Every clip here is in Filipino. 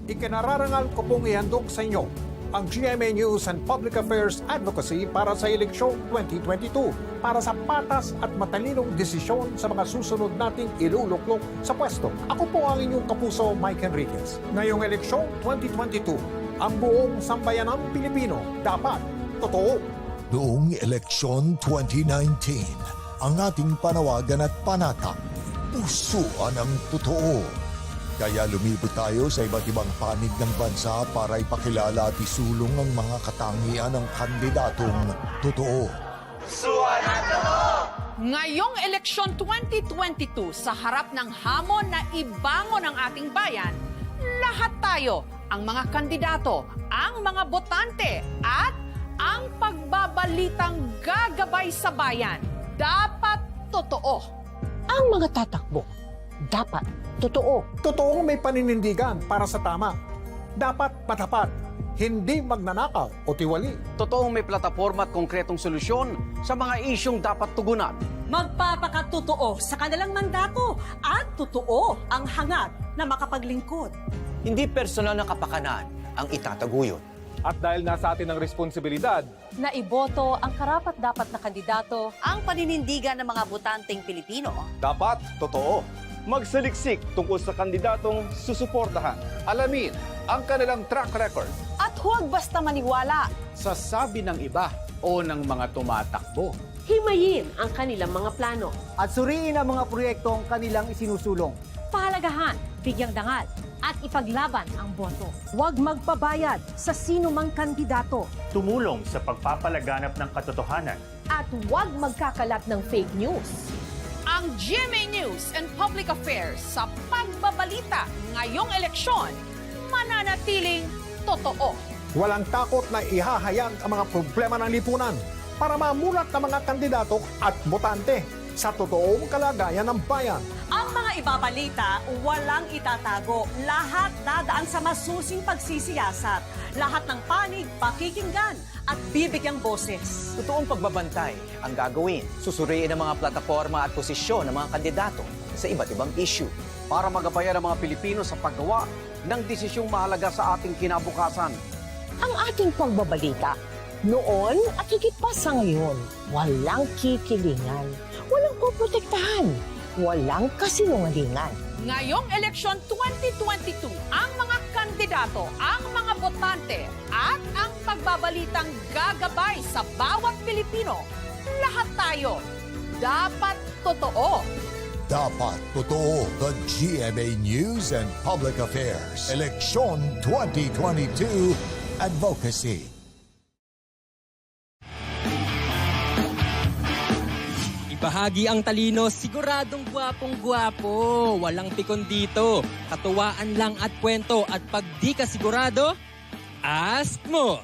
Ikinararangal ko pong ihandog sa inyo ang GMA News and Public Affairs Advocacy para sa eleksyon 2022 para sa patas at matalinong desisyon sa mga susunod nating iluluklok sa pwesto. Ako po ang inyong kapuso, Mike Enriquez. Ngayong eleksyon 2022, ang buong sambayanang Pilipino dapat totoo. Noong eleksyon 2019, ang ating panawagan at panata, pusuan ang totoo. Kaya lumibot tayo sa iba't ibang panig ng bansa para ipakilala at isulong ang mga katangian ng kandidatong totoo. Pusuan ang totoo! Ngayong eleksyon 2022, sa harap ng hamon na ibangon ang ating bayan, lahat tayo, ang mga kandidato, ang mga botante, at ang pagbabalitang gagabay sa bayan, dapat totoo. Ang mga tatakbo, dapat totoo. Totoong may paninindigan para sa tama. Dapat matapat, hindi magnanakaw o tiwali. Totoong may plataforma at konkretong solusyon sa mga isyong dapat tugunan. Magpapakatotoo sa kanilang mandato at totoo ang hangad na makapaglingkod. Hindi personal na kapakanan ang itataguyod. At dahil nasa atin ang responsibilidad, na iboto ang karapat-dapat na kandidato, ang paninindigan ng mga botanteng Pilipino. dapat totoo. Magsaliksik tungkol sa kandidatong susuportahan. Alamin ang kanilang track record. At huwag basta maniwala. Sa sabi ng iba o ng mga tumatakbo. Himayin ang kanilang mga plano. At suriin ang mga proyektong kanilang isinusulong. pahalagahan, bigyang dangal, at ipaglaban ang boto. Huwag magpabayad sa sino mang kandidato. Tumulong sa pagpapalaganap ng katotohanan. At huwag magkakalat ng fake news. Ang GMA News and Public Affairs sa pagbabalita ngayong eleksyon, mananatiling totoo. Walang takot na ihahayag ang mga problema ng lipunan para mamulat ng mga kandidato at botante sa totoong kalagayan ng bayan. Ang mga ibabalita, walang itatago. Lahat dadaan sa masusing pagsisiyasat. Lahat ng panig, pakikinggan at bibigyang boses. Totoong pagbabantay ang gagawin. Susuriin ang mga plataforma at posisyon ng mga kandidato sa iba't ibang issue. Para magabayan ang mga Pilipino sa paggawa ng desisyong mahalaga sa ating kinabukasan. Ang ating pagbabalita, noon at higit pa sa ngayon, walang kikilingan, walang poprotektahan, walang kasinungalingan. Ngayong eleksyon 2022, ang mga kandidato, ang mga botante, at ang pagbabalitang gagabay sa bawat Pilipino, lahat tayo, dapat totoo. Dapat totoo. The GMA News and Public Affairs Election 2022 Advocacy. Ibahagi ang talino, siguradong gwapong-gwapo. Walang pikon dito. Katuwaan lang at kwento. At pag di ka sigurado, ask mo!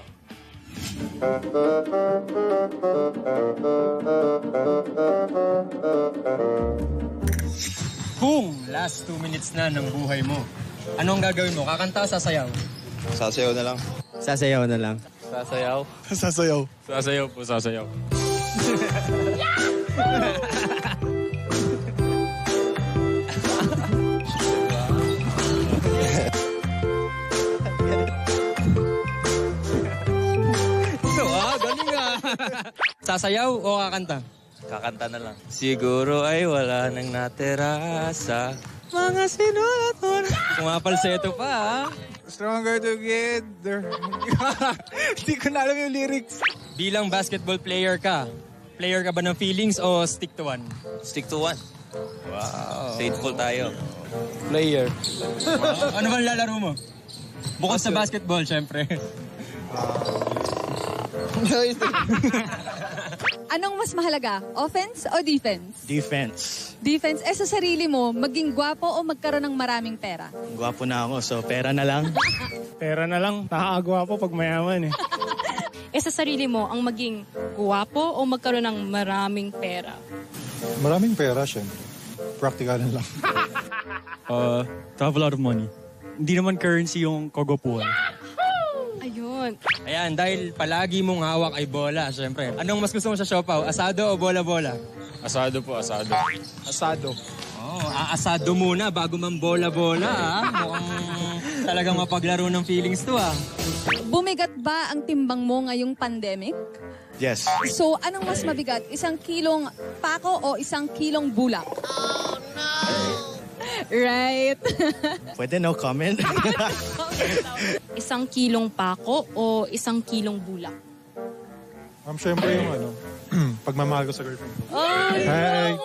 Kung last 2 minutes na ng buhay mo, anong gagawin mo? Kakanta o sasayaw? Sasayaw na lang. Sasayaw na lang. Sasayaw? Sasayaw. Sasayaw po, sasayaw. Galing ah. Sasayaw o kakanta? Kakanta na lang. Siguro ay wala nang natira sa Mga sinulat mo na. Kumapalseto pa ah. Stronger Together. Hindi ko na alam yung lyrics. Bilang basketball player ka ba ng feelings o stick to one? Stick to one. Wow. Faithful tayo. Player. Wow. Ano bang lalaro mo? Bukod sa basketball, syempre. Anong mas mahalaga? Offense o defense? Defense. Defense. Sa sarili mo, maging gwapo o magkaroon ng maraming pera? Gwapo na ako, so pera na lang. Pera na lang. Nakakagwapo pag mayaman eh. Sa sarili mo, ang maging gwapo o magkaroon ng maraming pera? Maraming pera, syempre. Practical lang. To have a lot of money. Hindi naman currency yung kagwapuan. Ayun. Ayan, dahil palagi mong hawak ay bola, syempre. Anong mas gusto mo sa siopaw? Asado o bola-bola? Asado po, asado. Asado. Oh, aasado muna bago man bola-bola, ah. Mukhang Talagang mapaglaro ng feelings to ah. Bumigat ba ang timbang mo ngayong pandemic? Yes. So, anong mas mabigat? 1 kilong pako o 1 kilong bulak? Right. Pwede no comment? 1 kilong pako o 1 kilong bulak? Siyempre yung pagmamahal ko sa girlfriend ko. Oh, Hey.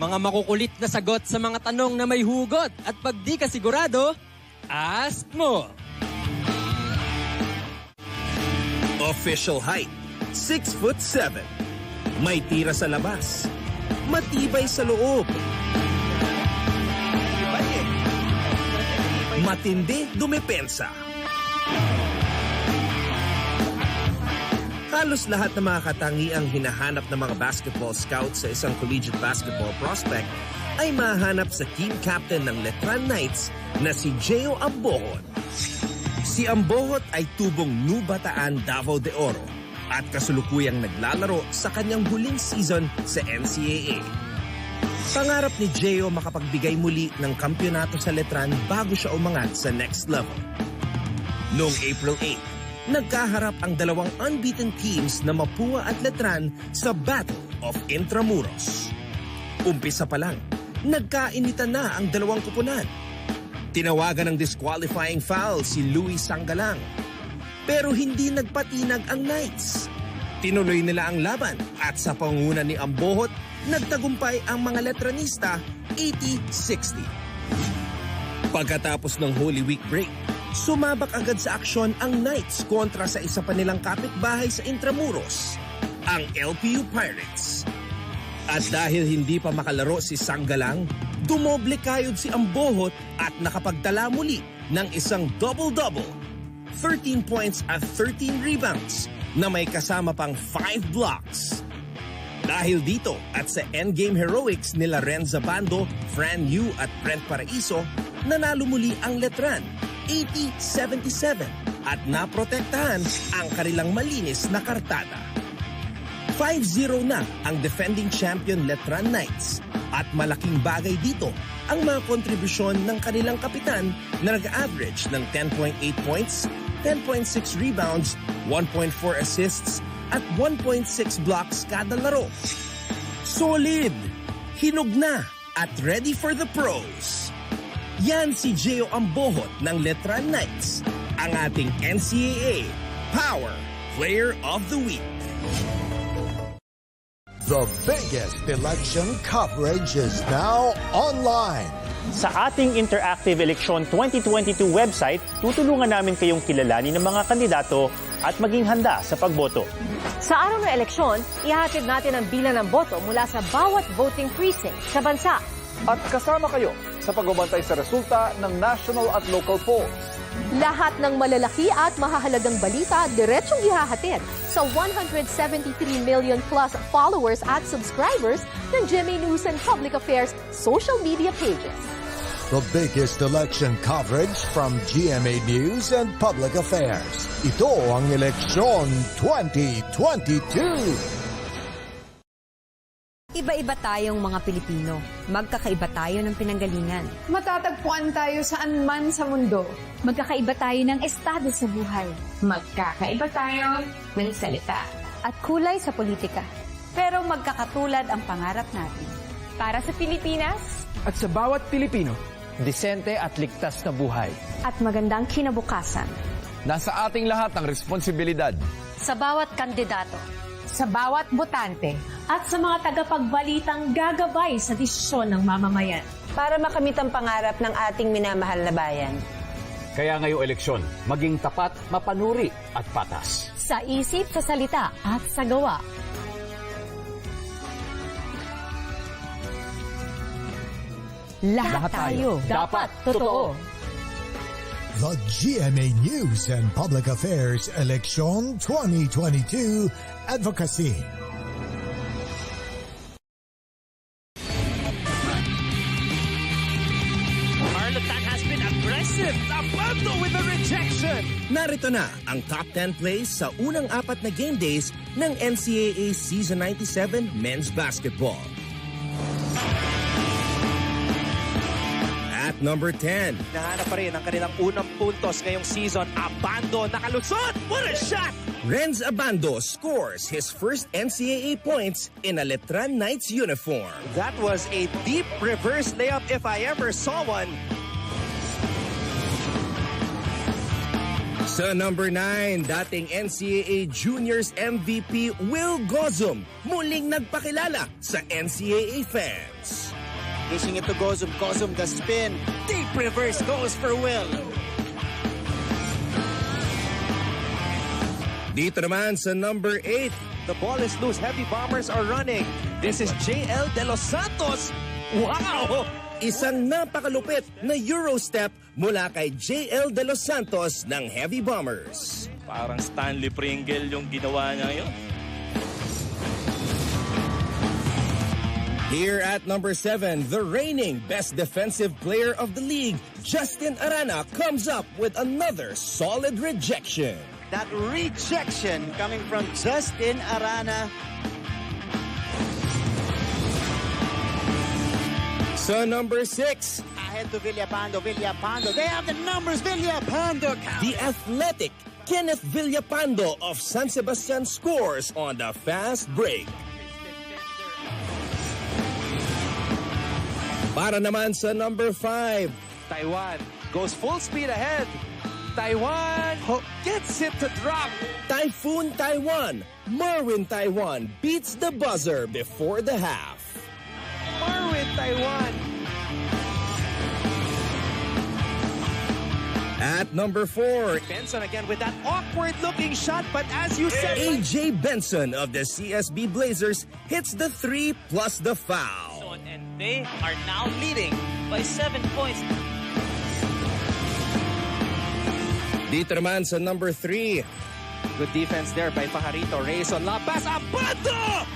Mga makukulit na sagot sa mga tanong na may hugot. At pag di ka sigurado, ask mo. Official height, 6'7". May tira sa labas. Matibay sa loob. Matindi dumepensa. Halos lahat ng mga katangiang hinahanap ng mga basketball scouts sa isang collegiate basketball prospect ay mahanap sa team captain ng Letran Knights na si Gio Ambohot. Si Ambohot ay tubong New Bataan Davao de Oro at kasulukuyang naglalaro sa kanyang huling season sa NCAA. Pangarap ni Gio makapagbigay muli ng kampyonato sa Letran bago siya umangat sa next level. Noong April 8, nagkaharap ang dalawang unbeaten teams na Mapua at Letran sa Battle of Intramuros. Umpisa pa lang, nagkainitan na ang dalawang kupunan. Tinawagan ng disqualifying foul si Louis Sanggalang. Pero hindi nagpatinag ang Knights. Tinuloy nila ang laban at sa pangunguna ni Ambohot, nagtagumpay ang mga Letranista 80-60. Pagkatapos ng Holy Week break, sumabak agad sa aksyon ang Knights kontra sa isa pa nilang kapitbahay sa Intramuros, ang LPU Pirates. At dahil hindi pa makalaro si Sanggalang, dumoble kayod si Ambohot at nakapagdala muli ng isang double-double, 13 points at 13 rebounds na may kasama pang 5 blocks. Dahil dito at sa endgame heroics nila Renza Bando, Fran Yu at Brent Paraiso, nanalo muli ang Letran 80-77 at naprotektahan ang kanilang malinis na kartada. 5-0 na ang defending champion Letran Knights at malaking bagay dito ang mga kontribusyon ng kanilang kapitan na nag-average ng 10.8 points, 10.6 rebounds, 1.4 assists at 1.6 blocks kada laro. Solid, hinog na at ready for the pros. Yan si Gio Ambohot ng Letran Knights, ang ating NCAA Power Player of the Week. The biggest election coverage is now online. Sa ating Interactive Election 2022 website, tutulungan namin kayong kilalanin ng mga kandidato at maging handa sa pagboto. Sa araw ng eleksyon, ihahatid natin ang bilang ng boto mula sa bawat voting precinct sa bansa. At kasama kayo sa pagbabantay sa resulta ng national at local polls. Lahat ng malalaki at mahahalagang balita diretsong ihahatid sa 173 million plus followers at subscribers ng GMA News and Public Affairs social media pages. The biggest election coverage from GMA News and Public Affairs. Ito ang Eleksyon 2022. Iba-iba tayong mga Pilipino. Magkakaiba tayo ng pinanggalingan. Matatagpuan tayo saan man sa mundo. Magkakaiba tayo ng estado sa buhay. Magkakaiba tayo ng salita. At kulay sa politika. Pero magkakatulad ang pangarap natin. Para sa Pilipinas. At sa bawat Pilipino, disente at ligtas na buhay. At magandang kinabukasan. Nasa ating lahat ang responsibilidad. Sa bawat kandidato. Sa bawat botante. At sa mga tagapagbalitang gagabay sa desisyon ng mamamayan. Para makamit ang pangarap ng ating minamahal na bayan. Kaya ngayong eleksyon, maging tapat, mapanuri at patas. Sa isip, sa salita at sa gawa. Lahat tayo dapat totoo. The GMA News and Public Affairs Election 2022 Advocacy. With a rejection. Narito na ang top 10 plays sa unang 4 na game days ng NCAA Season 97 Men's Basketball. At number 10, Nahanap pa rin ang kanilang unang puntos ngayong season. Abando, nakalusot! What a shot! Renz Abando scores his first NCAA points in a Letran Knights uniform. That was a deep reverse layup if I ever saw one. Sa number 9, dating NCAA Juniors MVP Will Gozum muling nagpakilala sa NCAA fans. Kissing it to Gozum. Gozum the spin. Deep reverse goes for Will. Dito naman sa number 8, The ball is loose. Heavy Bombers are running. This is JL De Los Santos. Wow! isang napakalupit na Euro step mula kay JL De Los Santos ng Heavy Bombers. Parang Stanley Pringle yung ginawa niya ngayon. Here at number 7, the reigning best defensive player of the league, Justin Arana, comes up with another solid rejection. That rejection coming from Justin Arana. So number 6, Ahead to Villapando. They have the numbers. Villapando. the athletic Kenneth Villapando of San Sebastian scores on the fast break. Para naman sa number 5, Taiwan goes full speed ahead. Taiwan gets it to drop. Typhoon Taiwan, Marwin Taiwan beats the buzzer before the half. Marwin Taiwan. At number 4, Benson again with that awkward-looking shot, but as you said, AJ Benson of the CSB Blazers hits the 3 plus the foul. And they are now leading by 7 points. Dito naman sa number 3, good defense there by Pajarito. Rayson La Paz. Abando!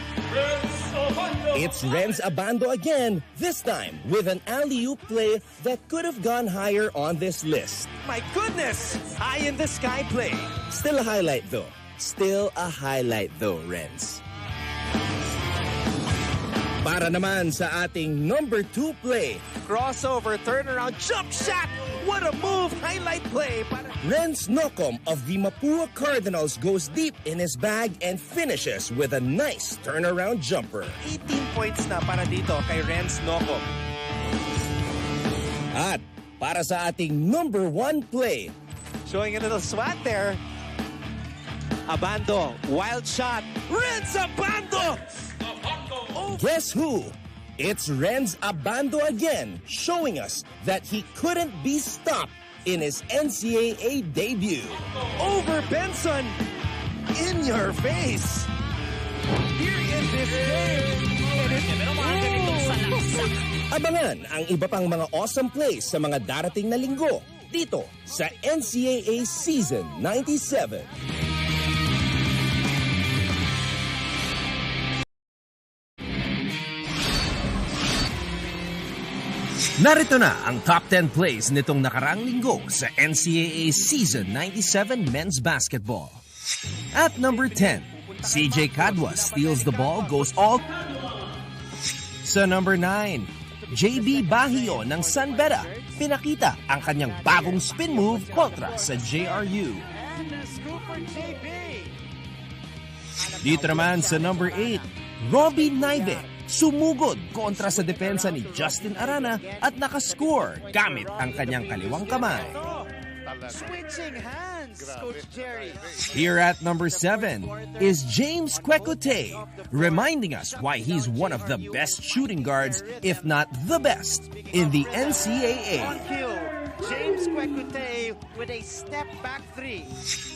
it's Renz Abando again, this time with an alley-oop play that could have gone higher on this list. My goodness! High in the sky play. Still a highlight though. Renz. Para naman sa ating number 2 play, Crossover, turnaround, jump shot! What a move! Highlight play. Renz Nocom of the Mapua Cardinals goes deep in his bag and finishes with a nice turnaround jumper. 18 points na para dito kay Renz Nocom. At para sa ating number 1 play, Showing a little swat there. Abando, wild shot. Renz Abando! guess who? It's Renz Abando again, showing us that he couldn't be stopped in his NCAA debut. Over Benson! In your face! Here in this game! Abangan ang iba pang mga awesome plays sa mga darating na linggo dito sa NCAA Season 97. Narito na ang top 10 plays nitong nakaraang linggo sa NCAA Season 97 Men's Basketball. At number 10, CJ Cadwa steals the ball, goes all. Sa number 9, JB Bahio ng San Beda pinakita ang kanyang bagong spin move kontra sa JRU. Dito naman sa number 8, Robbie Naive sumugod kontra sa depensa ni Justin Arana at nakascore gamit ang kanyang kaliwang kamay. Switching hands, Coach Jerry. Here at number 7 is James Kwekute, reminding us why he's one of the best shooting guards, if not the best, in the NCAA. On cue, James Kwekute with a step back 3.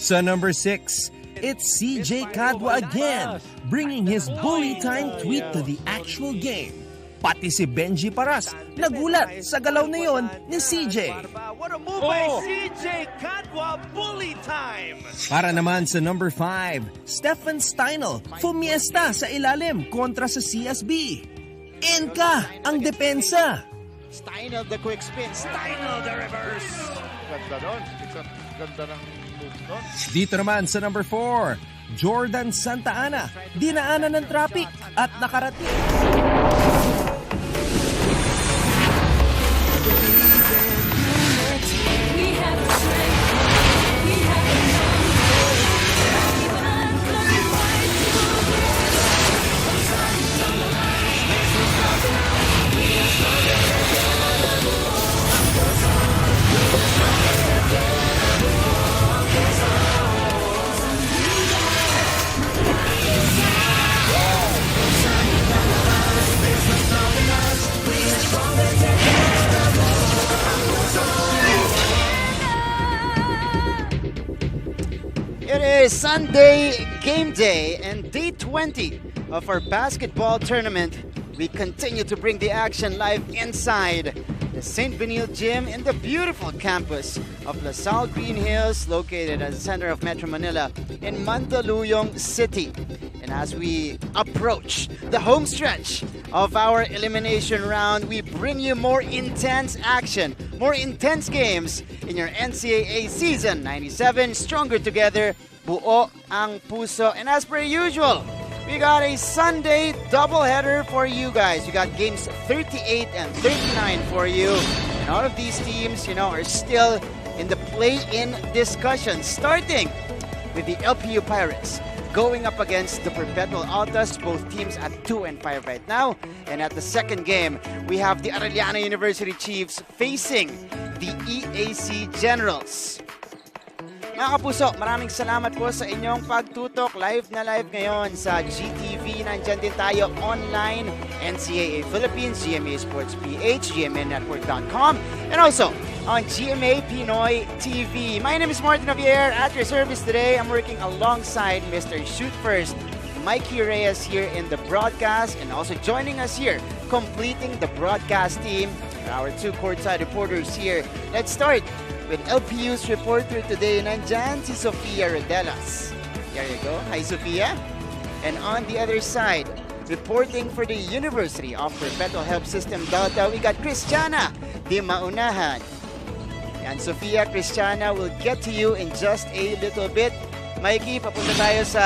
Sa number 6, it's CJ Cadwa again, bringing his bully time tweet to the actual game. Pati si Benji Paras nagulat sa galaw na yon ni CJ. What a move by CJ Cadwa, bully time! Para naman sa number 5, Stephen Steinel fumiesta sa ilalim kontra sa CSB. Enka ang depensa. Steinel the quick spin. Steinel the reverse. Ganda nun. Ganda ng move nun. Dito naman sa number 4, Jordan Santa Ana, dinaanan ng traffic at nakarating. is Sunday game day and day 20 of our basketball tournament. We continue to bring the action live inside the St. Benil Gym in the beautiful campus of La Salle Green Hills, located at the center of Metro Manila in Mandaluyong City. And as we approach the home stretch of our elimination round, we bring you more intense action, more intense games in your NCAA Season 97. Stronger together, buo ang puso. And as per usual, we got a Sunday doubleheader for you guys. We got games 38 and 39 for you. And all of these teams, are still in the play-in discussion, starting with the LPU Pirates going up against the Perpetual Altas, both teams at 2-5 right now. And at the second game, we have the Arellano University Chiefs facing the EAC Generals. Mga kapuso, maraming salamat po sa inyong pagtutok. Live na live ngayon sa GTV. Nandyan din tayo online, NCAA Philippines, GMA Sports PH, GMAnetwork.com, and also on GMA Pinoy TV. My name is Martin Javier, at your service today. I'm working alongside Mr. Shoot First, Mikey Reyes here in the broadcast, and also joining us here, completing the broadcast team, our two courtside reporters here. Let's start with LPU's reporter today. Nandyan si Sofia Rodelas. There you go. Hi, Sofia. And on the other side, reporting for the University of Perpetual Health System Delta, we got Christiana Di Maunahan. And Sofia, Christiana will get to you in just a little bit. Mikey, papunta tayo sa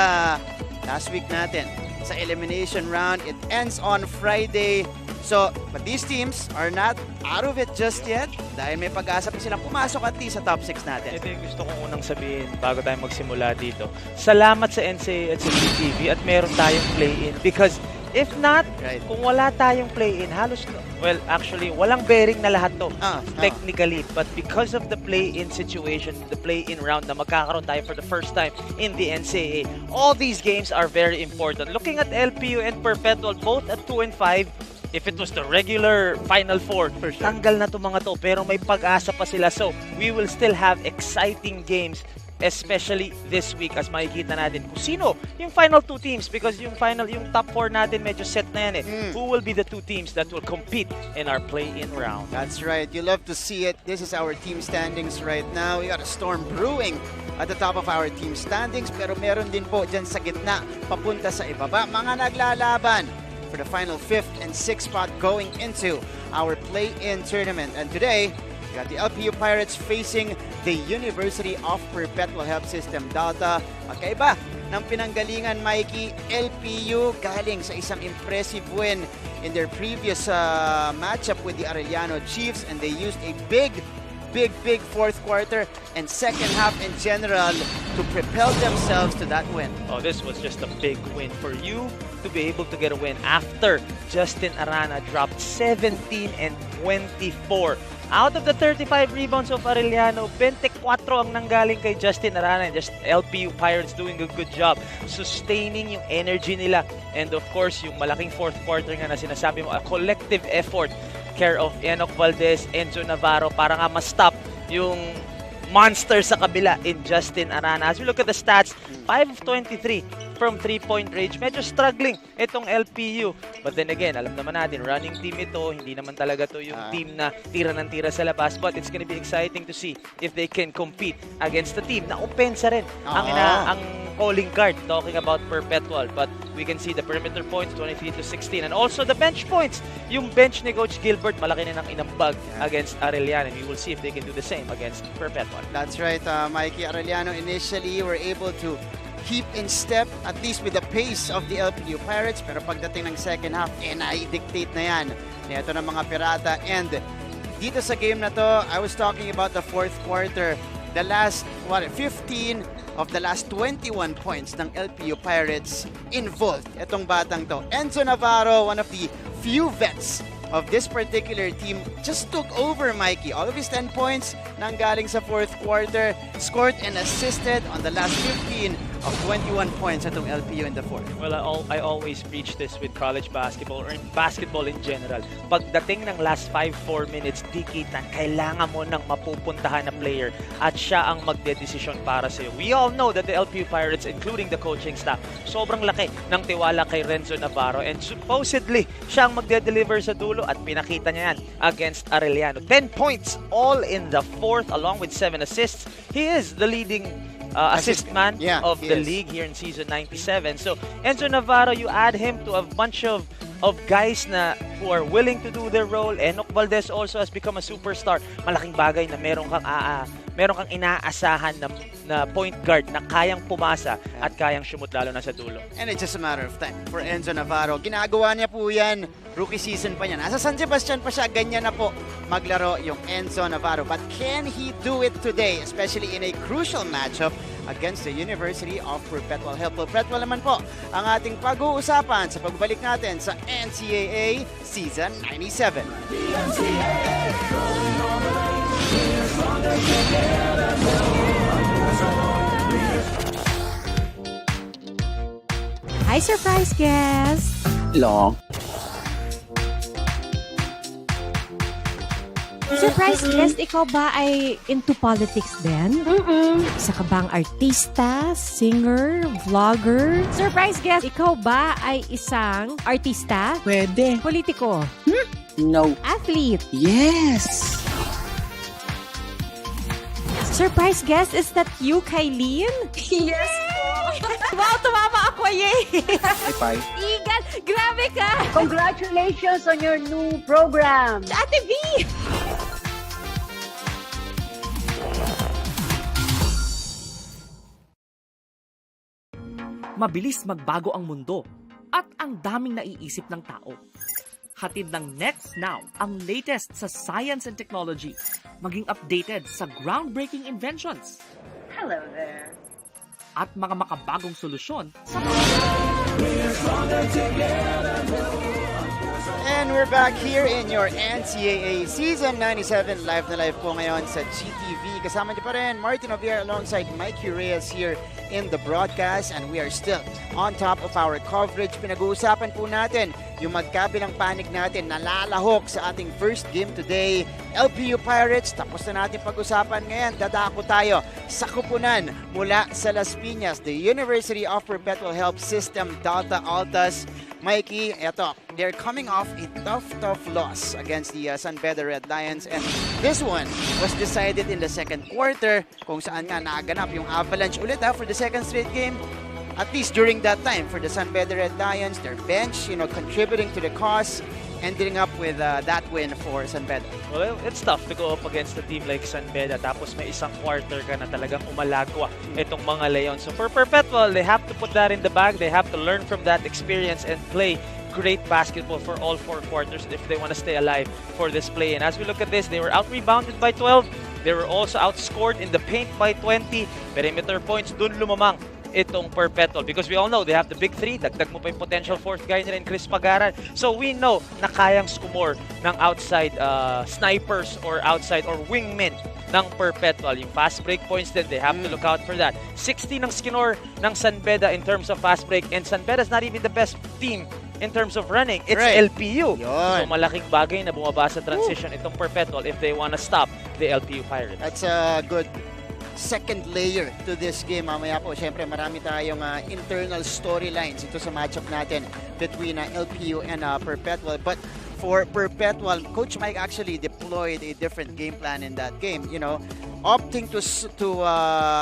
last week natin sa elimination round. It ends on Friday. So, but these teams are not out of it just yet dahil may pag-asa pa silang pumasok at least sa top 6 natin. Ito yung gusto kong unang sabihin bago tayo magsimula dito. Salamat sa NCAA at sa GTV at meron tayong play-in because if not, kung wala tayong play-in, halos, well, actually, walang bearing na lahat to, technically. But because of the play-in situation, the play-in round na magkakaroon tayo for the first time in the NCAA, all these games are very important. Looking at LPU and Perpetual, both at 2-5, if it was the regular Final Four, tanggal na to mga to. Pero may pag-asa pa sila. So, we will still have exciting games, especially this week as makikita natin kung sino yung final two teams because yung top 4 natin medyo set na yan eh. Who will be the two teams that will compete in our play-in round? That's right. You love to see it. This is our team standings right now. We got a storm brewing at the top of our team standings, pero meron din po dyan sa gitna papunta sa ibaba. Mga naglalaban for the final 5th and 6th spot going into our play-in tournament. And today, we got the LPU Pirates facing the University of Perpetual Health System Delta. Magkaiba ng pinanggalingan, Mikey. LPU galing sa isang impressive win in their previous matchup with the Arellano Chiefs, and they used a big fourth quarter and second half in general to propel themselves to that win. Oh, this was just a big win for you to be able to get a win after Justin Arana dropped 17 and 24. Out of the 35 rebounds of Arellano, 24 ang nanggaling kay Justin Arana. Just LPU Pirates doing a good job sustaining yung energy nila. And of course, yung malaking fourth quarter nga na sinasabi mo, a collective effort care of Enoch Valdez, Enzo Navarro para nga ma-stop yung monster sa kabila in Justin Arana. As we look at the stats, 5 of 23 from 3-point range. Medyo struggling itong LPU. But then again, alam naman natin, running team ito. Hindi naman talaga to yung team na tira ng tira sa labas. But it's gonna be exciting to see if they can compete against the team na opensa rin ang calling card, talking about Perpetual. But we can see the perimeter points, 23-16. And also the bench points. Yung bench ni Coach Gilbert, malaki na ng inambag against Arellano. And we will see if they can do the same against Perpetual. That's right, Mikey. Arellano initially were able to keep in step, at least with the pace of the LPU Pirates. Pero pagdating ng second half, na-dictate na yan. Ito ng mga Pirata. And dito sa game na to, I was talking about the fourth quarter. The last, 15 of the last 21 points ng LPU Pirates involved itong batang to. Enzo Navarro, one of the few vets of this particular team, just took over, Mikey. All of his 10 points nanggaling sa fourth quarter, scored and assisted on the last 15 of 21 points atong LPU in the fourth. Well, I always preach this with college basketball or in basketball in general. Pagdating ng last 5-4 minutes, dikitan, kailangan mo ng mapupuntahan na player at siya ang magdedesisyon para sa'yo. We all know that the LPU Pirates, including the coaching staff, sobrang laki ng tiwala kay Renzo Navarro and supposedly siya ang magde-deliver sa dulo at pinakita niya yan against Arellano. 10 points all in the fourth along with 7 assists. He is the leading assist man of the league here in season 97. So Enzo Navarro, you add him to a bunch of guys na who are willing to do their role. Enoch Valdez also has become a superstar. Malaking bagay na meron kang inaasahan na point guard na kayang pumasa at kayang shoot lalo na sa dulo. And it's just a matter of time for Enzo Navarro. Ginagawa niya po yan. Rookie season pa niya. Nasa San Sebastian pa siya. Ganyan na po maglaro yung Enzo Navarro. But can he do it today? Especially in a crucial matchup against the University of Perpetual. Perpetual naman po ang ating pag-uusapan sa pagbalik natin sa NCAA Season 97. Hi, surprise guest! Long. Surprise guest, ikaw ba ay into politics din? Isa ka bang artista, singer, vlogger? Surprise guest, ikaw ba ay isang artista? Pwede. Politiko? No. Athlete? Yes! Surprise guest, is that you, Kylene? Yes po! Wow, tumama ako, yay! Bye. Igan, grabe ka! Congratulations on your new program! Ate V! Mabilis magbago ang mundo at ang daming naiisip ng tao. Hatid ng Next Now ang latest sa science and technology, maging updated sa groundbreaking inventions. Hello there. At mga makabagong solusyon sa And we're back here in your NCAA Season 97. Live na live po ngayon sa GTV. Kasama niyo pa rin Martin Javier alongside Mikey Reyes here in the broadcast. And we are still on top of our coverage. Pinag-uusapan po natin yung magkabilang panig natin nalalahok sa ating first game today. LPU Pirates, tapos na natin pag-usapan ngayon. Dadako tayo sa kupunan mula sa Las Piñas, the University of Perpetual Health System, Altas. Mikey, eto, they're coming off a tough loss against the San Pedro Red Lions, and this one was decided in the second quarter kung saan nga naganap yung avalanche ulit for the second straight game. At least during that time for the San Pedro Red Lions, their bench, contributing to the cause, ending up with that win for San Pedro. Well, it's tough to go up against a team like San Pedro tapos may isang quarter ka na talagang umalagwa itong mga Leons. So for Perpetual, they have to put that in the bag. They have to learn from that experience and play great basketball for all 4 quarters if they want to stay alive for this play. And as we look at this, they were out-rebounded by 12. They were also outscored in the paint by 20. Perimeter points, dun lumamang itong Perpetual because we all know they have the big three. Dagdag mo pa yung potential fourth guy nila in Chris Pagaran. So we know na kayang score ng outside snipers or outside or wingmen ng Perpetual. Yung fast break points din, they have to look out for that. 60 ng skinor ng San Beda in terms of fast break, and San Beda is not even the best team in terms of running. It's LPU. So malaking bagay na bumaba sa transition itong Perpetual if they want to stop the LPU Pirates. That's a good second layer to this game. Mamaya po, syempre marami tayong internal storylines ito sa matchup natin between LPU and Perpetual. But for Perpetual, Coach Mike actually deployed a different game plan in that game. Opting to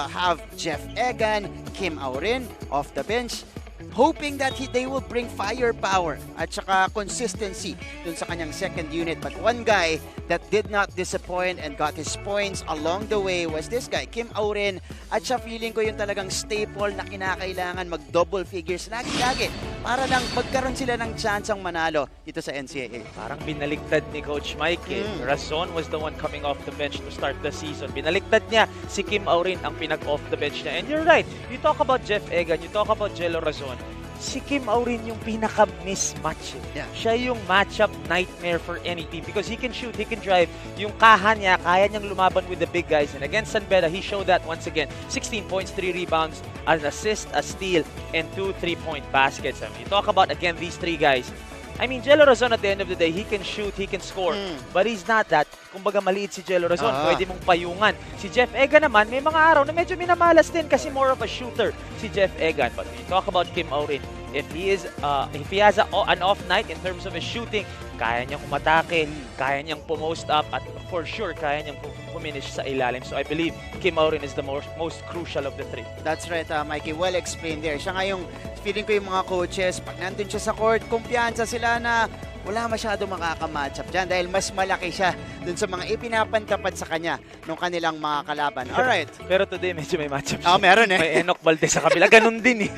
have Jeff Egan, Kim Aurin off the bench, hoping that they will bring firepower at saka consistency dun sa kanyang second unit. But one guy that did not disappoint and got his points along the way was this guy, Kim Aurin. At siya feeling ko yung talagang staple na kinakailangan mag-double figures lagi-lagi para lang magkaroon sila ng chance ang manalo dito sa NCAA. Parang binaligtad ni Coach Mike. Razon was the one coming off the bench to start the season. Binaligtad niya si Kim Aurin ang pinag-off the bench niya. And you're right, you talk about Jeff Egan, you talk about Jello Razon. si Kim Aurin yung pinaka-mismatch. Yeah. Siya yung matchup nightmare for any team because he can shoot, he can drive. Yung kaha niya, kaya niyang lumaban with the big guys. And against San Beda, he showed that once again. 16 points, 3 rebounds, an assist, a steal, and 2 3-point baskets. I mean, you talk about, again, these three guys. I mean, Jello Razon at the end of the day, he can shoot, he can score. But he's not that. Kumbaga maliit si Jello Razon, pwede mong payungan. Si Jeff Egan naman, may mga araw na medyo minamalas din kasi more of a shooter si Jeff Egan. But when you talk about Kim Aurin, if he has an off night in terms of his shooting, kaya niyang umatake, kaya niyang pumost up, at for sure, kaya niyang puminish sa ilalim. So I believe Kim Aurin is the most crucial of the three. That's right, Mikey. Well explained there. Siya nga yung, feeling ko yung mga coaches, pag nandun siya sa court, kumpiyansa sila na wala masyado makakamatch up dyan dahil mas malaki siya dun sa mga ipinapantapat sa kanya nung kanilang mga kalaban. Alright. Pero today, medyo may matchup siya. Meron eh. May Enoch Valdez sa kabila. Ganun din eh.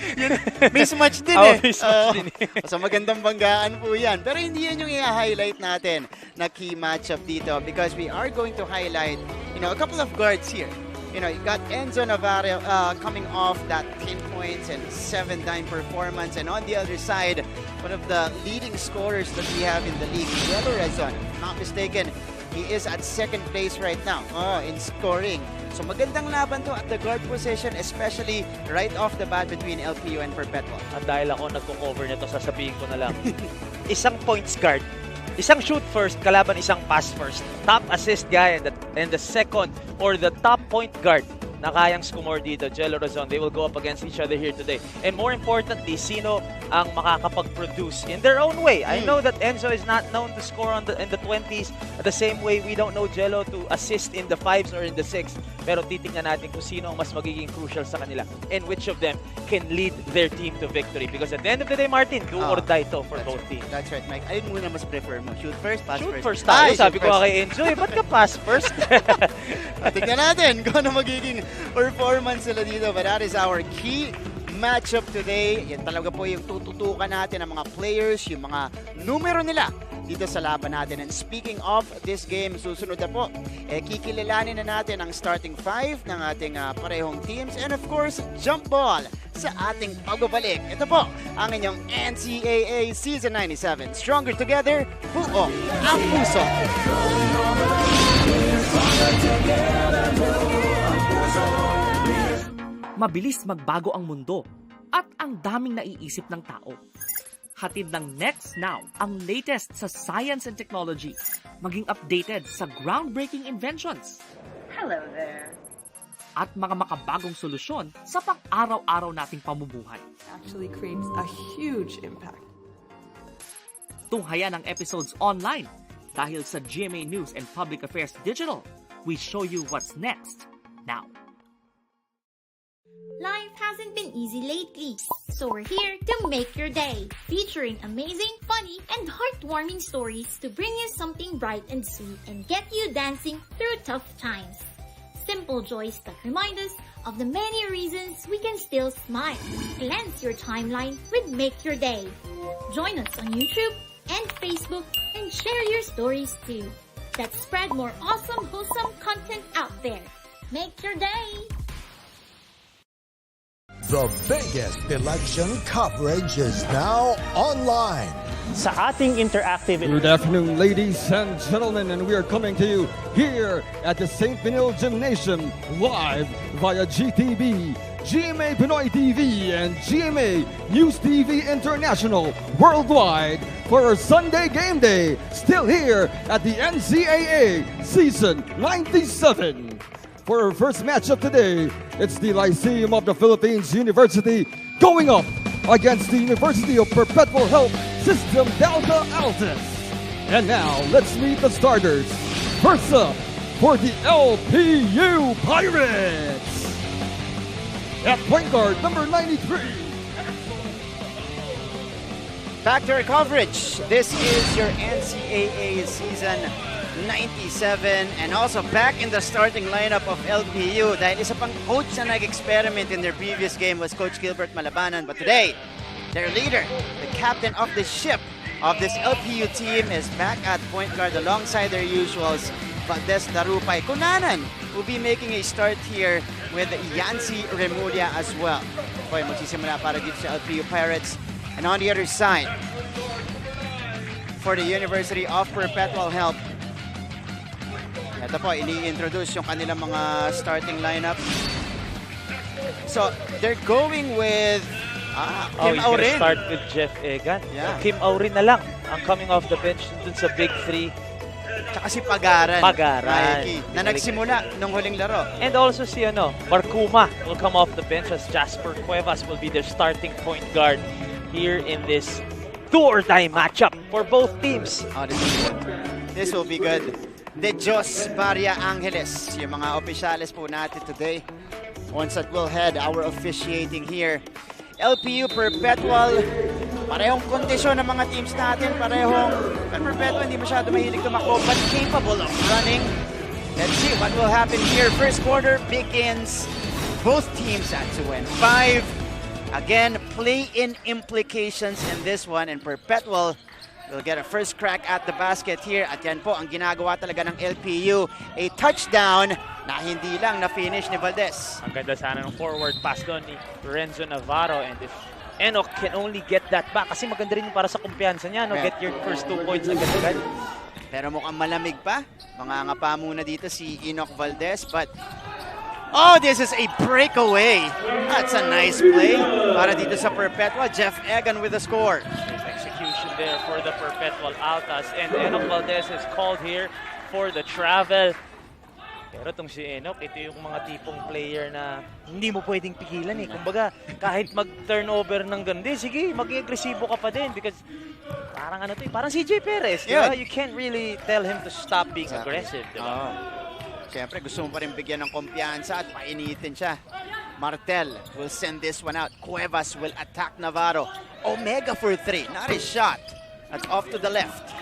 Mismatch din eh. Mismatch din eh. So magandang banggaan po yan. Pero hindi yan yung i-highlight natin na key matchup dito because we are going to highlight, a couple of guards here. You got Enzo Navarro coming off that 10 points and 7 dime performance. And on the other side, one of the leading scorers that we have in the league, Jello Razon. If not mistaken, he is at second place right now in scoring. So magandang laban to at the guard position, especially right off the bat between LPU and Perpetual. At dahil ako nagko-cover nito, sasabihin ko na lang. Isang points guard, isang shoot first, kalaban isang pass first. Top assist guy and the second or the top point guard na kayang score dito, Jello Razon. They will go up against each other here today. And more importantly, sino ang makakapag-produce in their own way. I know that Enzo is not known to score in the 20s the same way we don't know Jello to assist in the 5s or in the 6. Pero titingnan natin kung sino ang mas magiging crucial sa kanila and which of them can lead their team to victory. Because at the end of the day, Martin, do or die to for both teams. That's right, Mike. Ayun muna mas prefer mo. Shoot first, pass Shoot first. first tayo. Sabi ko kay Enzo, ba't ka pass first? Tignan natin kung ano magiging performance nila dito. But that is our key matchup today. Yan talaga po yung tututukan natin ng mga players, yung mga numero nila dito sa laban natin. And speaking of this game, susunod na po, kikilalanin na natin ang starting 5 ng ating parehong teams. And of course, jump ball sa ating pagbabalik. Ito po ang inyong NCAA Season 97. Stronger together, buo ang puso. Mabilis magbago ang mundo at ang daming naiisip ng tao. Hatid ng Next Now ang latest sa science and technology, maging updated sa groundbreaking inventions. Hello there. At mga makabagong solusyon sa pang-araw-araw nating pamumuhay. Actually creates a huge impact. Tunghayan ang episodes online dahil sa GMA News and Public Affairs Digital. We show you what's next now. Life hasn't been easy lately, so we're here to make your day, featuring amazing, funny, and heartwarming stories to bring you something bright and sweet and get you dancing through tough times. Simple joys that remind us of the many reasons we can still smile. Cleanse your timeline with Make Your Day. Join us on YouTube and Facebook and share your stories too. Let's spread more awesome, wholesome content out there. Make your day! The biggest election coverage is now online. Sa ating interactive... Good afternoon, ladies and gentlemen, and we are coming to you here at the St. Benil Gymnasium, live via GTV, GMA Pinoy TV, and GMA News TV International worldwide for our Sunday Game Day, still here at the NCAA Season 97. For our first matchup today, it's the Lyceum of the Philippines University going up against the University of Perpetual Health System Delta Altas. And now, let's meet the starters. First up, for the LPU Pirates, at point guard, number 93. Factory coverage. This is your NCAA Season 97 and also back in the starting lineup of LPU dahil isa pang coach na nag-experiment in their previous game was Coach Gilbert Malabanan, but today their leader, the captain of the ship of this LPU team, is back at point guard alongside their usuals, Valdez Darupay. Kunanan will be making a start here with Yancy Remulla as well. Boy, magsisimula para dito sa LPU Pirates And on the other side, for the University of Perpetual Help, ito po, ini-introduce yung kanilang mga starting lineup. So, they're going with Kim he's Aurin. gonna start with Jeff Egan. Yeah. Kim Aurin na lang ang coming off the bench dun sa Big Three. Tsaka si Pagaran. Pagaran. Na nagsimula nung huling laro. And also si Barkuma will come off the bench as Jasper Cuevas will be their starting point guard here in this do-or-die matchup for both teams. Oh, this will be good. De Jos Barria Angeles, yung mga opisyales po natin today. Once that will head our officiating here. LPU Perpetual, parehong kondisyon ng mga teams natin, Perpetual hindi masyado mahilig tumakbo but capable of running. Let's see what will happen here. First quarter begins. Both teams had to win 5. Again, play-in implications in this one, and Perpetual will get a first crack at the basket here. At yan po ang ginagawa talaga ng LPU. A touchdown na hindi lang na-finish ni Valdez. Ang ganda sana ng forward pass doon ni Renzo Navarro, and if Enoch can only get that back, kasi maganda rin para sa kumpiyansa niya, get your first 2 points agad-agad. Pero mukhang malamig pa. Mangangapa muna dito si Enoch Valdez, but oh, this is a breakaway. That's a nice play para dito sa Perpetual. Jeff Egan with the score. Execution there for the Perpetual Altas, and Enoch Valdez is called here for the travel. Pero itong si Enoch, ito yung mga tipong player na hindi mo pwedeng pigilan eh. Kumbaga, kahit mag-turnover ng ganda, sige, mag-agresibo ka pa din because parang parang CJ Perez. Yeah. You can't really tell him to stop being aggressive. Diba? Siyempre, gusto mo pa rin bigyan ng kumpiyansa at painitin siya. Martel will send this one out. Cuevas will attack Navarro. Omega for 3. Not a shot. That's off to the left.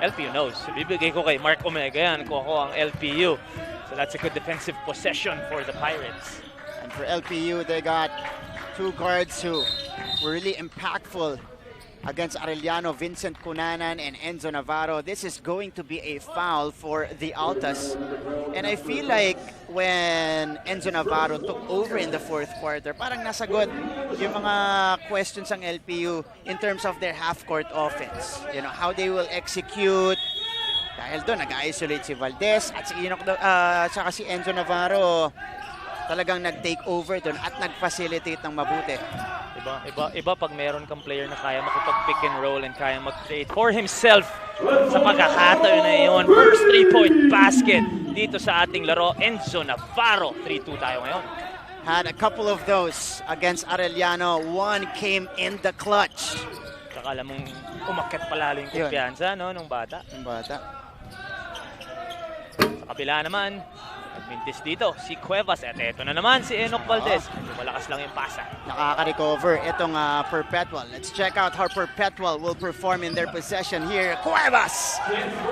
LPU knows. Bibigay ko kay Mark Omega yan kung ako ang LPU. So that's a good defensive possession for the Pirates. And for LPU, they got 2 guards who were really impactful against Arellano, Vincent Cunanan and Enzo Navarro. This is going to be a foul for the Altas. And I feel like when Enzo Navarro took over in the 4th quarter, parang nasagot yung mga questions ng LPU in terms of their half-court offense. You know, how they will execute. Dahil doon, nag-isolate si Valdez at si Enoch, saka si Enzo Navarro talagang nag-take over doon at nag-facilitate ng mabuti. Iba pag meron kang player na kaya makipag-pick and roll and kaya mag-create for himself sa pagkakataon na yun. First 3-point basket dito sa ating laro. Enzo Navarro, 3-2 tayo ngayon. Had a couple of those against Arellano. One came in the clutch. Saka alam mong umakyat palalo yung kumpiyansa, nung bata. Yung bata. Sa kabila naman, nagmintis dito si Cuevas at eto na naman si Enoch Valdez. Malakas lang yung pasa. Nakaka-recover itong Perpetual. Let's check out how Perpetual will perform in their possession here. Cuevas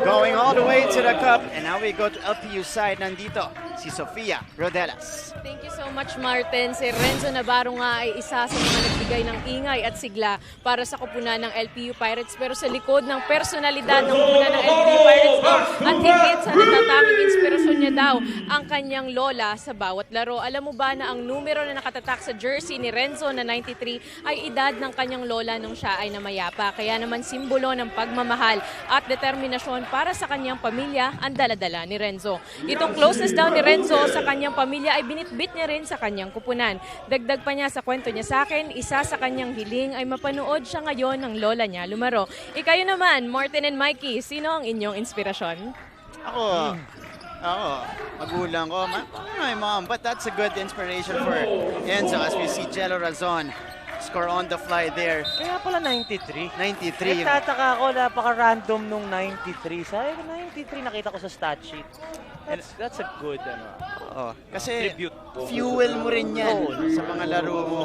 going all the way to the cup. And now we go to LPU side. Nandito si Sofia Rodelas. Thank you so much, Martin. Si Renzo Navarro nga ay isa sa mga nagbigay ng ingay at sigla para sa kupunan ng LPU Pirates. Pero sa likod ng personalidad ng kupunan ng LPU Pirates at higit sa natatanging inspirasyon niya daw ang kanyang lola sa bawat laro. Alam mo ba na ang numero na nakatatak sa jersey ni Renzo na 93 ay edad ng kanyang lola nung siya ay namayapa. Kaya naman simbolo ng pagmamahal at determinasyon para sa kanyang pamilya ang daladala ni Renzo. Itong closeness daw ni Renzo sa kanyang pamilya ay binitbit niya rin sa kanyang kupunan. Dagdag pa niya sa kwento niya sa akin, isa sa kanyang hiling ay mapanood siya ngayon ng lola niya lumaro. Ikayo naman, Martin and Mikey, sino ang inyong inspirasyon? Ako, magulang ko. My mom, but that's a good inspiration for Enzo as we see Jello Razon score on the fly there. Kaya pala 93. 93. Nagtataka ako, napaka-random nung 93. Sabi ko, 93 nakita ko sa stat sheet. That's a good kasi tribute. Fuel mo rin yan sa mga laro mo.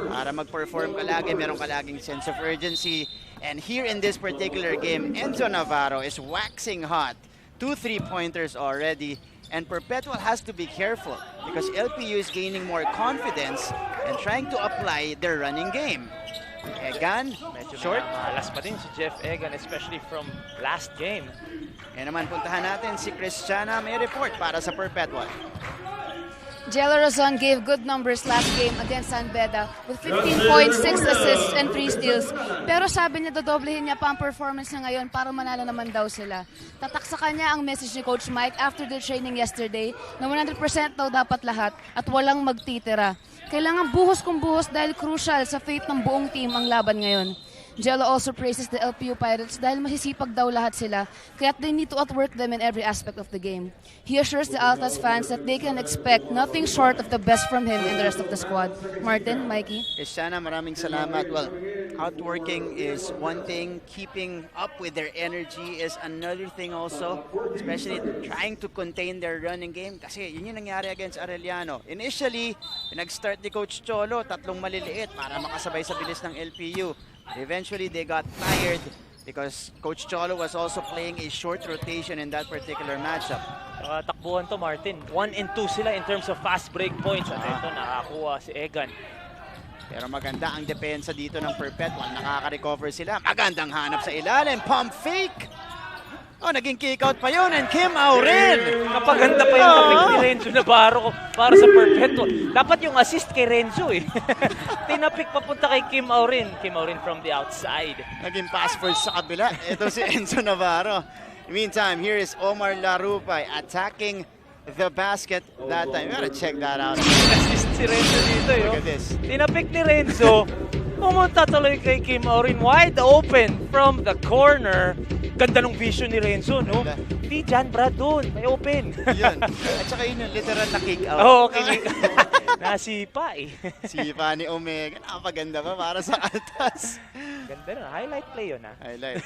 Para mag-perform ka lagi, meron ka laging sense of urgency. And here in this particular game, Enzo Navarro is waxing hot. 2 3-pointers already. And Perpetual has to be careful because LPU is gaining more confidence and trying to apply their running game. Egan, medyo short. Malas pa din si Jeff Egan, especially from last game. Kaya naman puntahan natin si Christiana. May report para sa Perpetual. Jello Razon gave good numbers last game against San Beda with 15 points, 6 assists, and 3 steals. Pero sabi niya, dodoblehin niya pa ang performance niya ngayon para manalo naman daw sila. Tatak sa kanya ang message ni Coach Mike after the training yesterday na 100% daw dapat lahat at walang magtitira. Kailangan buhos kung buhos dahil crucial sa faith ng buong team ang laban ngayon. Jello also praises the LPU Pirates dahil masisipag daw lahat sila, kaya't they need to outwork them in every aspect of the game. He assures the Altas fans that they can expect nothing short of the best from him and the rest of the squad. Martin, Mikey? Shana, maraming salamat. Well, outworking is one thing, keeping up with their energy is another thing also, especially trying to contain their running game kasi yun yung nangyari against Arellano. Initially, nag-start ni Coach Cholo, 3 maliliit para makasabay sa bilis ng LPU. Eventually, they got tired because Coach Cholo was also playing a short rotation in that particular matchup. Takbuhan to, Martin. 1 and 2 sila in terms of fast break points. At ito, nakakuha si Egan. Pero maganda ang depensa dito ng Perpetual. Nakaka-recover sila. Magandang hanap sa ilalim. Pump fake! Oh, naging kick-out pa yun. And Kim Aurin! Napaganda pa yung kapit ni Renzo Navarro para sa Perpetual. Dapat yung assist kay Renzo eh. Tinapik papunta kay Kim Aurin. Kim Aurin from the outside. Naging pass first sa kabila. Ito si Enzo Navarro. Meantime, here is Omar Larupay attacking the basket that time. You gotta check that out. Assist si Renzo dito yun. Look at this. Tinapik ni Renzo. Pumunta tuloy kay Kim Aurin. Wide open from the corner. Ganda ng vision ni Renzo, no? Hindi dyan, Brad, doon. May open. Yun. At saka yun yung literal na kick-out. Oo, okay. Nasipa eh. Sipa ni Omega. Napaganda pa para sa Altas. Ganda na. Highlight play yun, ha? Highlight.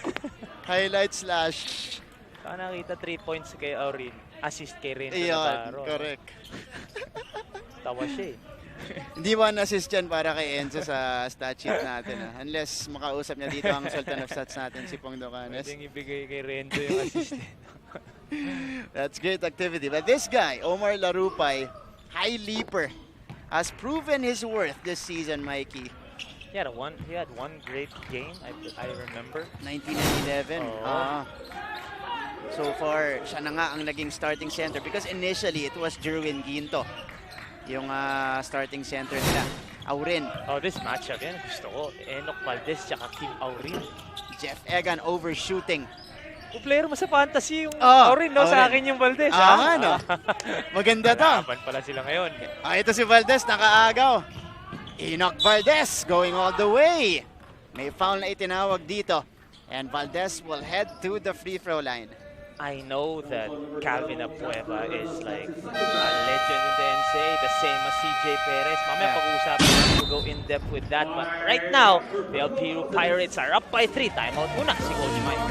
Highlight slash. Saka nakita 3 points kay Aurin. Assist kay Renzo Yun, Navarro. correct. Tawa siya eh. Hindi ba na-assist yan para kay Enzo sa stat sheet natin. Unless makausap niya dito ang Sultan of Stats natin, si Pong Docanes. Pwedeng ibigay kay Renzo yung assist. That's great activity. But this guy, Omar Larupay, high leaper, has proven his worth this season, Mikey. He had one great game, I remember. 1911. Oh. So far, siya na nga ang naging starting center because initially it was Jerwin Ginto yung starting center nila. Aurin. Oh, this matchup yan. Gusto ko. Enoch Valdez tsaka Kim Aurin. Jeff Egan overshooting. Kung player mo sa fantasy yung Aurin, no? Sa akin yung Valdez. No? Maganda to. Laban pala sila ngayon. Ito si Valdez, nakaagaw. Enoch Valdez going all the way. May foul na itinawag dito. And Valdez will head to the free throw line. I know that Calvin Apueva is like a legend in the NCAA, the same as CJ Perez. Mamaya pag-uusapan natin to go in-depth with that. But right now, the LPU Pirates are up by 3. Timeout muna si Coach Mike.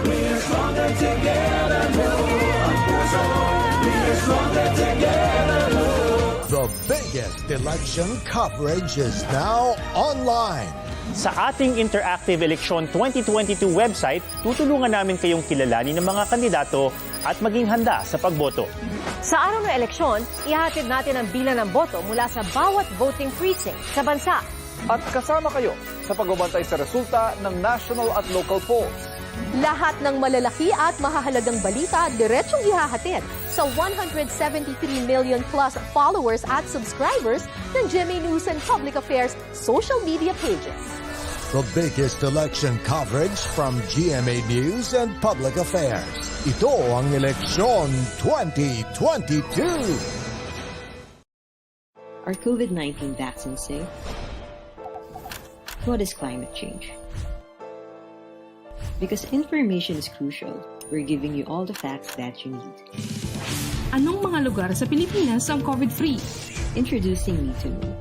We're stronger together, The biggest election coverage is now online. Sa ating Interactive Election 2022 website, tutulungan namin kayong kilalanin ng mga kandidato at maging handa sa pagboto. Sa araw ng eleksyon, ihahatid natin ang bilang ng boto mula sa bawat voting precinct sa bansa. At kasama kayo sa pagbabantay sa resulta ng national at local polls. Lahat ng malalaki at mahahalagang balita diretsong ihahatid sa 173 million plus followers at subscribers ng GMA News and Public Affairs social media pages. The biggest election coverage from GMA News and Public Affairs. Ito ang Eleksyon 2022. Are COVID-19 vaccines safe? What is climate change? Because information is crucial, we're giving you all the facts that you need. Anong mga lugar sa Pilipinas ang COVID-free? Introducing Me To Know,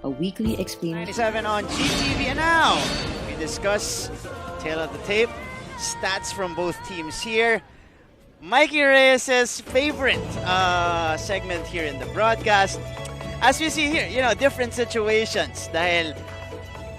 a weekly explainer. 97 on GTV, and now we discuss tail of the tape, stats from both teams here. Mikey Reyes' favorite segment here in the broadcast. As we see here, different situations dahil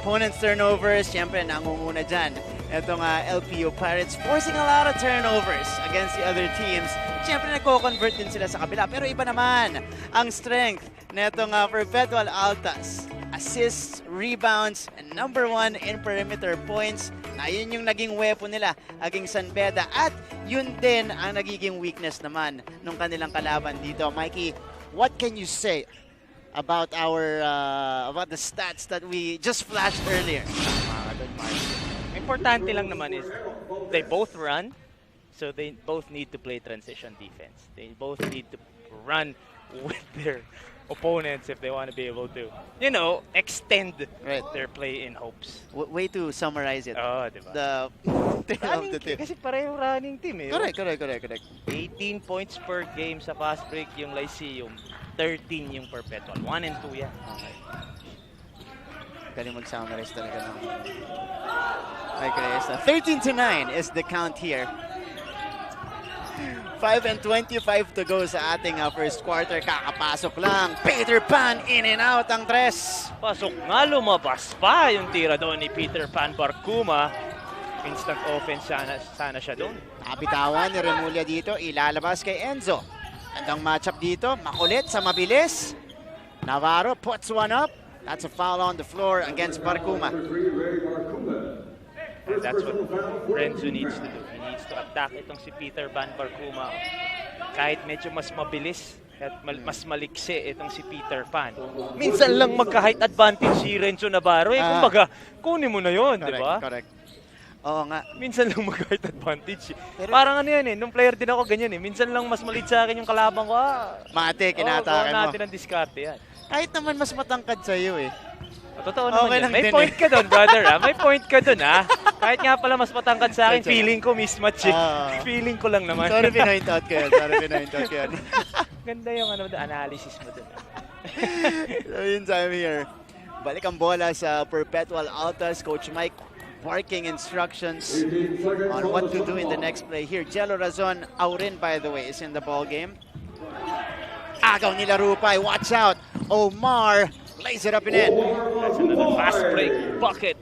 opponent's turnovers, siyempre nangunguna dyan. Itong LPU Pirates forcing a lot of turnovers against the other teams. Siyempre nagko-convert din sila sa kabila. Pero iba naman ang strength netong Perpetual Altas. Assists, rebounds, and number 1 in perimeter points. Na yun yung naging weapon nila against San Beda. At yun din ang nagiging weakness naman nung kanilang kalaban dito. Mikey, what can you say about about the stats that we just flashed earlier? Importante lang naman is they both run, so they both need to play transition defense. They both need to run with their opponents if they want to be able to, extend their play in hopes. Way to summarize it. Oh, diba? The running of the team. Kasi pareho running team eh. Correct. 18 points per game sa fast break yung Lyceum, 13 yung Perpetual. 1 and 2 yan. Okay. Galing mag-summarize talaga ng... Okay, 13-9 is the count here. 5:25 to go sa ating first quarter. Kakapasok lang. Peter Pan in and out ang tres. Pasok nga, lumabas pa yung tira doon ni Peter Pan Barkuma. Instant offense sana siya doon. Kapitawan ni Remulla dito. Ilalabas kay Enzo. Andang matchup dito. Makulit sa mabilis. Navarro puts one up. That's a foul on the floor against Barkuma. And that's what Renzo needs to do. He needs to attack itong si Peter Pan Barkuma. Kahit medyo mas mabilis at mas maliksi itong si Peter Pan. Minsan lang magka-height advantage si Renzo Navarro. Kumbaga, kunin mo na yun, di ba? Correct. Oo nga. Minsan lang mag-height advantage. Parang ano yan nung player din ako ganyan Minsan lang mas malit sa akin yung kalabang ko. Mate, kinatake mo. Natin ang diskarte yan. Kahit naman mas matangkad sa'yo Totoo naman yan. May point ka doon, brother. May point ka doon, Kahit nga pala mas matangkad sa akin, feeling ko mismatch feeling ko lang naman. Sorry, pinoint out ko yun. Ganda yung analysis mo doon. So, yun time here. Balik ang bola sa Perpetual Altas. Coach Mike barking instructions on what to do in the next play here. Jello Razon, Aurin, by the way, is in the ball game. Agaw nila Rupay. Watch out. Omar lays it up and in. That's another fast break bucket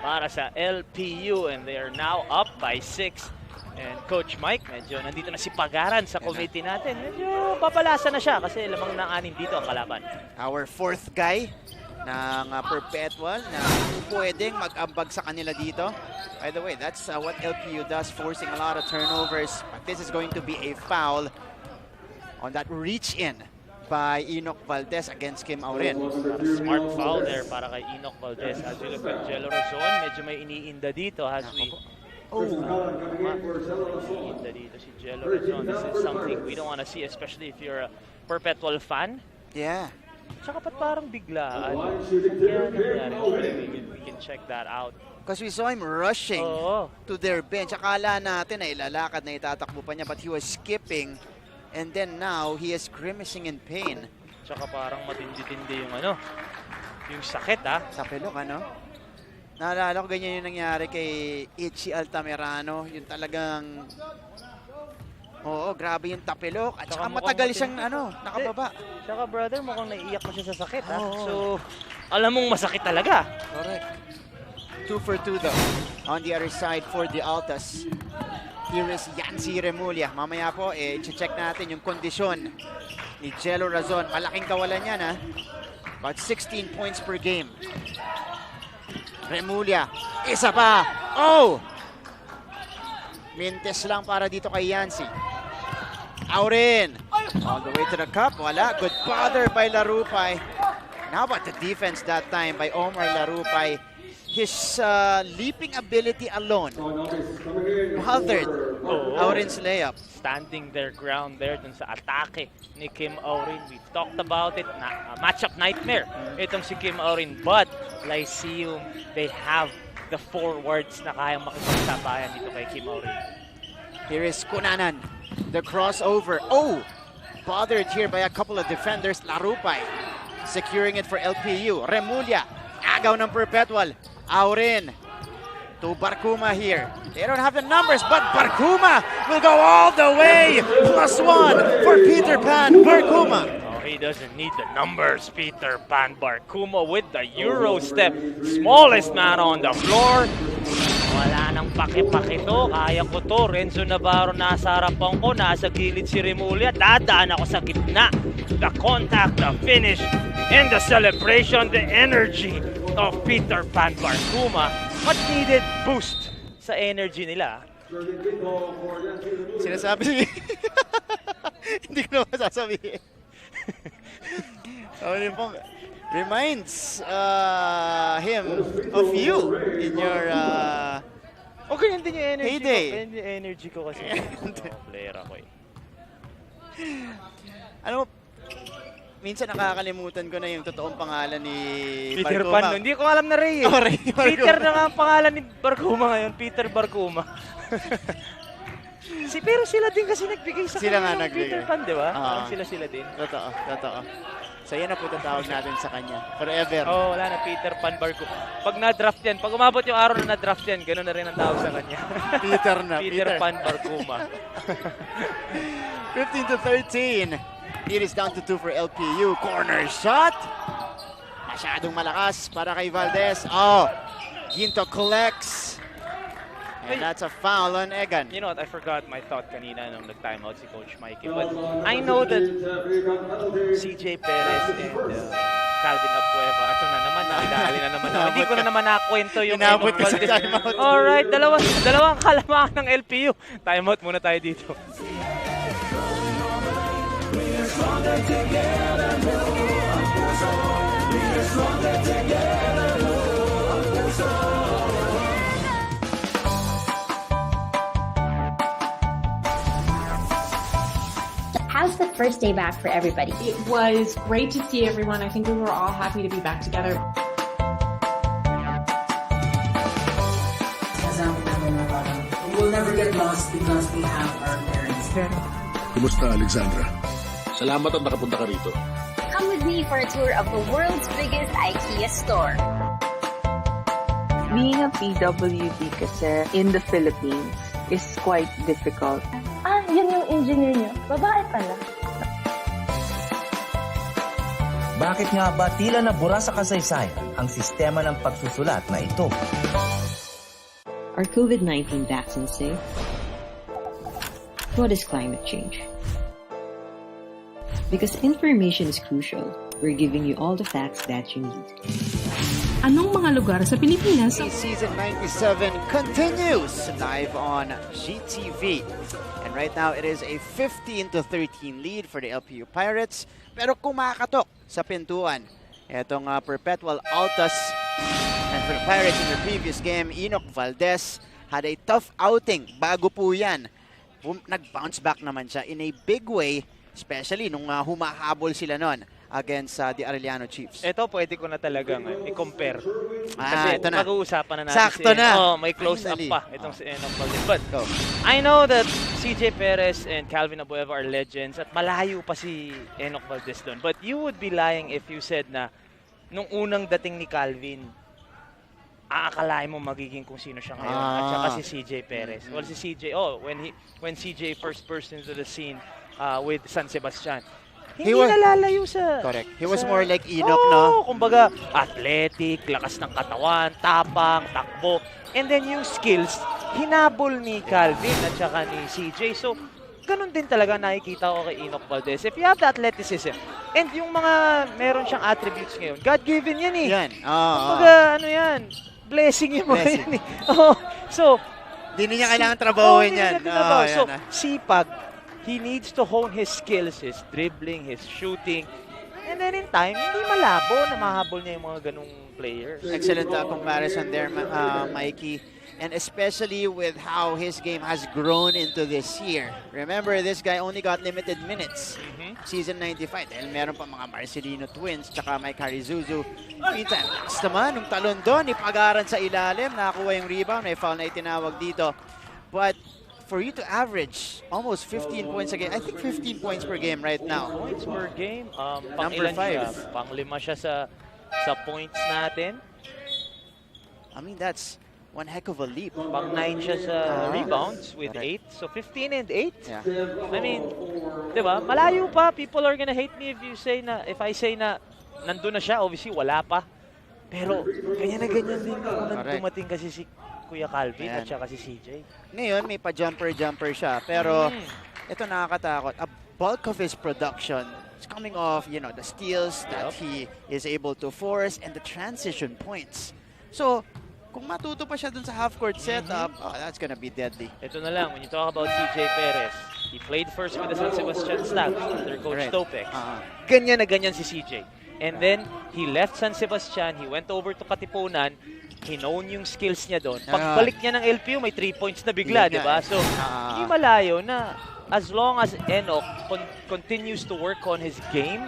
para sa LPU, and they are now up by 6. And Coach Mike, medyo nandito na si Pagaran sa committee natin. Medyo papalasa na siya kasi lamang na 6 dito ang kalaban. Our fourth guy ng Perpetual na pwedeng mag-ambag sa kanila dito. By the way, that's what LPU does, forcing a lot of turnovers. But this is going to be a foul on that reach-in by Enoch Valdez against Kim Aurin. Smart foul there para kay Enoch Valdez. As we look at Jello Razon, medyo may iniinda dito as we... iniinda dito si Jello Razon. This is something we don't want to see, especially if you're a Perpetual fan. Yeah. Tsaka ba't parang biglaan? Kaya nangyari. We can check that out. Because we saw him rushing to their bench. Akala natin na ilalakad na itatakbo pa niya, but he was skipping. And then now, he is grimacing in pain. Tsaka parang matindi-tindi yung sakit Tapilok, Naalala ko ganyan yung nangyari kay Ichi Altamirano. Yung talagang... Oo, grabe yung tapilok. At saka matagal siyang nakababa. Tsaka brother, mukhang naiiyak pa siya sa sakit So, alam mong masakit talaga. Correct. 2 for 2 though. On the other side for the Altas. Here is Yancy Remulla. Mamaya po, check natin yung kondisyon ni Jello Razon. Malaking kawalan yan, About 16 points per game. Remulla. Isa pa. Mintes lang para dito kay Yancy. Aurin. All the way to the cup. Wala. Good bother by Larupay. Now about the defense that time by Omar Larupay. His leaping ability alone bothered Aurin's layup. Standing their ground there dun sa atake ni Kim Aurin. We've talked about it. Matchup nightmare itong si Kim Aurin. But Lyceum, they have the forwards na kayang makipagsabayan dito kay Kim Aurin. Here is Kunanan. The crossover. Bothered here by a couple of defenders. Larupay securing it for LPU. Remulla. Agaw ng Perpetual. Aurin to Barkuma here. They don't have the numbers, but Barkuma will go all the way. +1 for Peter Pan Barkuma. He doesn't need the numbers. Peter Pan Barkuma with the Euro step. Smallest man on the floor. Wala nang pake-pake to. Kaya ko to. Renzo Navarro nasa harapan ko. Nasa gilid si Remulla. Dadaan ako sa gitna. The contact, the finish, and the celebration, the energy of Peter Pan Barkuma. Much needed boost sa energy nila. Sinasabi Hindi ko naman sasabihin. Reminds him of you in your ganyan din yung energy heyday. ko. Ganyan yung energy ko kasi. Player ako eh. Minsan nakakalimutan ko na yung totoong pangalan ni Peter Barcuma. Pan. Hindi ko alam na Ray. Peter na nga ang pangalan ni Barcuma ngayon. Peter Barcuma. Pero sila din kasi nagbigay sa kanya ng Peter Pan, di ba? Sila din. Totoo. So yan na po tatawag natin sa kanya. Forever. Wala na. Peter Pan Barcuma. Pag na-draft yan, pag umabot yung araw na na-draft yan, gano'n na rin ang tawag sa kanya. Peter Pan Barcuma. 15-13. It is down to 2 for LPU. Corner shot. Masyadong malakas para kay Valdez. Ginto collects. And that's a foul on Egan. You know what? I forgot my thought kanina nung nag-timeout si Coach Mikey. But I know that CJ Perez and Calvin Abueva. Ito na naman. Nakidali na naman. Hindi ko na naman nakakwento yung inabot ka sa timeout. Alright. Dalawang kalamangan ng LPU. Timeout muna tayo dito. Stronger together, no, we are stronger together, no, How's the first day back for everybody? It was great to see everyone. I think we were all happy to be back together. We will never get lost because we have our parents. Kumusta, Alexandra? Salamat at nakapunta ka rito. Come with me for a tour of the world's biggest IKEA store. Being a PWD kasi in the Philippines is quite difficult. Yun yung engineer niyo. Babae pala. Bakit nga ba tila nabura sa kasaysayan ang sistema ng pagsusulat na ito? Are COVID-19 vaccines safe? What is climate change? Because information is crucial, we're giving you all the facts that you need. Anong mga lugar sa Pilipinas? Season 97 continues live on GTV. And right now, it is a 15-13 lead for the LPU Pirates. Pero kumakatok sa pintuan. Itong Perpetual Altas. And for the Pirates in their previous game, Enoch Valdez had a tough outing. Bago po yan. Nag-bounce back naman siya in a big way. Especially nung humahabol sila nun against the Arellano Chiefs. Ito, pwede ko na talagang i-compare. Kasi ito na. Pag-uusapan na natin. Sakto na. May close-up pa. Itong si Enoch Valdez. But I know that CJ Perez and Calvin Abueva are legends at malayo pa si Enoch Valdez doon. But you would be lying if you said na nung unang dating ni Calvin, aakalain mo magiging kung sino siya ngayon. At saka si CJ Perez. Well, si CJ, when CJ first burst into the scene, with San Sebastian. Hindi nalalayo sa... Correct. He was more like Enoch, no? Kumbaga, athletic, lakas ng katawan, tapang, takbo. And then yung skills, hinabol ni Calvin at saka ni CJ. So, ganun din talaga nakikita ko kay Enoch Valdez. If you have the athleticism, and yung mga meron siyang attributes ngayon, God-given yan eh. Yan. Kumbaga, yan, blessing yung mga yan eh. So, hindi niya kailangan trabahuin yan. So, sipag, he needs to hone his skills, his dribbling, his shooting. And then in time, hindi malabo na mahabol niya yung mga ganung players. Excellent comparison there, Mikey. And especially with how his game has grown into this year. Remember, this guy only got limited minutes. Season 95. Dahil meron pa mga Marcelino twins, tsaka Mike Harizuzu. Meantime, next naman, nung talon doon, ipagaran sa ilalim, nakakuha yung rebound, may foul na itinawag dito. But for you to average almost 15 points a game, I think 15 points per game right now. Points per game? Number 5. Pang-5 siya sa points natin. I mean, that's one heck of a leap. Pang-9 siya sa rebounds with 8. So 15 and 8? Yeah. I mean, di ba? Malayo pa. People are gonna hate me if I say na nandun na siya. Obviously, wala pa. Pero ganyan na ganyan din nung dumating kasi si Kuya Calvin at saka si CJ. Ngayon, may pa-jumper siya. Pero, ito nakakatakot. A bulk of his production is coming off, the steals that he is able to force and the transition points. So, kung matuto pa siya dun sa half-court setup, that's gonna be deadly. Ito na lang, when you talk about CJ Perez, he played first with the San Sebastian Stags under Coach Topek. Ganyan na ganyan si CJ. And then, he left San Sebastian, he went over to Katipunan, hinone yung skills niya doon. Pagbalik niya ng LPU, may 3 points na bigla, di ba? So, hindi malayo na as long as Enoch continues to work on his game,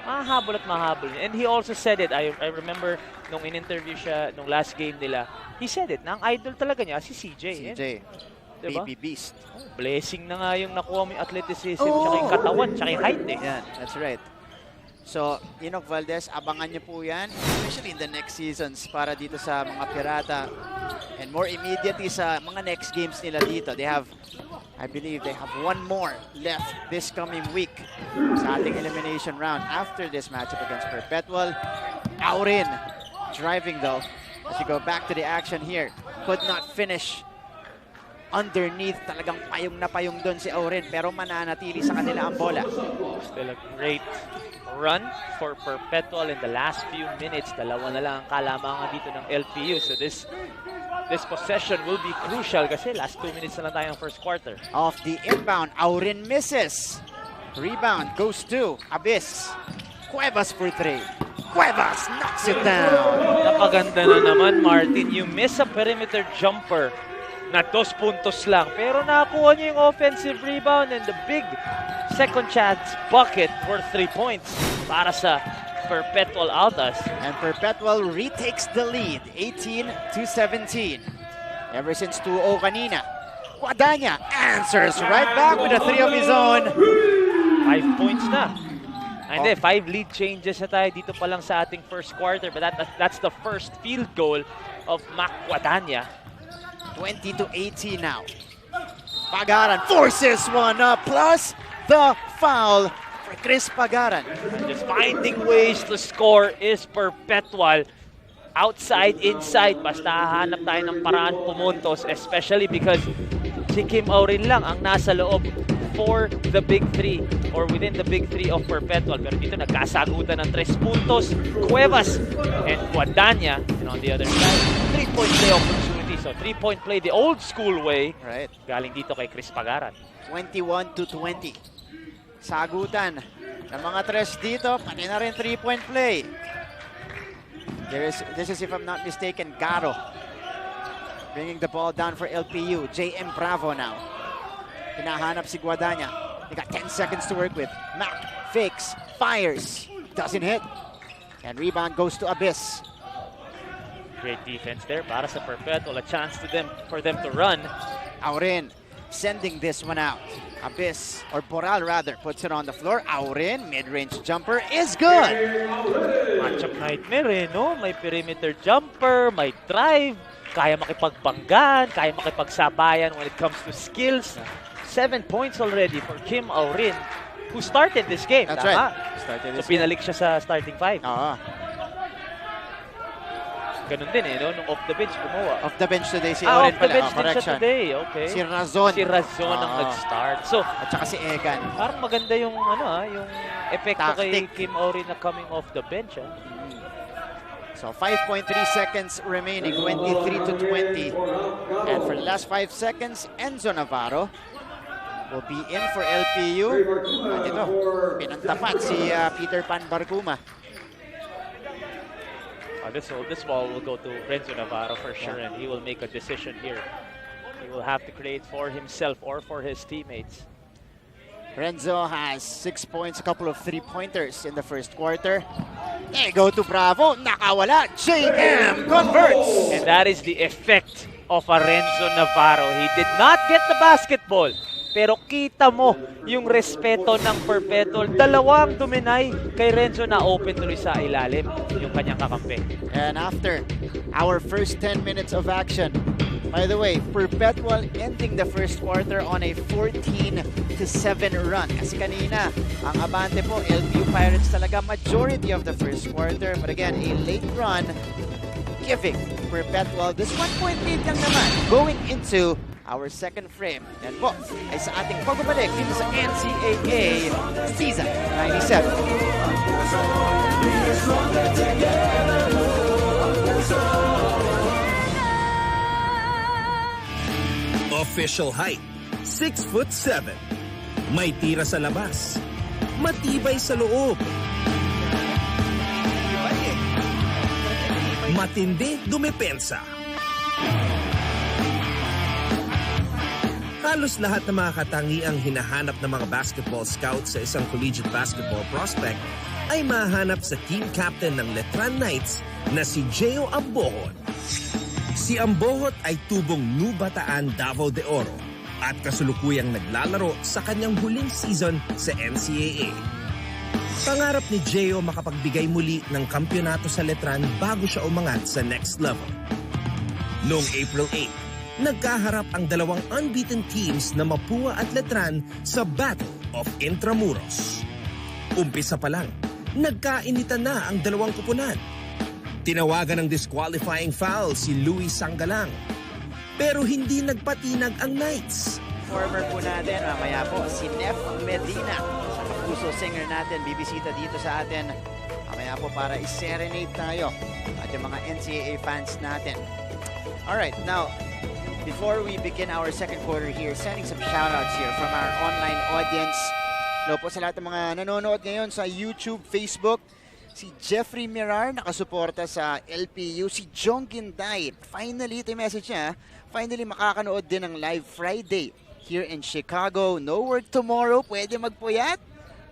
mahabol at mahabol. And he also said it, I remember nung in-interview siya, nung last game nila, he said it, na ang idol talaga niya, si CJ. Diba? Baby Beast. Blessing na nga yung nakuha mo yung athleticism, tsaka yung katawan, tsaka yung height eh. Yeah, that's right. So, Enoch Valdez, abangan niyo po yan, especially in the next seasons para dito sa mga Pirata. And more immediately sa mga next games nila dito. They have, I believe, they have one more left this coming week sa ating elimination round after this matchup against Perpetual. Aurin, driving though, as you go back to the action here, could not finish underneath. Talagang payong na payong doon si Aurin, pero mananatili sa kanila ang bola. Still a great run for Perpetual in the last few minutes. Dalawa na lang ang kalamangan dito ng LPU. So this possession will be crucial kasi last 2 minutes na lang tayo ng first quarter. Off the inbound, Aurin misses. Rebound goes to Abyss. Cuevas for 3. Cuevas knocks it down. Napaganda na naman, Martin. You miss a perimeter jumper na 2 puntos lang. Pero nakuha niyo yung offensive rebound and the big second chance bucket worth 3 points para sa Perpetual Altas. And Perpetual retakes the lead, 18-17. Ever since 2-0 kanina. Guadagna answers right back with a 3 of his own. 5 points na. Hindi, 5 lead changes na tayo dito pa lang sa ating first quarter. But that's the first field goal of Mac Guadagna. 20-18 now. Pagaran forces one up, plus the foul for Chris Pagaran. Just finding ways to score is Perpetual. Outside, inside, basta hahanap tayo ng paraan pumuntos, especially because si Kim Aurin lang ang nasa loob for the big 3 or within the big 3 of Perpetual. Pero dito nagkasagutan ng 3 puntos. Cuevas and Guadagna. And on the other side, 3-point play opportunity. So 3-point play the old school way. Right. Galing dito kay Chris Pagaran. 21-20. Sagutan ng mga 3 dito, pati na rin 3-point play. This is, if I'm not mistaken, Garo bringing the ball down for LPU. JM Bravo now. Hinahanap si Guadagna. They got 10 seconds to work with. Mac fakes, fires, doesn't hit. And rebound goes to Abyss. Great defense there para sa Perpetual. A chance for them to run. Aurin sending this one out. Abyss, or Boral rather, puts it on the floor. Aurin, mid-range jumper is good. Matchup nightmare eh, no? May perimeter jumper, may drive, kaya makipagbanggan, kaya makipagsabayan when it comes to skills. 7 points already for Kim Aurin, who started this game. That's tama? right. Started this pinalik siya sa starting 5. Ganun din eh, no? Nung off the bench gumawa. Off the bench today si Aurin off the bench din correction. siya today, okay. Si Razon. Si Razon ang nag-start. So, at saka si Egan. Parang maganda yung yung epekto kay Kim Aurin na coming off the bench. So 5.3 seconds remaining, 23-20. And for the last 5 seconds, Enzo Navarro will be in for LPU. At ito, pinantapat si Peter Pan Barguma. This ball will go to Renzo Navarro for sure, and he will make a decision here. He will have to create for himself or for his teammates. Renzo has 6 points, a couple of 3-pointers in the first quarter. They go to Bravo, nakawala, JM converts! And that is the effect of a Renzo Navarro. He did not get the basketball, pero kita mo yung respeto ng Perpetual. Dalawang duminay kay Renzo na open tuloy sa ilalim yung kanyang kakampi. And after our first 10 minutes of action, by the way, Perpetual ending the first quarter on a 14-7 run. Kasi kanina, ang abante po, LPU Pirates talaga majority of the first quarter. But again, a late run giving Perpetual this 1-point lead lang naman going into our second frame. And po, ay sa ating pagbabalik dito sa NCAA Season 97. Official height, 6'7". May tira sa labas, matibay sa loob. matindi dumepensa. Halos lahat ng mga katangiang hinahanap ng mga basketball scouts sa isang collegiate basketball prospect ay mahanap sa team captain ng Letran Knights na si Gio Ambohot. Si Ambohot ay tubong New Bataan Davao de Oro at kasulukuyang naglalaro sa kanyang huling season sa NCAA. Pangarap ni Gio makapagbigay muli ng kampyonato sa Letran bago siya umangat sa next level. Noong April 8, nagkaharap ang dalawang unbeaten teams na Mapua at Letran sa Battle of Intramuros. Umpisa pa lang, nagkainitan na ang dalawang kupunan. Tinawagan ng disqualifying foul si Luis Sanggalang. Pero hindi nagpatinag ang Knights. Former po natin, mamaya po, si Nef Medina. Puso singer natin, bibisita dito sa atin. Mamaya po para i-serenade tayo at yung mga NCAA fans natin. Alright, now, before we begin our second quarter here, sending some shoutouts here from our online audience. Hello po sa lahat ng mga nanonood ngayon sa YouTube, Facebook. Si Jeffrey Mirar, nakasuporta sa LPU. Si John Ginday, finally, ito yung message niya, finally makakanood din ng Live Friday here in Chicago. No work tomorrow, pwede magpuyat?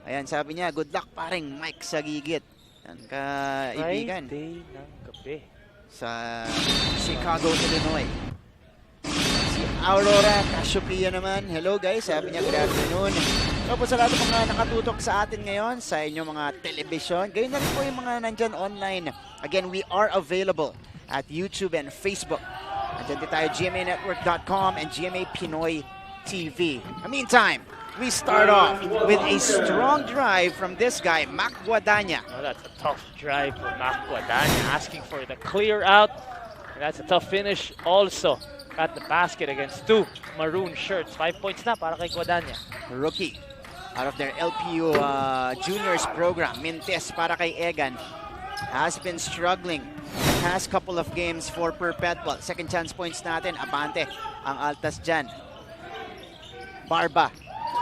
Ayan, sabi niya, good luck paring Mike sa gigit. Yan, kaibigan. Friday ng gabi. Sa Chicago, Illinois. Si Aurora Cassiopeia naman. Hello guys, sabi niya good afternoon. So po sa lahat ng mga nakatutok sa atin ngayon sa inyong mga telebisyon. Gayon na rin po yung mga nandyan online. Again, we are available at YouTube and Facebook. Nandyan din tayo gmanetwork.com and GMA Pinoy TV. In the meantime, we start off with a strong drive from this guy, Mac Guadagna. Oh, that's a tough drive for Mac Guadagna, asking for the clear out. And that's a tough finish also at the basket against two maroon shirts. 5 points na para kay Guadagna. Rookie out of their LPU juniors program. Mintes para kay Egan. Has been struggling the past couple of games for Perpetual. Second chance points natin. Abante ang Altas dyan. Barba.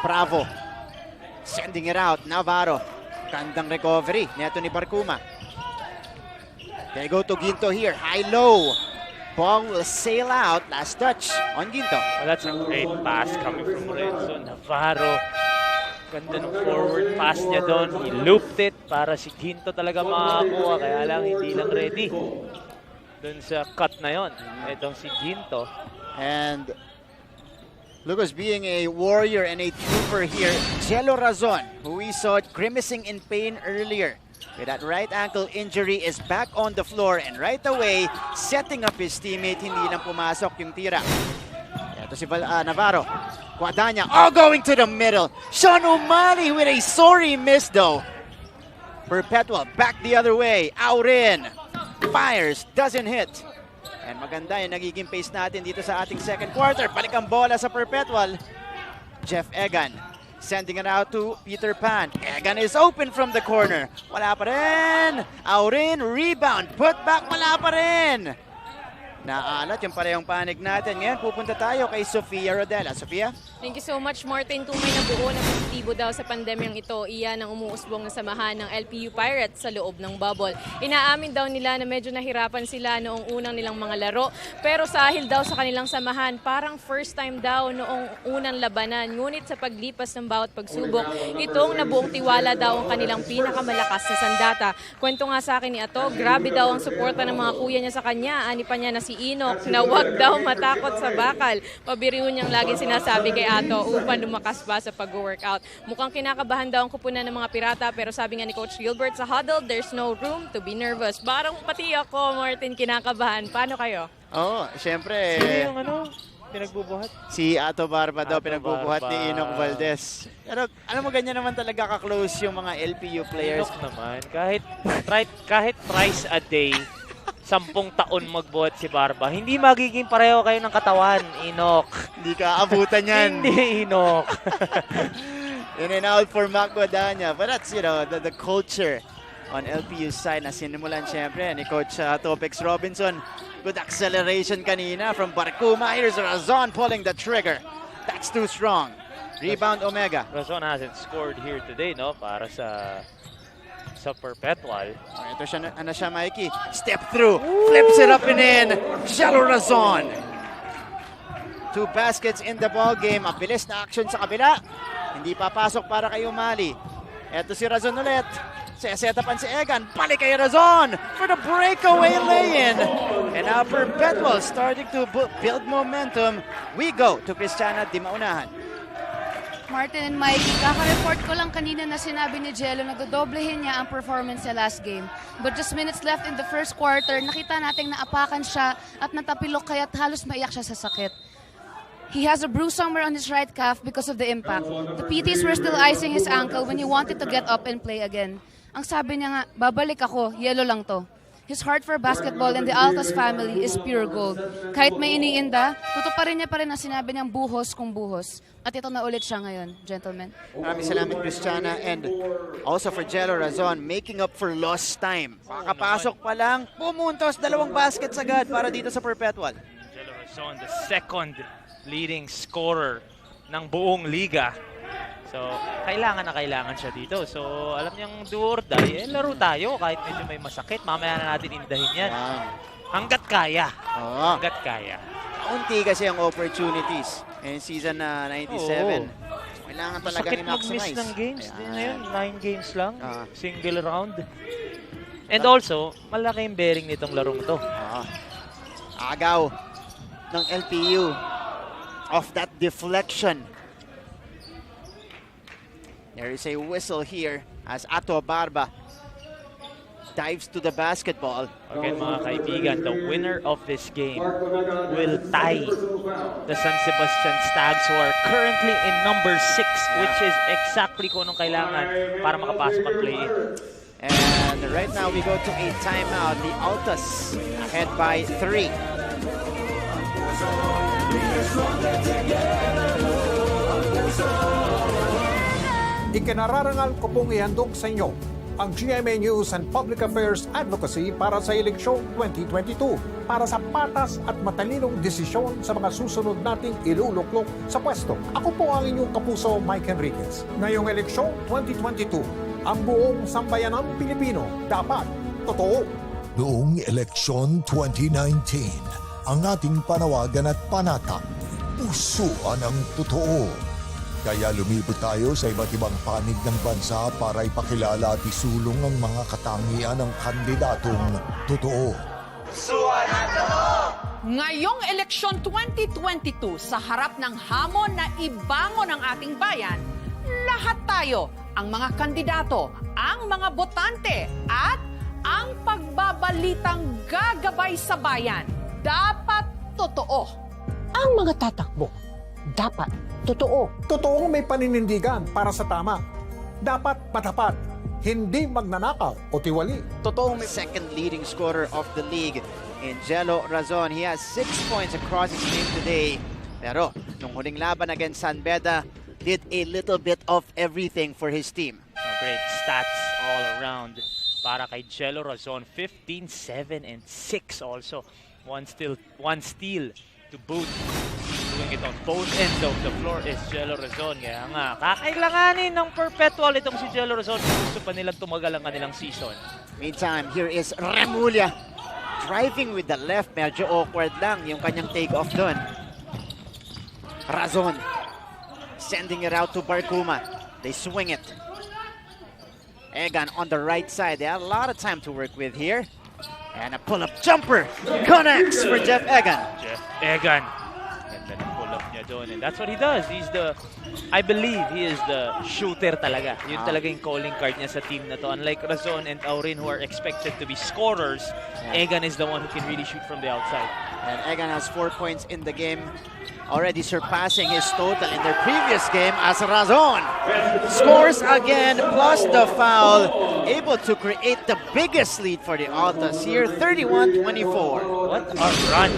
Bravo. Sending it out. Navarro. Gandang recovery. Neto ni Barcuma. They go to Ginto here. High-low. Ball will sail out. Last touch on Ginto. Well, that's a great pass coming from Renzo Navarro. Ganda ng forward pass niya doon. He looped it para si Ginto talaga makakuha. Kaya lang hindi lang ready. Doon sa cut na yon. Itong si Ginto. And Lucas being a warrior and a trooper here. Jello Razon, who we saw grimacing in pain earlier with that right ankle injury, is back on the floor and right away setting up his teammate. Hindi lang pumasok yung tira. Ito si Navarro. Guadagna, going to the middle. Sean Umali with a sorry miss though. Perpetual back the other way. Out in. Fires, doesn't hit. And maganda yung nagiging pace natin dito sa ating second quarter. Balik ang bola sa Perpetual. Jeff Egan sending it out to Peter Pan. Egan is open from the corner. Wala pa rin. Out in, rebound, put back, wala pa rin. Naalat yung parehong panig natin. Ngayon pupunta tayo kay Sofia Rodela. Sofia? Thank you so much, Martin. Tumay na buo na positibo daw sa pandemyang ito. Iyan ang umuusbong na samahan ng LPU Pirates sa loob ng bubble. Inaamin daw nila na medyo nahirapan sila noong unang nilang mga laro. Pero sahil daw sa kanilang samahan, parang first time daw noong unang labanan. Ngunit sa paglipas ng bawat pagsubok, itong nabuong tiwala daw ang kanilang pinakamalakas na sandata. Kwento nga sa akin ni Ato, grabe daw ang suporta ng mga kuya niya sa kanya. Ani pa niya na si Enoch na wag daw matakot sa bakal. Pabiriw niyang laging sinasabi kay Ato upang lumakas pa sa pag-workout. Mukhang kinakabahan daw ang kupunan ng mga Pirata pero sabi nga ni Coach Gilbert sa huddle, there's no room to be nervous. Parang pati ako, Martin, kinakabahan. Paano kayo? Siyempre. Sino yung pinagbubuhat? Si Ato Barba daw pinagbubuhat ni Enoch Valdez. Pero alam mo, ganyan naman talaga ka-close yung mga LPU players. Enoch naman, kahit thrice a day, 10 taon magbuhat si Barba, hindi magiging pareho kayo ng katawan, Enoch. Hindi ka abutan yan. Hindi, Enoch. In and out for Mac Guadagna. But that's, the culture on LPU's side na sinimulan siyempre ni Coach Topex Robinson. Good acceleration kanina from Barcuma. Here's Razon pulling the trigger. That's too strong. Rebound Omega. Razon hasn't scored here today, no? Para sa sa Perpetual. Ito siya, siya, Mikey. Step through, flips it up and in. Jello Razon. 2 baskets in the ball game. Mabilis na action sa kabila. Hindi papasok para kay Umali. Ito si Razon ulit. Sesetapan si Egan. Balik kay Razon for the breakaway lay-in. And now Perpetual starting to build momentum. We go to Christiana Di Maunahan. Martin and Mikey, kaka-report ko lang kanina na sinabi ni Jello na dodoblehin niya ang performance sa last game. But just minutes left in the first quarter, nakita nating naapakan siya at natapilok kaya't halos maiyak siya sa sakit. He has a bruise somewhere on his right calf because of the impact. The PTs were still icing his ankle when he wanted to get up and play again. Ang sabi niya nga, babalik ako, yellow lang to. His heart for basketball and the Altas family is pure gold. Kahit may iniinda, tutuparin niya pa rin ang sinabi niyang buhos kung buhos. At ito na ulit siya ngayon, gentlemen. Maraming salamat, Christiana. And also for Jello Razon, making up for lost time. Kakapasok pa lang, pumuntos, 2 baskets agad para dito sa Perpetual. Jello Razon, the second leading scorer ng buong liga. So, kailangan siya dito. So, alam niyang do or die, laro tayo kahit medyo may masakit. Mamaya na natin indahin yan. Hanggat kaya. Hanggat kaya. Kaunti kasi ang opportunities. And season 97. So, kailangan talaga masakit i-maximize. mag-miss ng games. Ngayon, 9 games lang. Single round. And also, malaki yung bearing nitong larong to. Agaw ng LPU of that deflection. There is a whistle here as Ato Barba dives to the basketball. Again, mga kaibigan, the winner of this game will tie the San Sebastian Stags, who are currently in number 6, which is exactly kung anong kailangan para makapasok at play-in. And right now we go to a timeout. The Altas ahead by 3. Ikinararangal ko pong ihandog sa inyo ang GMA News and Public Affairs Advocacy para sa eleksyon 2022 para sa patas at matalinong desisyon sa mga susunod nating iluluklok sa pwesto. Ako po ang inyong kapuso, Mike Enriquez. Ngayong eleksyon 2022, ang buong sambayanang Pilipino dapat totoo. Noong eleksyon 2019, ang ating panawagan at panata, pusuan ang totoo. Kaya lumibot tayo sa iba't ibang panig ng bansa para ipakilala at isulong ang mga katangian ng kandidatong totoo. Pusuan ang totoo! Ngayong eleksyon 2022, sa harap ng hamon na ibangon ang ating bayan, lahat tayo, ang mga kandidato, ang mga botante, at ang pagbabalitang gagabay sa bayan, dapat totoo. Ang mga tatakbo, dapat totoo. Totoong may paninindigan para sa tama. Dapat matapat, hindi magnanakaw o tiwali. Totoong may second leading scorer of the league in Jello Razon. He has 6 points across his game today. Pero nung huling laban against San Beda, did a little bit of everything for his team. Great stats all around para kay Jello Razon. 15, 7, and 6 also. One steal to boot. Doing it on both ends of the floor is Jello Razon. Kaya nga, kakailanganin ng Perpetual itong si Jello Razon. Gusto pa nilang tumagal ang kanilang season. Meantime, here is Remulla. Driving with the left, medyo awkward lang yung kanyang take-off doon. Razon sending it out to Barkuma. They swing it. Egan on the right side. They have a lot of time to work with here. And a pull-up jumper connects for Jeff Egan. Jeff Egan. Ganda ng pull-up niya doon. And that's what he does. I believe he is the shooter talaga. Yun talaga yung calling card niya sa team na to. Unlike Razon and Aurin, who are expected to be scorers, Egan is the one who can really shoot from the outside. And Egan has 4 points in the game, already surpassing his total in their previous game as Razon scores again, plus the foul, able to create the biggest lead for the Altas here, 31-24. What a run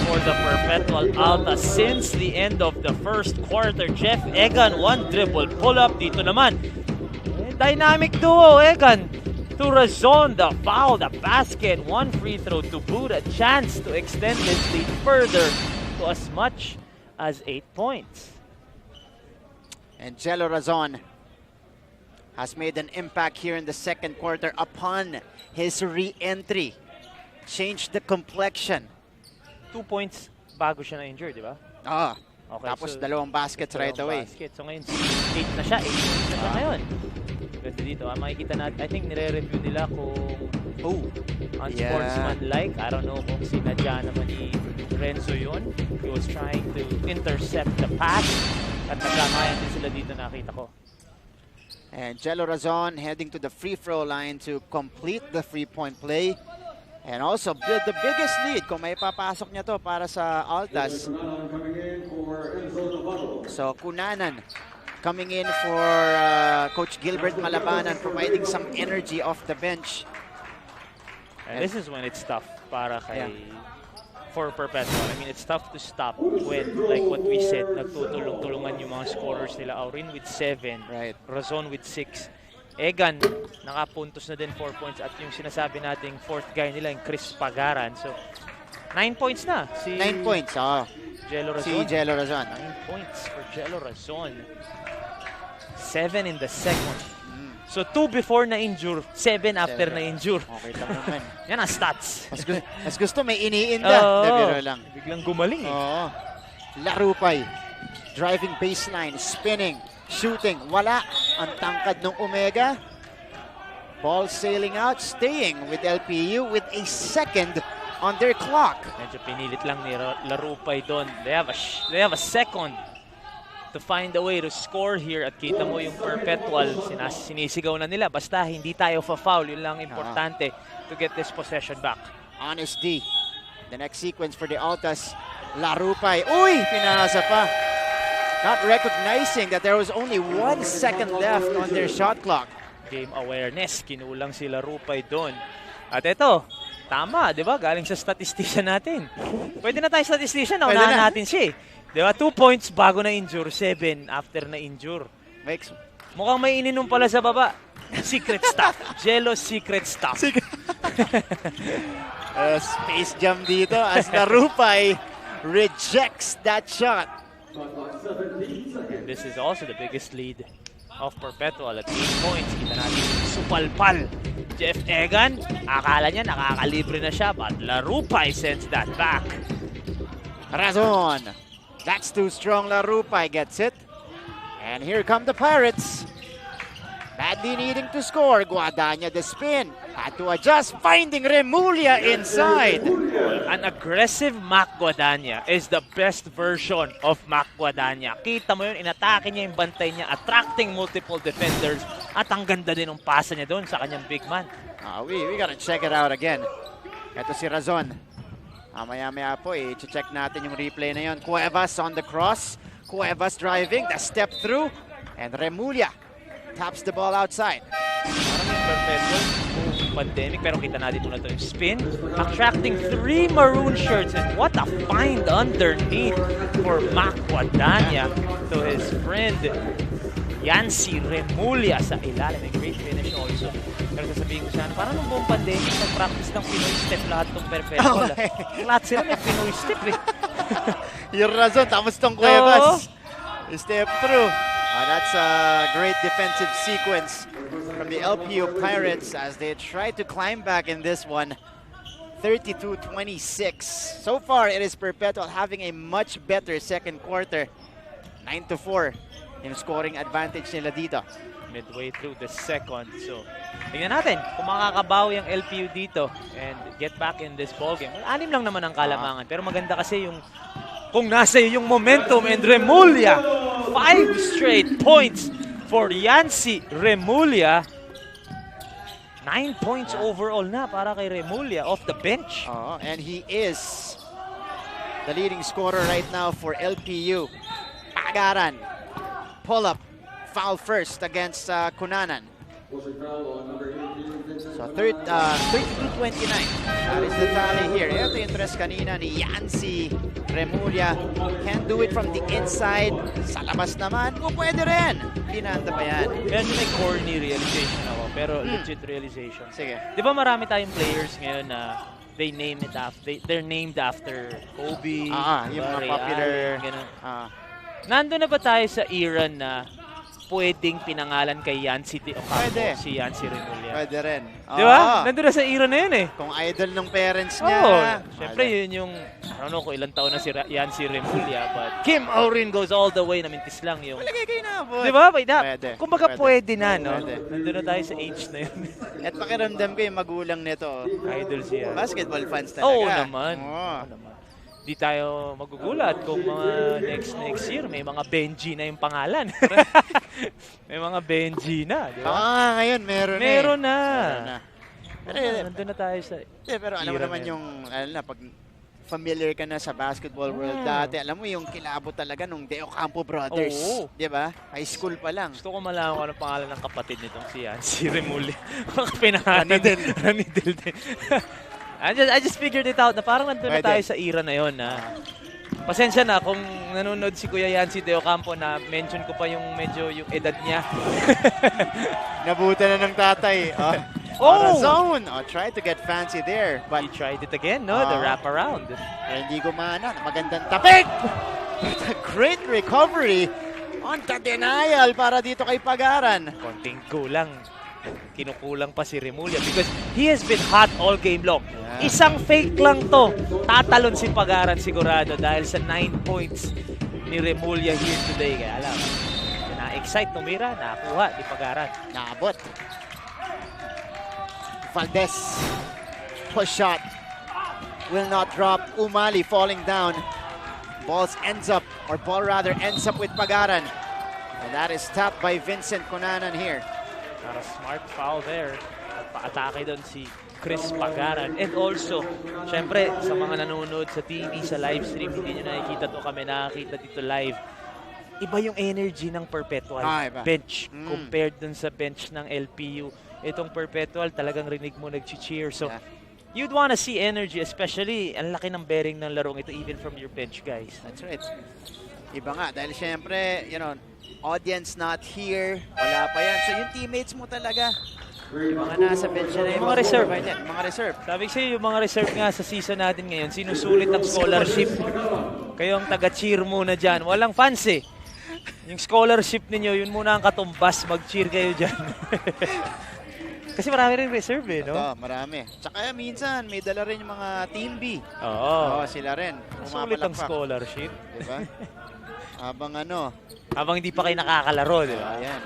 for the Perpetual Altas since the end of the first quarter. Jeff Egan, 1 dribble pull-up. Dito naman, dynamic duo, Egan to Razon, the foul, the basket, 1 free throw to boot, a chance to extend this lead further to as much as 8 points. And Jello Razon has made an impact here in the second quarter upon his re-entry. Changed the complexion. 2 points bago siya na-injured, di ba? Okay, tapos so, 2 baskets right away. So ngayon, 8 na siya. 8 points na siya ngayon. Ganda dito. Makikita natin, I think nire-review nila kung unsportsmanlike. I don't know kung sinadya naman ni Renzo yun. He was trying to intercept the pass. At nagkamayan din sila dito, nakita ko. And Jello Razon heading to the free throw line to complete the 3-point play. And also build the biggest lead kung may papasok niya to para sa Altas. So Cunanan coming in for Coach Gilbert Malabanan, providing some energy off the bench. And this is when it's tough para kay for Perpetual. I mean, it's tough to stop when, like what we said, nagtutulong-tulungan yung mga scorers nila. Aurin with 7, Razon with 6. Egan, nakapuntos na din 4 points. At yung sinasabi nating fourth guy nila, yung Chris Pagaran. So, 9 points na. 9 points, Jello Razon. Si Jello Razon. 9 points for Jello Razon. 7 in the second. So, 2 before na-injure, 7 after na-injure. Okay lang naman. Yan ang stats. Mas gusto may iniinda. Biro lang. Biglang gumaling Larupay. Driving baseline, spinning, shooting. Wala. Ang tangkad ng Omega. Ball sailing out, staying with LPU with a second on their clock. Medyo pinilit lang ni Larupay doon. They have a second to find a way to score here. At kita mo yung Perpetual, sinisigaw na nila. Basta hindi tayo fa-foul. Yun lang importante to get this possession back. Honest D. The next sequence for the Altas. Larupay. Uy! Pinasa pa. Not recognizing that there was only 1 second left on their shot clock. Game awareness. Kinulang si Larupay doon. At ito, tama, di ba? Galing sa statistician natin. Pwede na tayo statistician. Naunahan natin siya. Di ba? 2 points bago na-injure, 7 after na-injure. Mukhang may ininom pala sa baba. Secret stuff. Jello secret stuff. Space jam dito as Larupay rejects that shot. And this is also the biggest lead of Perpetual at 8 points. Kita natin supalpal. Jeff Egan, akala niya nakakalibre na siya, but Larupay sends that back. Razon. That's too strong. Larupay gets it. And here come the Pirates. Badly needing to score. Guadagna the spin. Had to adjust. Finding Remulla inside. An aggressive Mac Guadagna is the best version of Mac Guadagna. Kita mo yun, inatake niya yung bantay niya, attracting multiple defenders. At ang ganda din ng pasa niya doon sa kanyang big man. We gotta check it out again. Ito si Razon. Maya-maya po, i-check natin yung replay na yun. Cuevas on the cross. Cuevas driving, the step through. And Remulla taps the ball outside. Parang yung Perpetual pandemic, pero kita natin muna ito yung spin. Attracting 3 maroon shirts. And what a find underneath for Mac Guadagna to his friend Yancy Remulla sa ilalim. A great finish also. Pero sasabihin ko sana, parang nung buong pandemic, nag-practice ng Pinoy step lahat ng Perpetual. Lahat sila may Pinoy step Yung Razon, tapos tong Cuevas. Step through. That's a great defensive sequence from the LPU Pirates as they try to climb back in this one. 32-26. So far, it is Perpetual having a much better second quarter. 9-4 yung scoring advantage nila dito. Midway through the second. So, tingnan natin kung makakabawi ang LPU dito and get back in this ballgame. 6 lang naman ang kalamangan. Pero maganda kasi yung kung nasa yung momentum, and Remulla, 5 straight points for Yancy Remulla. 9 points overall na para kay Remulla off the bench. And he is the leading scorer right now for LPU. Pagaran, pull up, foul first against Cunanan. So 32-29. That is the tally here. Ito yung interest kanina ni Yancy Remulla. Can do it from the inside. Sa labas naman, pwede rin. Pinanda pa yan. Medyo may corny realization ako, pero legit realization. Sige. Di ba marami tayong players ngayon na they're named after Kobe, yung mga popular. Nandun na ba tayo sa era na pwedeng pinangalan kay Yancy Ocampo si Yancy Remulla? Pwede rin. Di ba? Nandun na sa era na yun eh. Kung idol ng parents niya. Siyempre yun yung, I don't know kung ilang taon na si Yancy Remulla, but Kim Aurin goes all the way, namintis lang yung... Malagay kayo na, boy. Di ba? Kumbaga pwede na, no? Nandun na tayo sa age na yun. At pakiramdam ko yung magulang nito. Idol siya. Basketball fans talaga. Oo naman. Di tayo magugulat kung mga next year may mga Benji na yung pangalan. May mga Benji na, di ba? Ngayon meron na. Nandun na tayo sa... pero alam mo naman yung, pag familiar ka na sa basketball world dati, alam mo yung kilabot talaga nung De Ocampo Brothers. Di ba? High school pa lang. Gusto ko malaman kung anong pangalan ng kapatid nitong si Yancy Remulla. Ranidel din. I just figured it out na parang nandun na tayo sa era na yon. Pasensya na kung nanonood si Kuya Yancy De Ocampo na mention ko pa yung medyo yung edad niya. Nabutan na ng tatay. Zone. Try to get fancy there. But he tried it again, no? The wraparound. Hindi gumana. Magandang tapik! A great recovery on the denial para dito kay Pagaran. Konting kulang. Kinukulang pa si Remulla because he has been hot all game long. Isang fake lang to. Tatalon si Pagaran sigurado dahil sa 9 points ni Remulla here today. Kaya alam, na-excite tumira, nakakuha ni Pagaran. Naabot. Valdez. Push shot. Will not drop. Umali falling down. Ball ends up with Pagaran. And that is tapped by Vincent Cunanan here. Not a smart foul there. At pa-atake doon si Chris Pagaran. And also, syempre, sa mga nanonood sa TV, sa live stream, hindi nyo nakikita to kami nakakita dito live. Iba yung energy ng Perpetual bench compared dun sa bench ng LPU. Itong Perpetual, talagang rinig mo nag-cheer. So, you'd wanna see energy, especially ang laki ng bearing ng larong ito even from your bench, guys. That's right. Iba nga, dahil syempre, audience not here, wala pa yan. So yung teammates mo talaga, yung mga nasa bench na yung mga reserve. Mga reserve. Sabi ko sa'yo, yung mga reserve nga sa season natin ngayon, sinusulit ng scholarship. Kayo ang taga-cheer muna dyan. Walang fans eh. Yung scholarship ninyo, yun muna ang katumbas. Mag-cheer kayo dyan. Kasi marami rin reserve eh, no? Marami. Tsaka minsan, may dala rin yung mga Team B. Oo. Sila rin. Sulit ang scholarship. Diba? Habang hindi pa kayo nakakalaro, di ba? Ayan.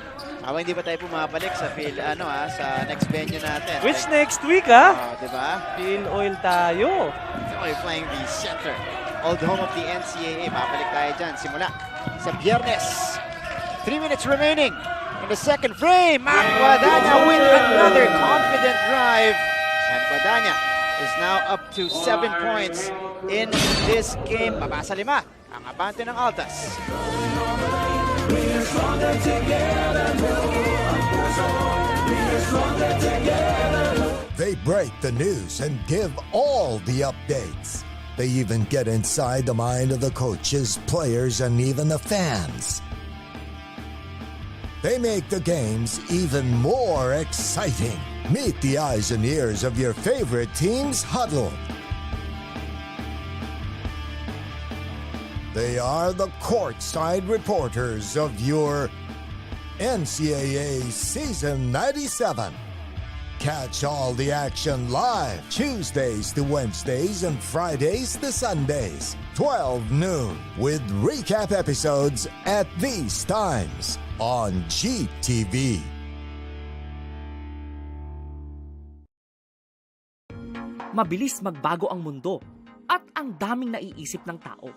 Habang hindi pa tayo pumabalik sa sa next venue natin. Which next week, ha? Diba? Phil Oil tayo. So we're playing the center. Old home of the NCAA. Babalik tayo dyan. Simula sa Biyernes. 3 minutes remaining in the second frame. Mac Guadagna with another confident drive. And Guadagna is now up to 7 points in this game. Baba sa 5. Ang abante ng Altas. They break the news and give all the updates. They even get inside the mind of the coaches, players, and even the fans. They make the games even more exciting. Meet the eyes and ears of your favorite team's huddle. They are the courtside reporters of your NCAA Season 97. Catch all the action live Tuesdays to Wednesdays and Fridays to Sundays, 12 noon, with recap episodes at these times on GTV. Mabilis magbago ang mundo at ang daming naiisip ng tao.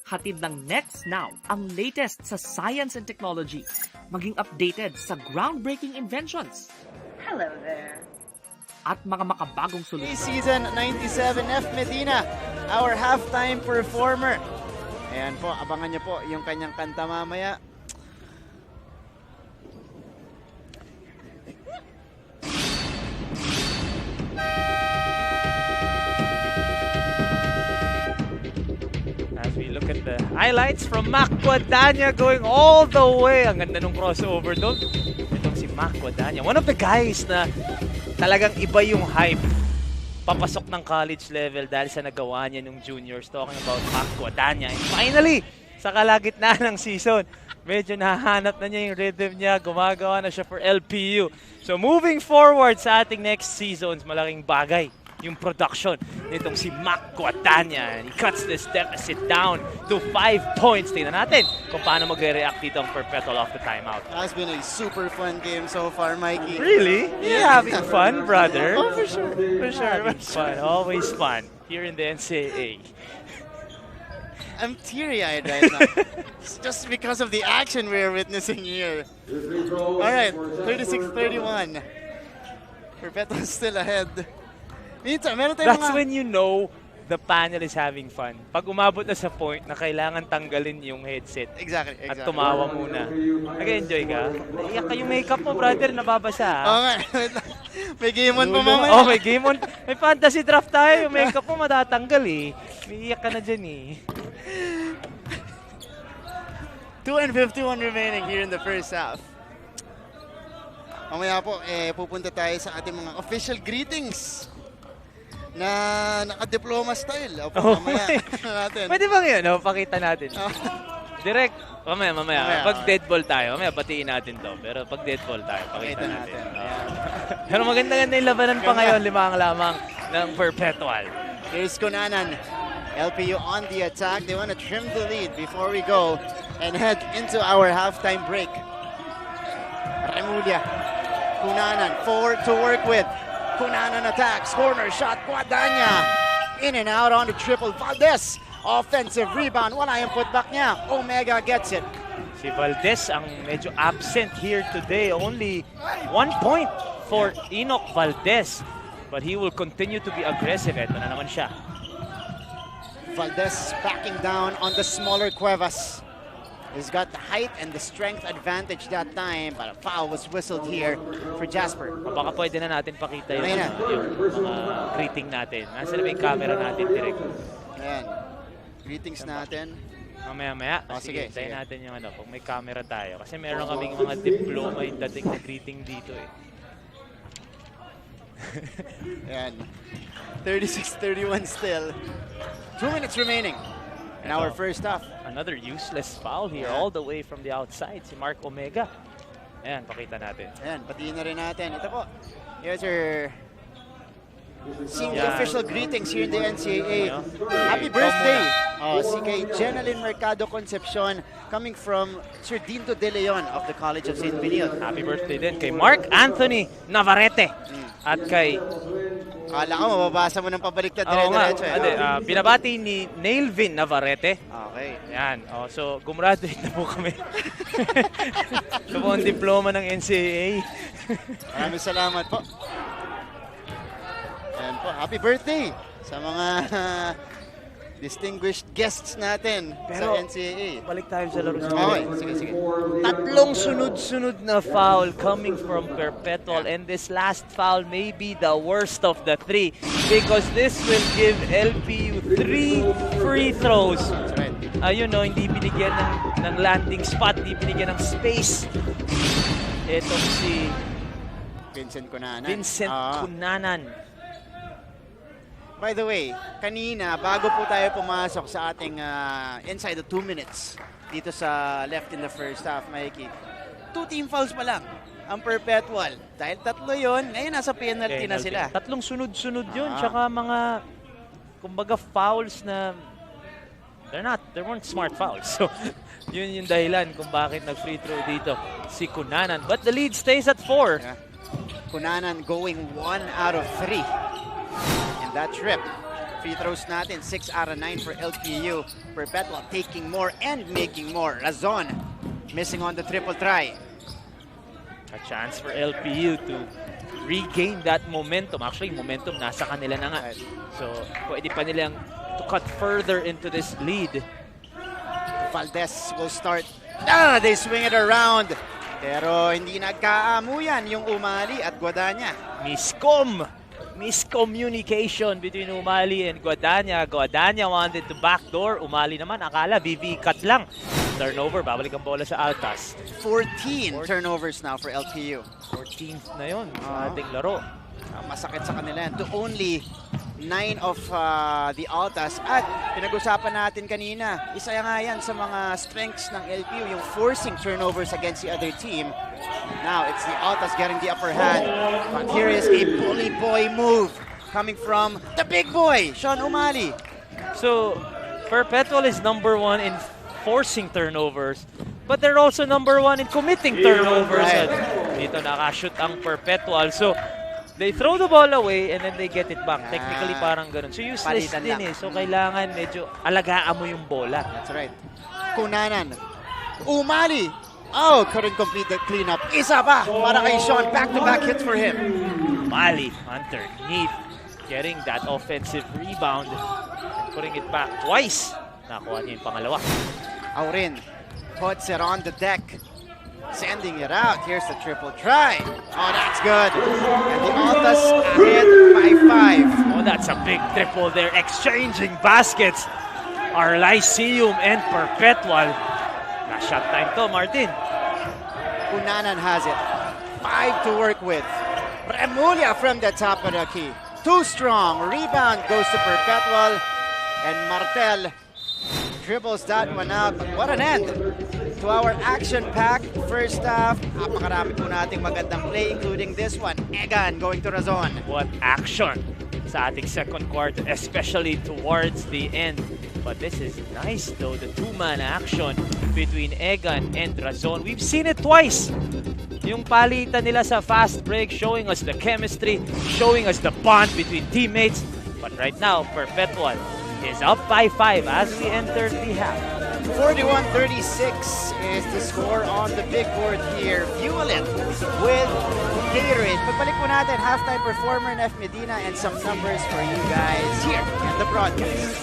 Hatid ng Next Now ang latest sa science and technology, maging updated sa groundbreaking inventions. Hello there. At mga makabagong solusyon. Season 97, F. Medina, our halftime performer. Ayan po, abangan niyo po yung kanyang kanta mamaya. As we look at the highlights from Mac Guadagna going all the way. Ang ganda nung crossover doon. Itong si Mac Guadagna. One of the guys na talagang iba yung hype. Papasok ng college level dahil sa nagawa niya nung juniors. Talking about Mac Guadagna. And finally, sa kalagitnaan ng season, medyo nahanap na niya yung rhythm niya, gumagawa na siya for LPU. So moving forward sa ating next seasons, malaking bagay yung production nitong si Mac Guadagna. He cuts this deficit down to 5 points. Tingnan natin kung paano magre-react dito ang Perpetual off the timeout. Has been a super fun game so far, Mikey. Really? You're having fun, brother? Oh, for sure. For sure. It's fun. Always fun here in the NCAA. I'm teary-eyed right now. It's just because of the action we're witnessing here. All right, 36-31. Perpetual still ahead. That's when you know the panel is having fun. Pag umabot na sa point na kailangan tanggalin yung headset. Exactly. At tumawa muna. Nag-enjoy ka? Naiyak ka yung makeup mo, brother. Nababasa. Okay. May game on pa mamaya. Oh, may game on. May fantasy draft tayo. Yung makeup mo matatanggal eh. Naiyak ka na dyan eh. 2:51 remaining here in the first half. Mamaya po, pupunta tayo sa ating mga official greetings na naka-diploma style. Opo, mamaya natin. Pwede bang yun? Pakita natin. Direct. Mamaya. Pag dead ball tayo, mamaya batiin natin to. Pero pag dead ball tayo, pakita natin. Pero maganda-ganda yung labanan pa ngayon. 5 lamang ng Perpetual. Here's Kunanan. LPU on the attack. They want to trim the lead before we go and head into our halftime break. Remulia. Kunanan, 4 to work with. Kunanan attacks, corner shot, Guadagna. In and out on the triple. Valdez, offensive rebound. Wala yung putback niya. Omega gets it. Si Valdez ang medyo absent here today. Only 1 point for Enoch Valdez. But he will continue to be aggressive. Ito na naman siya. Valdez backing down on the smaller Cuevas. He's got the height and the strength advantage that time, but a foul was whistled here for Jasper. Baka pwede na natin pakita yung mga greeting natin. Nasa na yung camera natin direct. Ayan. Greetings natin. Mamaya. Sige. Tayo natin yung kung may camera tayo. Kasi meron kaming mga diploma yung dating na greeting dito eh. Ayan. 36-31 still. 2 minutes remaining. In our first half. Another useless foul here all the way from the outside. Si Mark Omega. Ayan, pakita natin. Ayan, patiin na rin natin. Ito po. Here's your senior official greetings here in the NCAA. Happy birthday! Si kay Jenaline Mercado Concepcion coming from Sir Dinto De Leon of the College of St. Benilde. Happy birthday din kay Mark Anthony Navarrete. At kay... Kala ko, mababasa mo ng pabaliktad dire-diretso. Binabati ni Nailvin Navarrete. Okay. Yan. So, gumraduate na po kami. Ito po ang diploma ng NCAA. Maraming salamat po. Ayan po. Happy birthday sa mga distinguished guests natin sa NCAA. Balik tayo sa laro. Okay, sige. Tatlong sunod-sunod na foul coming from Perpetual, and this last foul may be the worst of the 3 because this will give LPU 3 free throws. Ayun hindi binigyan ng landing spot, hindi binigyan ng space. Itong si Vincent Kunanan. By the way, kanina, bago po tayo pumasok sa ating inside the 2 minutes dito sa left in the first half, Mikey, 2 team fouls pa lang ang Perpetual. Dahil 3 yun, ngayon nasa penalty na sila. Tatlong sunod-sunod yun, tsaka mga, kumbaga, fouls na they weren't smart fouls. So, yun yung dahilan kung bakit nag-free throw dito si Kunanan. But the lead stays at 4. Kunanan going 1 out of 3. That trip. Free throws natin, 6 out of 9 for LPU. Perpetual taking more and making more. Razon missing on the triple try. A chance for LPU to regain that momentum. Actually, momentum nasa kanila na nga. So, pwede pa nilang to cut further into this lead. Valdez will start. They swing it around. Pero hindi nagkaamuyan yung Umali at Guadagna. Miscommunication between Umali and Guadagna. Guadagna wanted to backdoor. Umali naman, akala VV cut lang. Turnover, babalik ang bola sa Altas. 14 turnovers now for LPU. 14th na yun sa ating laro. Masakit sa kanila yan to only 9 of the Altas. At pinag-usapan natin kanina, isa nga yan sa mga strengths ng LPU, yung forcing turnovers against the other team. Now, it's the Altas getting the upper hand. But here is a bully boy move coming from the big boy, Sean Umali. So, Perpetual is number 1 in forcing turnovers, but they're also number 1 in committing turnovers. At dito nakashoot ang Perpetual. So, they throw the ball away and then they get it back. Technically, parang ganun. So, useless din eh. So, kailangan medyo alagaan mo yung bola. That's right. Kunanan. Umali. Oh, couldn't complete the cleanup. Isa pa para kay Sean. Back-to-back hits for him. Umali underneath, getting that offensive rebound and putting it back twice. Nakuha niya yung pangalawa. Aurin puts it on the deck. Sending it out. Here's the triple try. Oh, that's good. And the Altas ahead by 5. Oh, that's a big triple there. Exchanging baskets are Lyceum and Perpetual. Last shot time to, Martin. Kunanan has it. 5 to work with. Remulla from the top of the key. Too strong. Rebound goes to Perpetual. And Martel dribbles that one out. What an end to our action-packed first half. Napakarami po nating magandang play, including this one. Egan going to Razon. What action sa ating second quarter, especially towards the end. But this is nice though, the two-man action between Egan and Razon. We've seen it twice. Yung palitan nila sa fast break, showing us the chemistry, showing us the bond between teammates. But right now, Perpetual is up by 5 as we enter the half. 41-36 is the score on the big board here. Fuel it with Gatorade. Pagbalik po natin, halftime performer Nef Medina and some numbers for you guys here in the broadcast.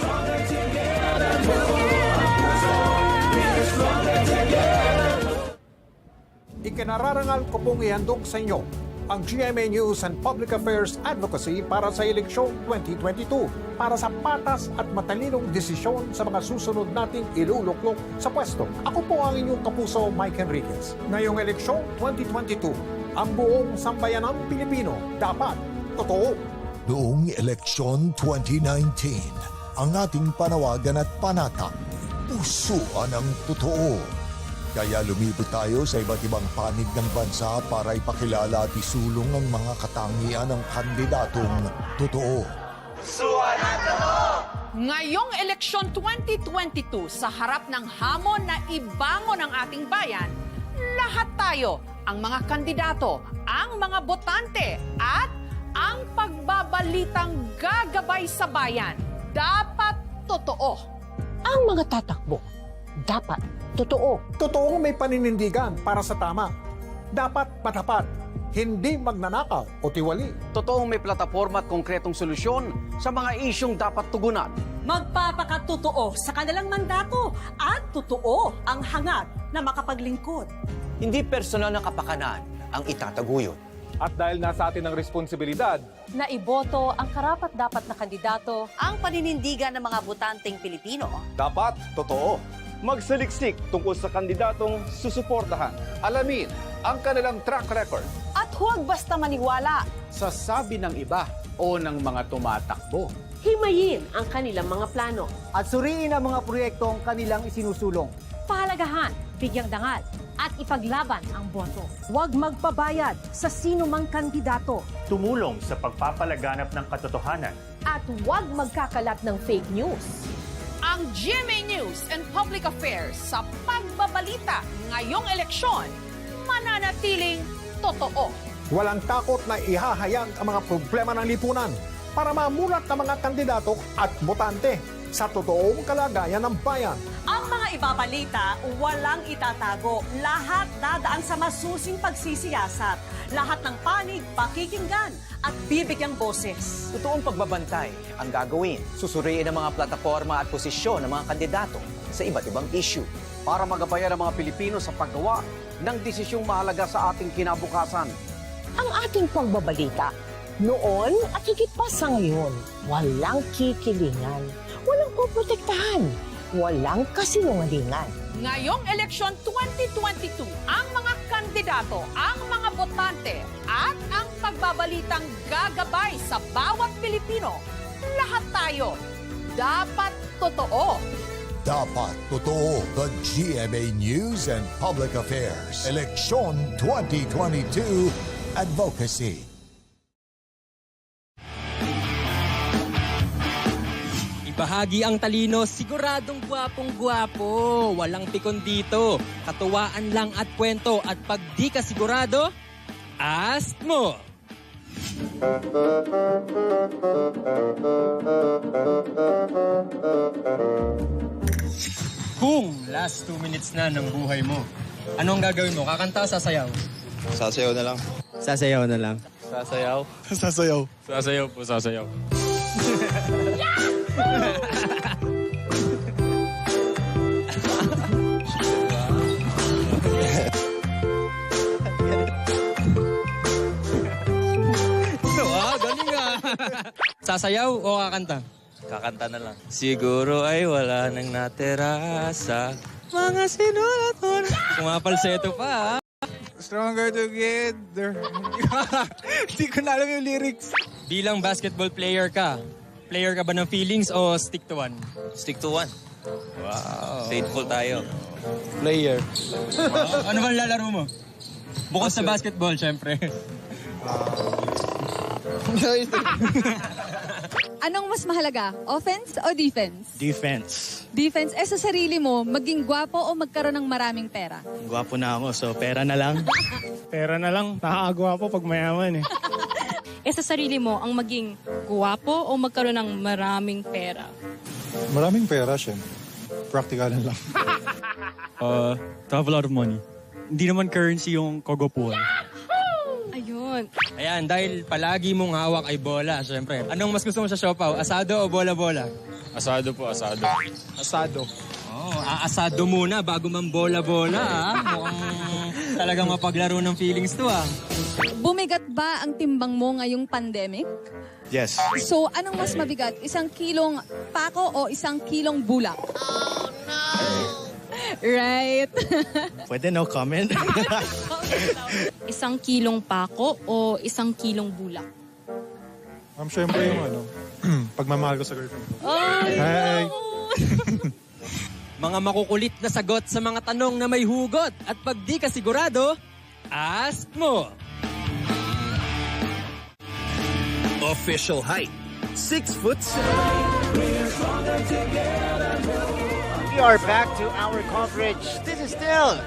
Ikinararangal ko pong ihandog sa inyo ang GMA News and Public Affairs Advocacy para sa eleksyon 2022 para sa patas at matalinong desisyon sa mga susunod nating iluluklok sa pwesto. Ako po ang inyong kapuso, Mike Enriquez. Ngayong eleksyon 2022, ang buong sambayanang Pilipino dapat totoo. Noong eleksyon 2019, ang ating panawagan at panata, pusuan ang totoo. Kaya lumibot tayo sa iba't ibang panig ng bansa para ipakilala at isulong ang mga katangian ng kandidatong totoo. Pusuan ang totoo! Ngayong eleksyon 2022, sa harap ng hamon na ibangon ang ating bayan, lahat tayo, ang mga kandidato, ang mga botante, at ang pagbabalitang gagabay sa bayan, dapat totoo. Ang mga tatakbo, dapat totoo. Totoong may paninindigan para sa tama. Dapat matapat, hindi magnanakaw o tiwali. Totoong may plataforma at konkretong solusyon sa mga isyong dapat tugunan. Magpapakatotoo sa kanilang mandato at totoo ang hangad na makapaglingkod. Hindi personal na kapakanan ang itataguyod. At dahil nasa atin ang responsibilidad, Na iboto ang karapat-dapat na kandidato. Ang paninindigan ng mga botanteng Pilipino. dapat totoo. Magsaliksik tungkol sa kandidatong susuportahan. Alamin ang kanilang track record. At huwag basta maniwala. Sa sabi ng iba o ng mga tumatakbo. Himayin ang kanilang mga plano. At suriin ang mga proyektong kanilang isinusulong. Pahalagahan, bigyang dangal, at ipaglaban ang boto. Huwag magpabayad sa sino mang kandidato. Tumulong sa pagpapalaganap ng katotohanan. At huwag magkakalat ng fake news. Ang GMA News and Public Affairs sa pagbabalita ngayong eleksyon, mananatiling totoo. Walang takot na ihahayag ang mga problema ng lipunan para mamulat ang mga kandidato at botante sa totoong kalagayan ng bayan. Ang mga ibabalita, walang itatago. Lahat dadaan sa masusing pagsisiyasat. Lahat ng panig, pakikinggan at bibigyang boses. Totoong pagbabantay ang gagawin. Susuriin ang mga plataforma at posisyon ng mga kandidato sa iba't ibang issue. Para magabayan ang mga Pilipino sa paggawa ng desisyong mahalaga sa ating kinabukasan. Ang ating pagbabalita, noon at higit pa sa ngayon, walang kikilingan, walang poprotektahan, walang kasinungalingan. Ngayong eleksyon 2022, ang mga kandidato, ang mga botante, at ang pagbabalitang gagabay sa bawat Pilipino, lahat tayo dapat totoo. Dapat totoo. The GMA News and Public Affairs Eleksyon 2022 Advocacy. Ibahagi ang talino, siguradong gwapong-gwapo. Walang pikon dito. Katuwaan lang at kwento. At pag di ka sigurado, ask mo! Kung last 2 minutes na ng buhay mo, anong gagawin mo? Kakanta o sasayaw? Sasayaw na lang. Sasayaw na lang. Sasayaw? Sasayaw. Sasayaw po, sasayaw. Galing nga. Sasayaw o kakanta? Kakanta na lang. Siguro ay wala nang natira sa mga sinulat mo. Kumapalseto pa. Stronger together. Hindi ko na alam yung lyrics. Bilang basketball player ka ba ng feelings o stick to one? Stick to one. Wow. Faithful tayo. Player. Wow. Ano bang lalaro mo? Bukod sa basketball, syempre. Anong mas mahalaga? Offense o defense? Defense. Defense. Sa sarili mo, maging gwapo o magkaroon ng maraming pera? Gwapo na ako, so pera na lang. Pera na lang. Nakakagwapo pag mayaman eh. Sa sarili mo, ang maging gwapo o magkaroon ng maraming pera? Maraming pera, syempre. Practicalan lang. To have a lot of money. Hindi naman currency yung kogopuan. Ayun. Ayan, dahil palagi mong hawak ay bola, syempre. Anong mas gusto mo sa siopaw? Asado o bola-bola? Asado po, asado. Asado. Oh, aasado muna bago man bola-bola, ha? Mukhang talagang mapaglaro ng feelings to, ha? Bumigat ba ang timbang mo ngayong pandemic? Yes. So, anong mas mabigat? 1 kilong pako o 1 kilong bulak? Oh, no! Right. Pwede no comment? 1 kilong pako o 1 kilong bulak? Siyempre yung pagmamahal ko sa girlfriend. Oh, Hey! Mga makukulit na sagot sa mga tanong na may hugot. At pag di ka sigurado, ask mo! Official height, 6'7". We are back to our coverage. This is still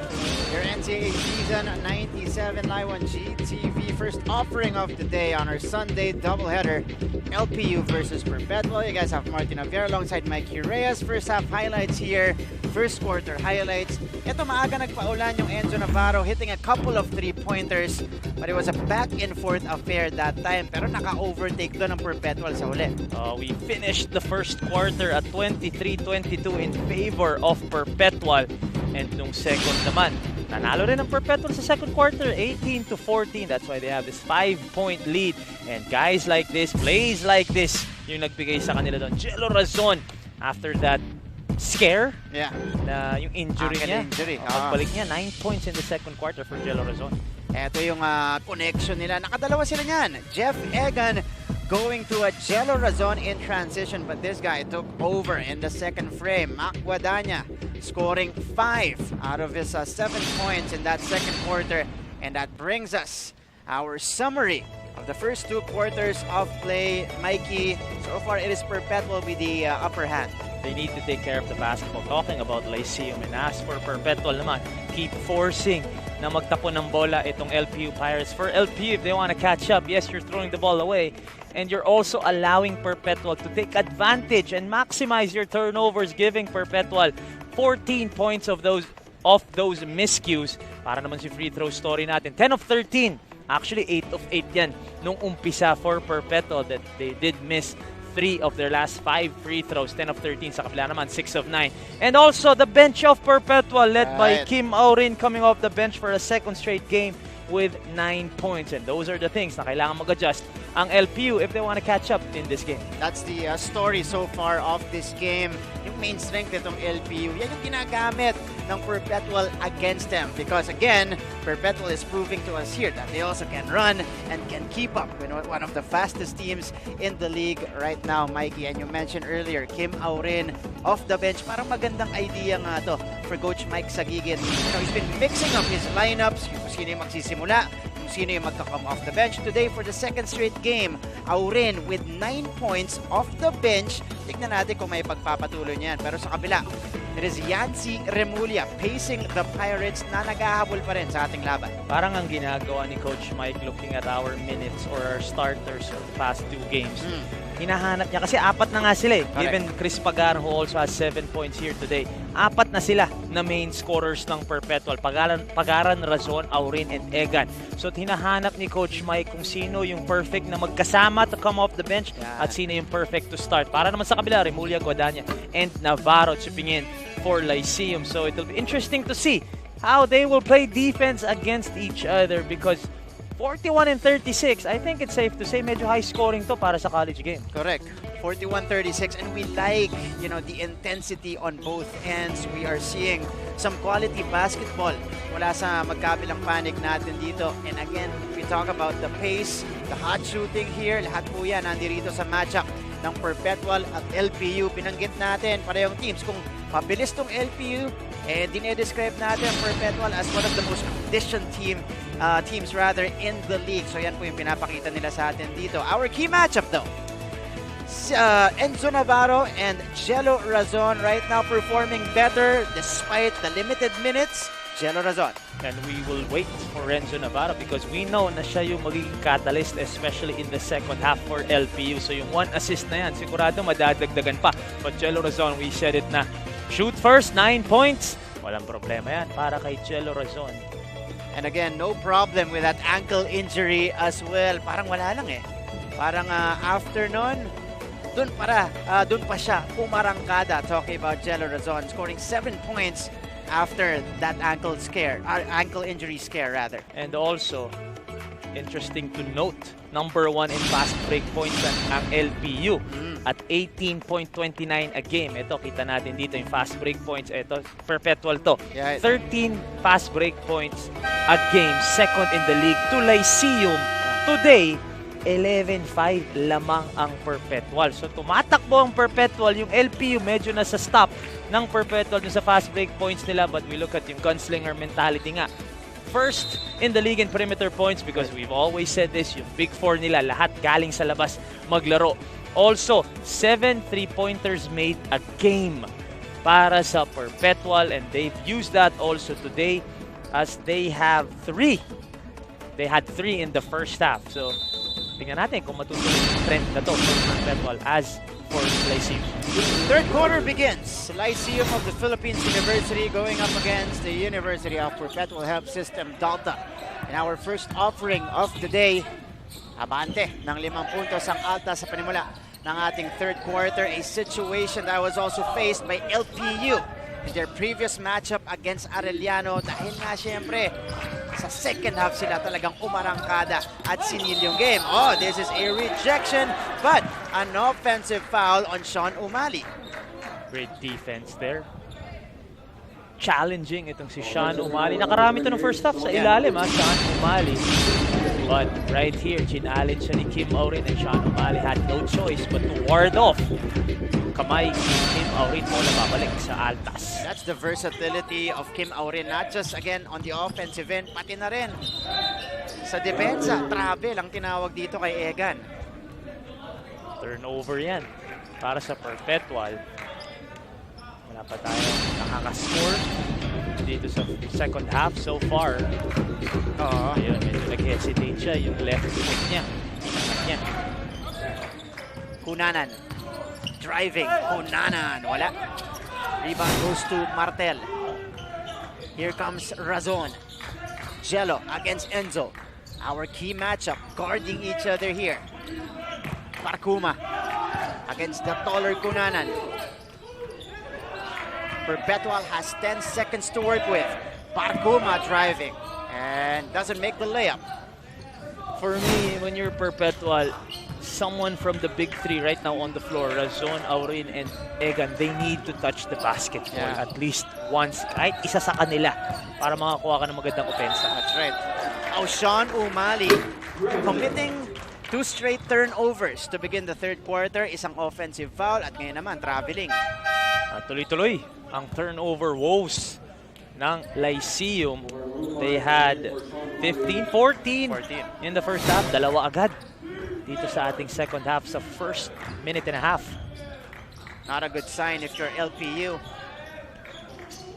your NCAA Season 97 Live on GTV. First offering of the day on our Sunday doubleheader. LPU versus Perpetual. You guys have Martin Javier alongside Mikey Reyes. First half highlights here. First quarter highlights. Ito maaga nagpaulan yung Enzo Navarro hitting a couple of 3-pointers. But it was a back and forth affair that time. Pero naka-overtake doon ang Perpetual sa huli. We finished the first quarter at 23-22 in favor of Perpetual. And nung second naman, nanalo rin ang Perpetual sa second quarter, 18-14. That's why they have this 5-point lead. And guys like this, plays like this, yung nagbigay sa kanila doon. Jello Razon, after that scare, na yung injury niya. Pagbalik niya, 9 points in the second quarter for Jello Razon. Ito yung connection nila. Nakadalawa sila niyan. Jeff Egan going to a Jello Razon in transition, but this guy took over in the second frame. Mac Guadagna scoring 5 out of his 7 points in that second quarter. And that brings us our summary of the first 2 quarters of play. Mikey, so far it is Perpetual with the upper hand. They need to take care of the basketball. Talking about Lyceum, and as for Perpetual naman, keep forcing na magtapon ng bola itong LPU Pirates. For LPU, if they want to catch up, yes, you're throwing the ball away, and you're also allowing Perpetual to take advantage and maximize your turnovers, giving Perpetual 14 points of those miscues. Para naman si free throw story natin, 10 of 13. Actually, 8 of 8 yan nung umpisa for Perpetual, that they did miss 3 of their last 5 free throws, 10 of 13 sa kabila naman, 6 of 9. And also the bench of Perpetual led by Kim Aurin coming off the bench for a second straight game with 9 points. And those are the things na kailangan mag-adjust ang LPU if they want to catch up in this game. That's the story so far of this game. Yung main strength nitong LPU, yan yung ginagamit ng Perpetual against them. Because again, Perpetual is proving to us here that they also can run and can keep up with one of the fastest teams in the league right now, Mikey. And you mentioned earlier, Kim Aurin off the bench. Parang magandang idea nga to for Coach Mike Sagigit. He's been mixing up his lineups, kung sino yung magsisimula, kung sino yung magka-come off the bench. Today, for the second straight game, Aurin with 9 points off the bench. Tignan natin kung may pagpapatuloy niyan. Pero sa kabila, it is Yancy Remulla pacing the Pirates na naghahabol pa rin sa ating laban. Parang ang ginagawa ni Coach Mike looking at our minutes or our starters for the past 2 games. Hinahanap niya kasi 4 na nga sila eh. Given Chris Pagar who also has 7 points here today. 4 na sila na main scorers ng Perpetual. Pagaran, Razon, Aurin, and Egan. So hinahanap ni Coach Mike kung sino yung perfect na magkasama to come off the bench at sino yung perfect to start. Para naman sa kabila, Remulla, Guadagna, and Navarro chipping in for Lyceum. So it'll be interesting to see how they will play defense against each other because 41 and 36, I think it's safe to say medyo high scoring to para sa college game. Correct. 41-36, and we like, the intensity on both ends. We are seeing some quality basketball mula sa magkabilang panig natin dito. And again, we talk about the pace, the hot shooting here, lahat po yan nandirito sa matchup ng Perpetual at LPU. Binanggit natin parehong teams. Kung mabilis tong LPU, dinedescribe natin Perpetual as one of the most conditioned teams in the league. So yan po yung pinapakita nila sa atin dito. Our key matchup though, Enzo Navarro and Jello Razon right now performing better despite the limited minutes. Jello Razon. And we will wait for Enzo Navarro because we know na siya yung magiging catalyst especially in the second half for LPU. So yung 1 assist na yan, sigurado madadagdagan pa. But Jello Razon, we said it na, shoot first, 9 points. Walang problema yan para kay Jello Razon. And again, no problem with that ankle injury as well. Parang wala lang eh. Parang after nun, dun pa siya umarangkada. Talking about Jello Razon scoring 7 points after that ankle injury scare rather. And also, interesting to note, number 1 in fast break points ang LPU at 18.29 a game. Ito, kita natin dito yung fast break points. Ito, Perpetual to. 13 fast break points a game, second in the league to Lyceum. Today, 11-5 lamang ang Perpetual. So tumatakbo ang Perpetual. Yung LPU medyo nasa stop ng Perpetual dun sa fast break points nila. But we look at yung gunslinger mentality nga. First in the league in perimeter points because we've always said this, yung big 4 nila, lahat galing sa labas maglaro. Also, 7 3-pointers made a game para sa Perpetual and they've used that also today as they have 3. They had 3 in the first half. So, tingnan natin kung matutuloy yung trend na to for Perpetual as for Lyceum. Third quarter begins. Lyceum of the Philippines University going up against the University of Perpetual Health System, Delta. In our first offering of the day, abante ng 5 puntos ang Altas sa panimula ng ating third quarter. A situation that was also faced by LPU in their previous matchup against Arellano dahil nga syempre sa second half sila talagang umarangkada at sinil yung game. Oh, this is a rejection but an offensive foul on Sean Umali. Great defense there. Challenging itong si Sean Umali. Nakarami ito ng first half sa ilalim, Sean Umali. But right here, chinallenge siya ni Kim Aurin and Sean Umali had no choice but to ward off kamay ni Kim Aurin mula babalik sa Altas. That's the versatility of Kim Aurin, not just again on the offensive end, pati na rin sa depensa. Travel ang tinawag dito kay Egan. Turnover yan para sa Perpetual. Wala pa tayo nakaka-score dito sa second half so far. Ayun, medyo nag-hesitate siya. Yung left foot niya. Inangat niya. Kunanan. Driving. Kunanan. Wala. Rebound goes to Martel. Here comes Razon. Jello against Enzo. Our key matchup. Guarding each other here. Parkuma against the taller Kunanan. Perpetual has 10 seconds to work with. Parkuma driving and doesn't make the layup. For me, when you're Perpetual, someone from the big 3 right now on the floor, Razon, Aurin, and Egan, they need to touch the basketball at least once, kahit isa sa kanila, para makakuha ka ng magandang opensa. That's right. Sean Umali committing 2 straight turnovers to begin the third quarter. Isang offensive foul at ngayon naman traveling. At tuloy-tuloy ang turnover woes ng Lyceum. They had 15-14 in the first half. Dalawa agad dito sa ating second half sa first minute and a half. Not a good sign if you're LPU.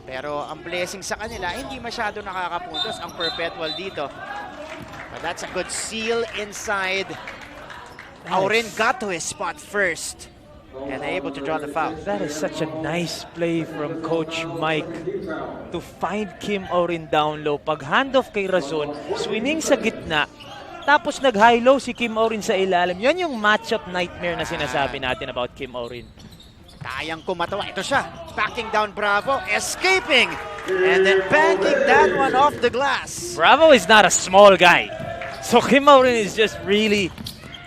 Pero ang blessing sa kanila, hindi masyado nakakapuntos ang Perpetual dito. But that's a good seal inside. Aurin got to his spot first and able to draw the foul. That is such a nice play from Coach Mike to find Kim Aurin down low. Pag handoff kay Razon, swinging sa gitna, tapos nag-high-low si Kim Aurin sa ilalim. Yan yung matchup nightmare na sinasabi natin about Kim Aurin. Kayang kumatawa. Ito siya. Backing down Bravo. Escaping. And then banking that one off the glass. Bravo is not a small guy. So Kim Aurin is just really,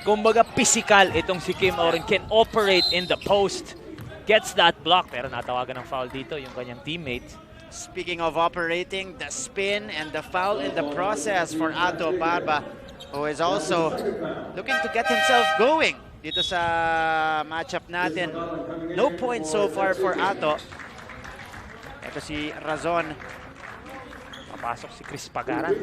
kumbaga physical itong si Kim Aurin. Can operate in the post. Gets that block. Pero natawagan ng foul dito yung kanyang teammate. Speaking of operating, the spin and the foul in the process for Ato Barba, who is also looking to get himself going dito sa matchup natin. No points so far for Ato. Ito si Razon. Papasok si Chris Pagaran.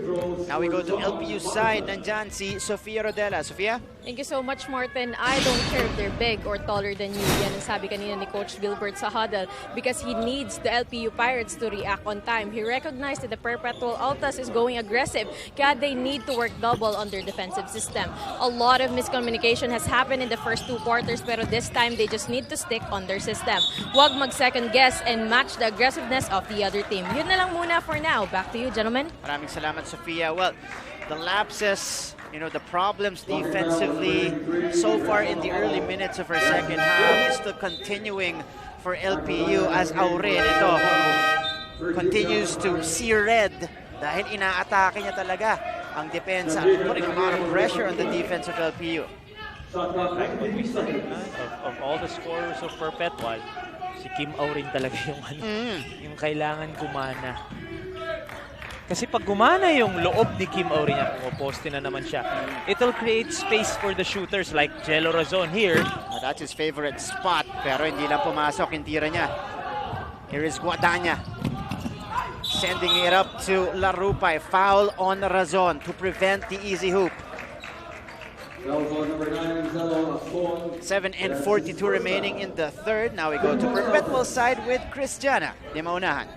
Now we go to LPU side. Nandyan si Sofia Rodela. Sofia? Thank you so much, Martin. I don't care if they're big or taller than you. Yan ang sabi kanina ni Coach Gilbert sa huddle because he needs the LPU Pirates to react on time. He recognized that the Perpetual Altas is going aggressive kaya they need to work double on their defensive system. A lot of miscommunication has happened in the first 2 quarters pero this time they just need to stick on their system. Huwag mag-second guess and match the aggressiveness of the other team. Yun na lang muna for now. Back to you, gentlemen. Maraming salamat, Sofia. Well, the lapses, the problems defensively so far in the early minutes of our second half is still continuing for LPU as Aurin ito continues to see red dahil inaatake niya talaga ang depensa, putting a lot of pressure on the defense of LPU. Of all the scorers of Perpetual, si Kim Aurin talaga yung kailangan gumana. Kasi pag gumana yung loob ni Kim Aurin, pumoposte na naman siya, it'll create space for the shooters like Jello Razon here. That's his favorite spot, pero hindi lang pumasok yung tira niya. Here is Guadagna. Sending it up to Larupay. Foul on Razon to prevent the easy hoop. 7:42 remaining in the third. Now we go to Perpetual side with Christiana. Di maunahan.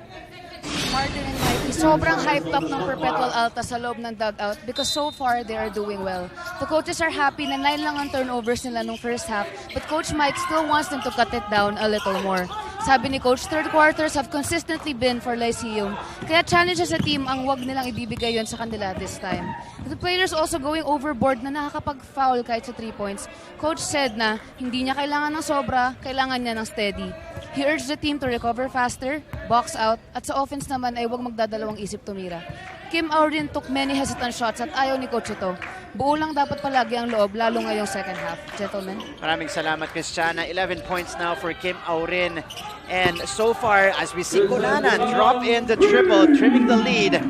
Martin and Mikey, sobrang hyped up ng Perpetual Altas sa loob ng dugout because so far they are doing well. The coaches are happy na 9 lang ang turnovers nila nung first half, but Coach Mike still wants them to cut it down a little more. Sabi ni Coach, third quarters have consistently been for Lyceum, kaya challenge sa team ang wag nilang ibibigay yon sa kanila this time. The players also going overboard na nakakapag-foul kahit sa 3 points. Coach said na hindi niya kailangan ng sobra, kailangan niya ng steady. He urged the team to recover faster, box out, at sa offense naman ay huwag magdadalawang isip tumira. Kim Aurin took many hesitant shots at ayaw ni Coach ito. Buo lang dapat palagi ang loob, lalo ngayong second half. Gentlemen. Maraming salamat, Christiana. 11 points now for Kim Aurin. And so far, as we see Kulanan drop in the triple, trimming the lead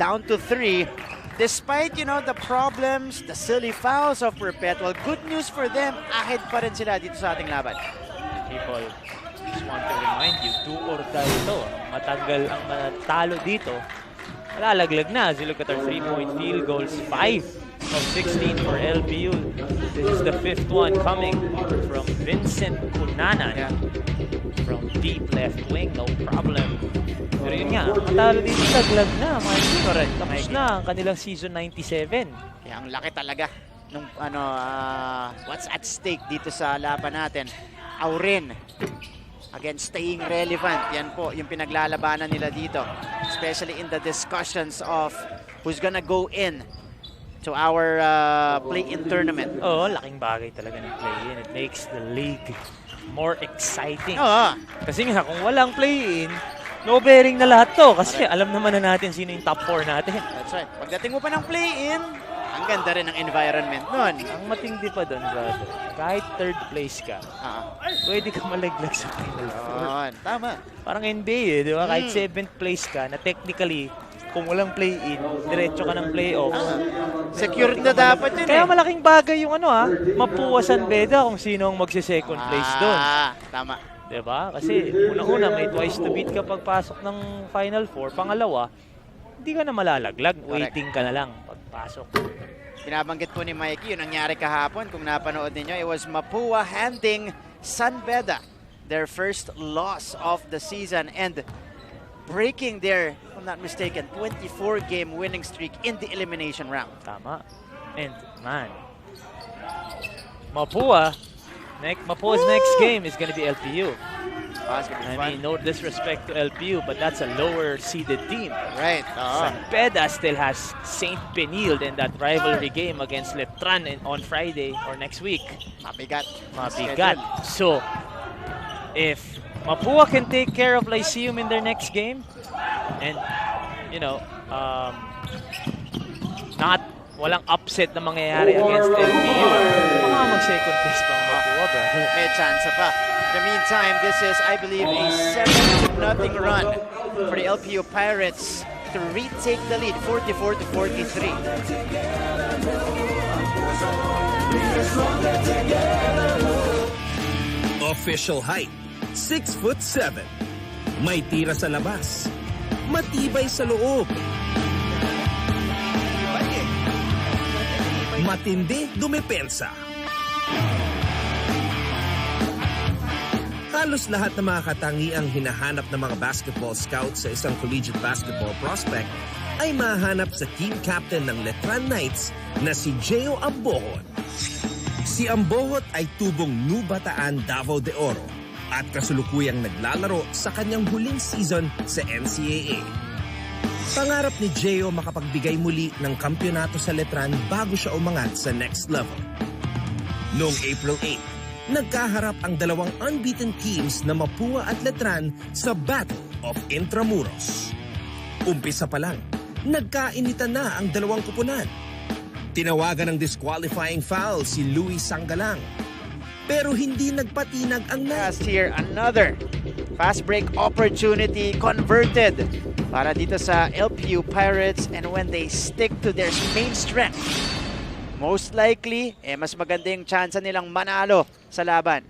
down to 3. Despite, the problems, the silly fouls of Perpetual, good news for them, ahead pa rin sila dito sa ating laban. People just want to remind you, do or die ito. Matanggal ang matalo dito. Malalaglag na as you look at our 3-point field goals. 5 of 16 for LPU. This is the 5th one coming from Vincent Cunanan. From deep left wing, no problem. Pero yun nga, matalo dito, laglag na. Correct. Tapos na ang kanilang season 97. Kaya ang laki talaga nung what's at stake dito sa laban natin. Aurin, again, staying relevant. Yan po yung pinaglalabanan nila dito. Especially in the discussions of who's gonna go in to our play-in tournament. Oo, laking bagay talaga ng play-in. It makes the league more exciting. Kasi nga, kung walang play-in, no bearing na lahat to. Kasi alam naman na natin sino yung top 4 natin. That's right. Pagdating mo pa ng play-in, Ang ganda rin ng environment nun. Ang matindi pa doon, brother. Kahit third place ka, pwede ka malaglag sa Final Four. Tama. Parang NBA di ba? Kahit 7th place ka, na technically, kung walang play-in, diretso ka ng playoffs. Secured na dapat yun. Kaya malaking bagay yung Mapua San Beda kung sino ang magsi-second place doon. Tama. Diba? Kasi unang-una, may twice to beat ka pagpasok ng Final Four. Pangalawa, hindi ka na malalaglag. Waiting ka na lang pagpasok. Binabanggit po ni Mikey, yun nangyari kahapon. Kung napanood ninyo, it was Mapua handing San Beda their first loss of the season and breaking their, if I'm not mistaken, 24-game winning streak in the elimination round. Tama. And man, Mapua's next game is going to be LPU. I mean, no disrespect to LPU, but that's a lower-seeded team. Right. San Beda still has Saint Benilde in that rivalry game against Letran on Friday or next week. Mabigat. So, if Mapua can take care of Lyceum in their next game, and, walang upset na mangyayari against LPU, mga mag-second place pa ang Mapua, bro. May chance pa. In the meantime, this is, I believe, a 7-0 run for the LPU Pirates to retake the lead, 44-43. Official height, 6'7". May tira sa labas. Matibay sa loob. Matindi dumepensa. Halos lahat ng mga katangiang hinahanap ng mga basketball scouts sa isang collegiate basketball prospect ay mahanap sa team captain ng Letran Knights na si Gio Ambohon. Si Ambohon ay tubong Nubataan Davao de Oro at kasulukuyang naglalaro sa kanyang huling season sa NCAA. Pangarap ni Gio makapagbigay muli ng kampyonato sa Letran bago siya umangat sa next level. Noong April 8, nagkaharap ang dalawang unbeaten teams na Mapua at Letran sa Battle of Intramuros. Umpisa pa lang, nagkainitan na ang dalawang kupunan. Tinawagan ng disqualifying foul si Luis Sangalang. Pero hindi nagpatinag ang Knights. Here, another fast break opportunity converted para dito sa LPU Pirates, and when they stick to their main strength, most likely, mas maganda yung chance nilang manalo sa laban.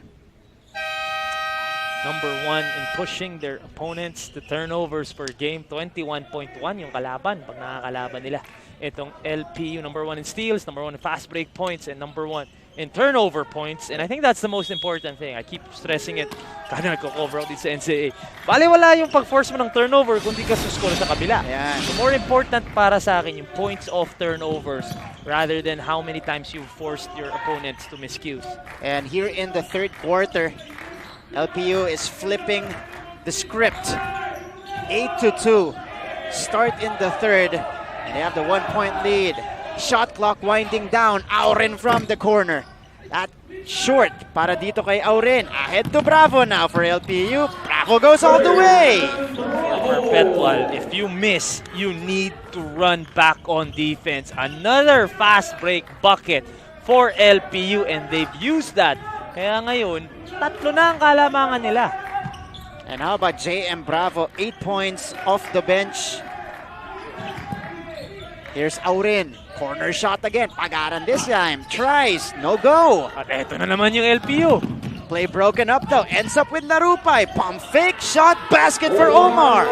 Number 1 in pushing their opponents to turnovers per game, 21.1 yung kalaban pag nakakalaban nila. Itong LPU, number 1 in steals, number 1 in fast break points, and number 1 in turnover points. And I think that's the most important thing. I keep stressing it kada nagko-cover out dito sa NCAA. Baliwala yung pag-force mo ng turnover kung di ka suscore sa kabila. So more important para sa akin yung points of turnovers rather than how many times you've forced your opponents to miscues. And here in the third quarter, LPU is flipping the script. 8-2. Start in the third, and they have the 1-point lead. Shot clock winding down. Auren from the corner. That short para dito kay Auren. Ahead to Bravo now for LPU. Bravo goes all the way. Perpetual, if you miss, you need to run back on defense. Another fast break bucket for LPU, and they've used that. Kaya ngayon, 3 na ang kalamangan nila. And how about JM Bravo? 8 points off the bench. Here's Auren. Corner shot again. Pagaran this time. Tries. No go. At eto na naman yung LPU. Play broken up though. Ends up with Larupay. Pump fake. Shot. Basket for Omar.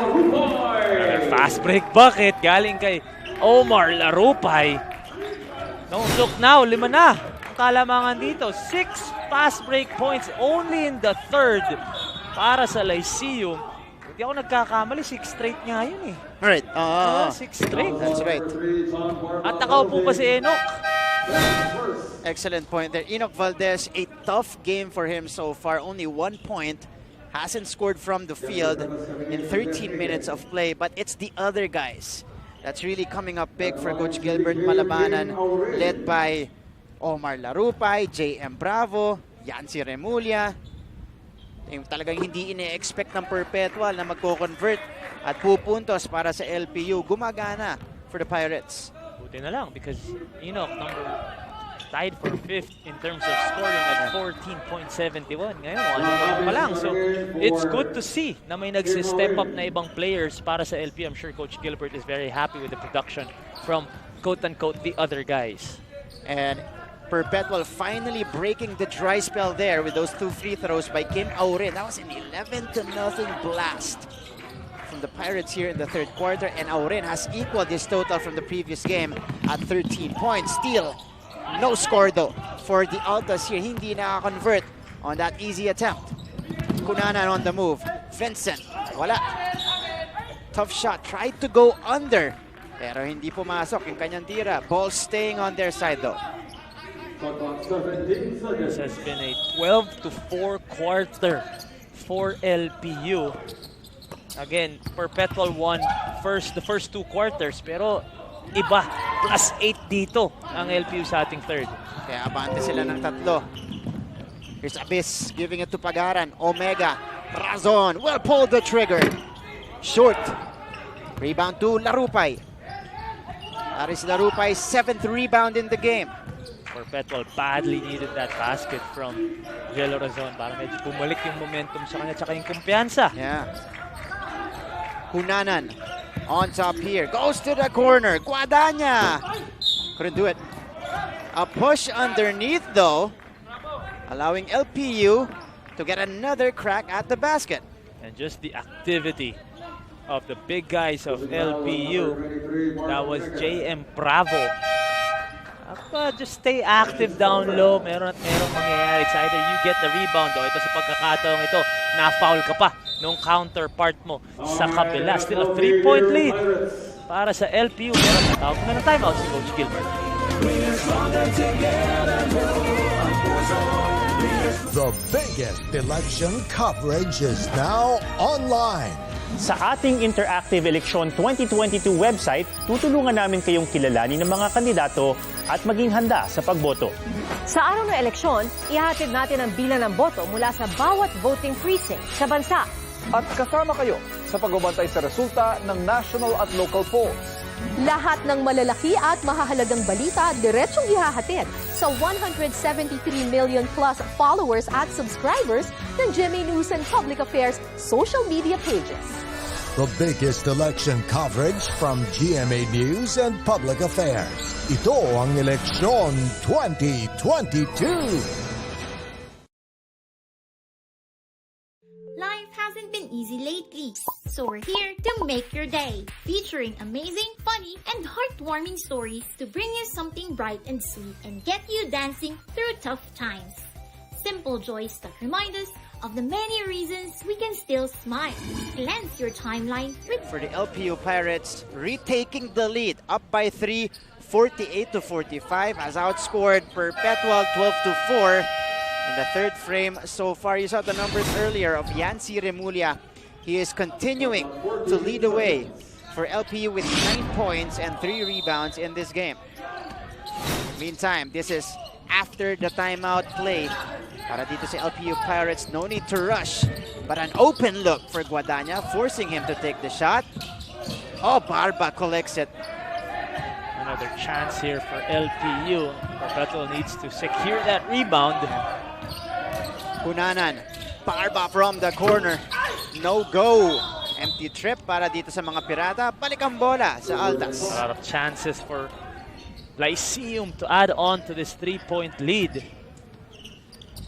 Fast break bucket. Galing kay Omar Larupay. Don't look now. 5 na ang kalamangan dito. 6 fast break points only in the third para sa Lyceum. Hindi ako nagkakamali, 6 straight nga yun eh. Right. 6 straight. That's right. At nakaupo pa si Enoch. Excellent point there. Enoch Valdez, a tough game for him so far. Only 1 point. Hasn't scored from the field in 13 minutes of play. But it's the other guys that's really coming up big for Coach Gilbert Malabanan, led by Omar Larupay, JM Bravo, Yancy Remulla. Yung talagang hindi ine-expect ng Perpetual na magko-convert at pupuntos para sa LPU. Gumagana for the Pirates. Buti na lang because Enoch tied for 5th in terms of scoring at 14.71. Ngayon, 1 pa lang. So, it's good to see na may nagsi-step up na ibang players para sa LPU. I'm sure Coach Gilbert is very happy with the production from quote-unquote the other guys. And Perpetual finally breaking the dry spell there with those 2 free throws by Kim Aurin. That was an 11-0 blast from the Pirates here in the third quarter. And Aurin has equaled his total from the previous game at 13 points. Still, no score though for the Altas here. Hindi naka-convert on that easy attempt. Cunanan on the move. Vincent, wala. Tough shot, tried to go under. Pero hindi pumasok yung kanyang tira. Ball staying on their side though. This has been a 12-4 quarter for LPU. Again, Perpetual won the first 2 quarters, pero iba, +8 dito ang LPU sa ating third. Kaya abante sila ng 3. Here's Abyss giving it to Pagaran. Omega, Razon, well pulled the trigger. Short. Rebound to Larupay. Aris Larupay, 7th rebound in the game. Perpetual badly needed that basket from Jello Razon para medyo bumalik yung momentum sa kanya tsaka yung kumpiyansa. Yeah. Cunanan on top here. Goes to the corner. Guadagna. Couldn't do it. A push underneath though. Allowing LPU to get another crack at the basket. And just the activity of the big guys of LPU. That was JM Bravo. Just stay active down low. Meron at merong mangyayari. It's either you get the rebound o ito sa pagkakataong ito, na-foul ka pa nung counterpart mo sa kabila. Still a 3-point lead para sa LPU. Pero natawag na ng timeout si Coach Gilbert. The biggest election coverage is now online. Sa ating Interactive Election 2022 website, tutulungan namin kayong kilalanin ng mga kandidato at maging handa sa pagboto. Sa araw ng eleksyon, ihahatid natin ang bilang ng boto mula sa bawat voting precinct sa bansa. At kasama kayo sa pagbabantay sa resulta ng national at local polls. Lahat ng malalaki at mahahalagang balita diretsong ihahatid sa 173 million plus followers at subscribers ng GMA News and Public Affairs social media pages. The biggest election coverage from GMA News and Public Affairs. Ito ang Eleksyon 2022. Life hasn't been easy lately, so we're here to make your day, featuring amazing, funny, and heartwarming stories to bring you something bright and sweet and get you dancing through tough times. Simple joys that remind us of the many reasons we can still smile. Cleanse your timeline with... For the LPU Pirates, retaking the lead, up by 3, 48-45, has outscored Perpetual 12-4. In the third frame so far, you saw the numbers earlier of Yancy Remulla. He is continuing to lead the way for LPU with 9 points and 3 rebounds in this game. Meantime, this is after the timeout play. Para dito sa LPU Pirates, no need to rush. But an open look for Guadagna, forcing him to take the shot. Oh, Barba collects it. Another chance here for LPU. Perpetual needs to secure that rebound. Cunanan, Barba from the corner. No go. Empty trip para dito sa mga Pirata. Balik ang bola sa Altas. A lot of chances for Lyceum to add on to this 3-point lead.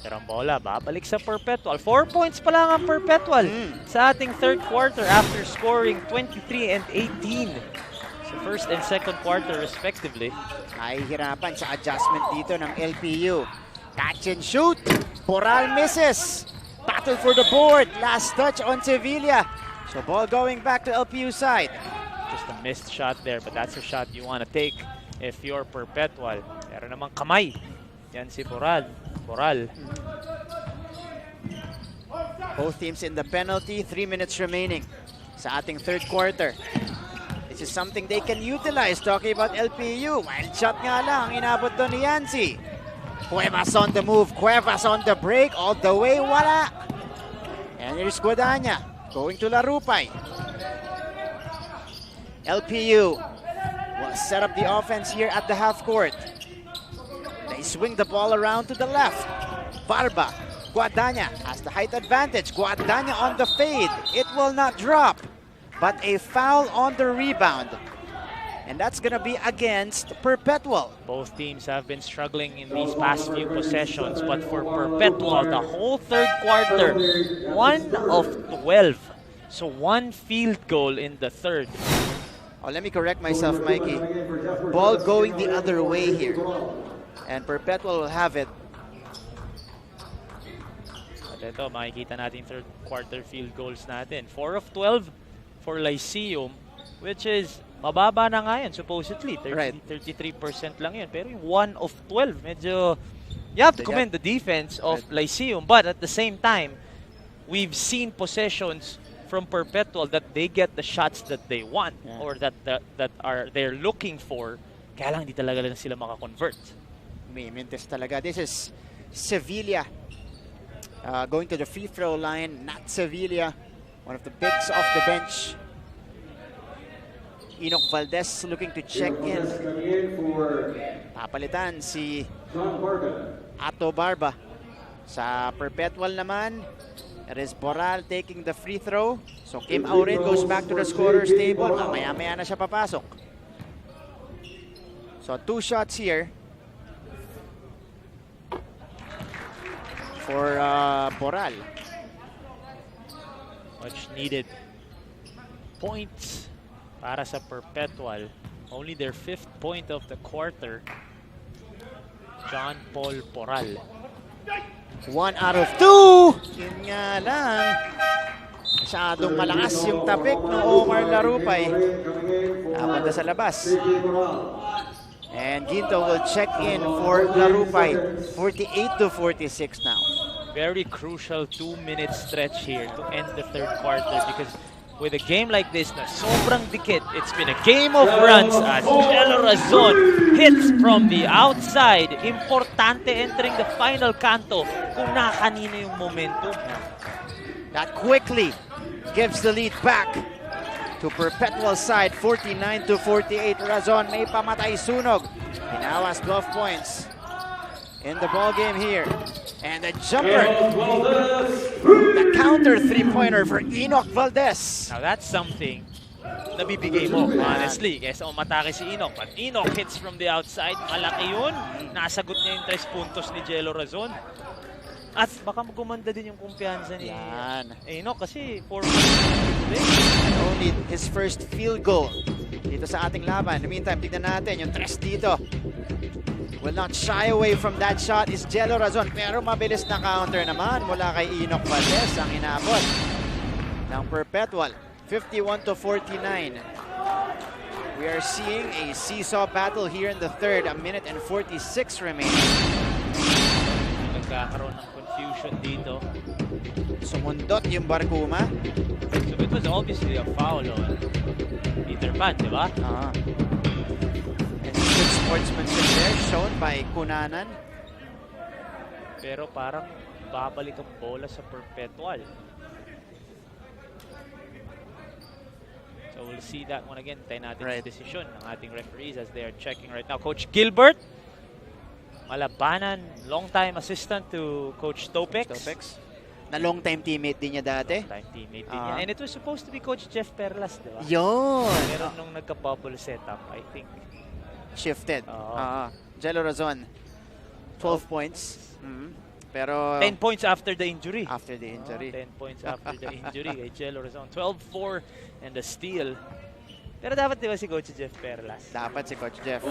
Pero ang bola, babalik sa Perpetual. 4 points pa lang ang Perpetual sa ating third quarter after scoring 23 and 18. So first and second quarter respectively. Nahihirapan sa adjustment dito ng LPU. Catch and shoot. Poral misses. Battle for the board. Last touch on Sevilla. So ball going back to LPU side. Just a missed shot there, but that's a shot you want to take if you're Perpetual. Pero namang kamay. Yan si Poral. Both teams in the penalty. 3 minutes remaining sa ating third quarter. This is something they can utilize. Talking about LPU. Wild shot nga lang. Inabot doon ni Yancy. Cuevas on the move. Cuevas on the break. All the way. Wala. And here's Guadagna going to Larupay. LPU will set up the offense here at the half court. They swing the ball around to the left. Barba, Guadagna has the height advantage. Guadagna on the fade. It will not drop, but a foul on the rebound. And that's going to be against Perpetual. Both teams have been struggling in these past few possessions, but for Perpetual, the whole third quarter, 1 of 12. So 1 field goal in the third. Oh, let me correct myself, Mikey. Ball going the other way here. And Perpetual will have it. At ito, makikita natin third quarter field goals natin. 4 of 12 for Lyceum, which is mababa na nga yan, supposedly. 33% lang yun. Pero yung 1 of 12, medyo... You have to commend the defense of Lyceum. But at the same time, we've seen possessions from Perpetual that they get the shots that they want or that they're looking for. Kaya lang hindi talaga lang sila makakonvert. May mintes talaga. This is Sevilla going to the free throw line. Not Sevilla. One of the bigs off the bench. Enoch Valdez looking to check in. Papalitan si Ato Barba. Sa Perpetual naman, it is Boral taking the free throw. So Kim Aurin goes back to the scorer's table. Maya-maya na siya papasok. So 2 shots here for Boral. Much needed points para sa Perpetual. Only their 5th point of the quarter. John Paul Boral. 1 out of 2! Yun nga lang. Masyadong malakas yung tapik ng Omar Larupay. Napunta sa labas. And Ginto will check in for Larupay. 48-46 now. Very crucial 2-minute stretch here to end the third quarter because with a game like this na sobrang dikit, it's been a game of runs as Jello Razon hits from the outside. Importante entering the final canto kung nakakanina yung momentum. That quickly gives the lead back to Perpetual side, 49-48. Razon may pamatay sunog. He now has 12 points in the ball game here. And the jumper, the counter three-pointer for Enoch Valdez. Now that's something na bibigay mo, honestly, kaysa umatake si Enoch. But Enoch hits from the outside. Malaki yun. Nasagot niya yung 3 puntos ni Jello Razon. At baka gumanda din yung kumpiyansa ni Enoch kasi 4 only his first field goal dito sa ating laban. In the meantime, tignan natin yung 3 dito. Will not shy away from that shot is Jello Razon. Pero mabilis na counter naman mula kay Enoch Valdez ang inabot ng Perpetual. 51-49. We are seeing a seesaw battle here in the third. 1:46 remaining. Nagkakaroon ng confusion dito. Sumundot yung Barkuma. So it was obviously a foul on Peter Pan, di ba? Good sportsmanship there shown by Kunanan. Pero parang babalik ang bola sa Perpetual. So we'll see that one again. Tayo natin yung decision ng ating referees as they are checking right now. Coach Gilbert, Malabanan, long-time assistant to Coach Topex. Na long-time teammate din niya dati. Long-time teammate din niya. And it was supposed to be Coach Jeff Perlas, di ba? Yun! Pero nung nagka-bubble setup, I think shifted. Jello Razon, 12 points. Pero 10 points after the injury. 10 points after the injury kay Jello Razon. 12-4 and the steal. Pero dapat di ba si Coach Jeff Perlas? Dapat si Coach Jeff.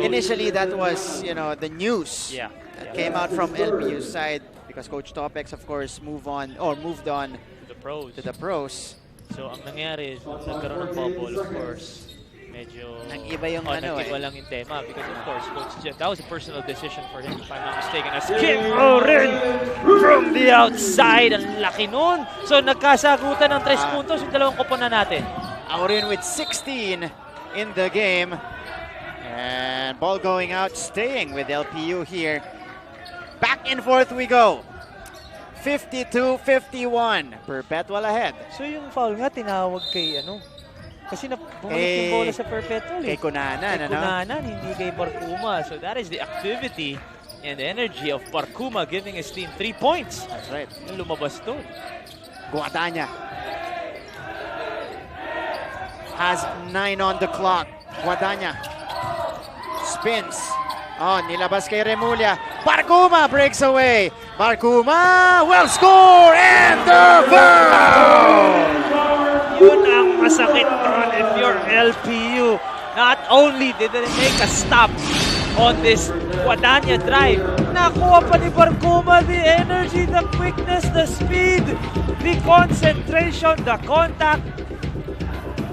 Initially, that was, the news that came out from LPU side because Coach Topex, of course, moved on to the pros. So, ang nangyari is, nagkaroon ng bubble, of course. Medyo nag-iba yung nag-iba lang yung tema because of course Coach Jeff, that was a personal decision for him if I'm not mistaken, as Kim Aurin from the outside. Ang laki nun. So nagkasagutan ng 3 puntos yung dalawang koponan natin. Aurin with 16 in the game and ball going out, staying with LPU here. Back and forth we go. 52-51. Perpetual ahead. So yung foul nga tinawag kay Kasi bumalik yung bola sa Perpetual. Kay Kunanan, Kay Kunanan, hindi kay Barkuma. So that is the activity and energy of Barkuma giving his team 3 points. That's right. Yung lumabas doon. Guadagna has 9 on the clock. Guadagna spins. Oh, nilabas kay Remulla. Barkuma breaks away. Barkuma will score and the foul! Yun ang masakit doon if you're LPU. Not only did they make a stop on this Guadagna drive, nakuha pa ni Barkuma the energy, the quickness, the speed, the concentration, the contact,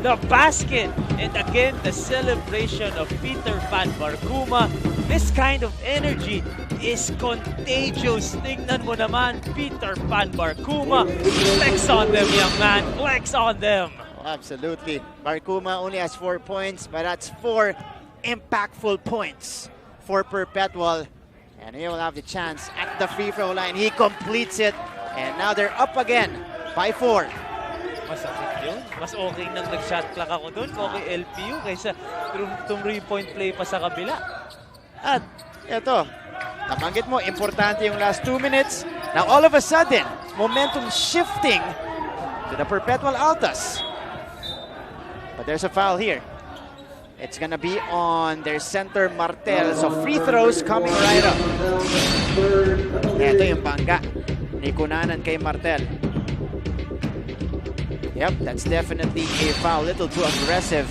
the basket, and again, the celebration of Peter Pan Barkuma. This kind of energy is contagious. Tingnan mo naman, Peter Pan Barkuma. Flex on them, young man. Flex on them. Oh, absolutely. Barkuma only has 4 points, but that's 4 impactful points for Perpetual. And he will have the chance at the free throw line. He completes it. And now they're up again by 4. Masakit yun. Mas okay nang nag-shot clock ako doon kay LPU kaysa 3-point play pa sa kabila. At ito, nabanggit mo, importante yung last 2 minutes. Now all of a sudden, momentum shifting to the Perpetual Altas. But there's a foul here. It's gonna be on their center Martel. So free throws coming right up. Ito yung bangga ni Kunanan kay Martel. Yep, that's definitely a foul. Little too aggressive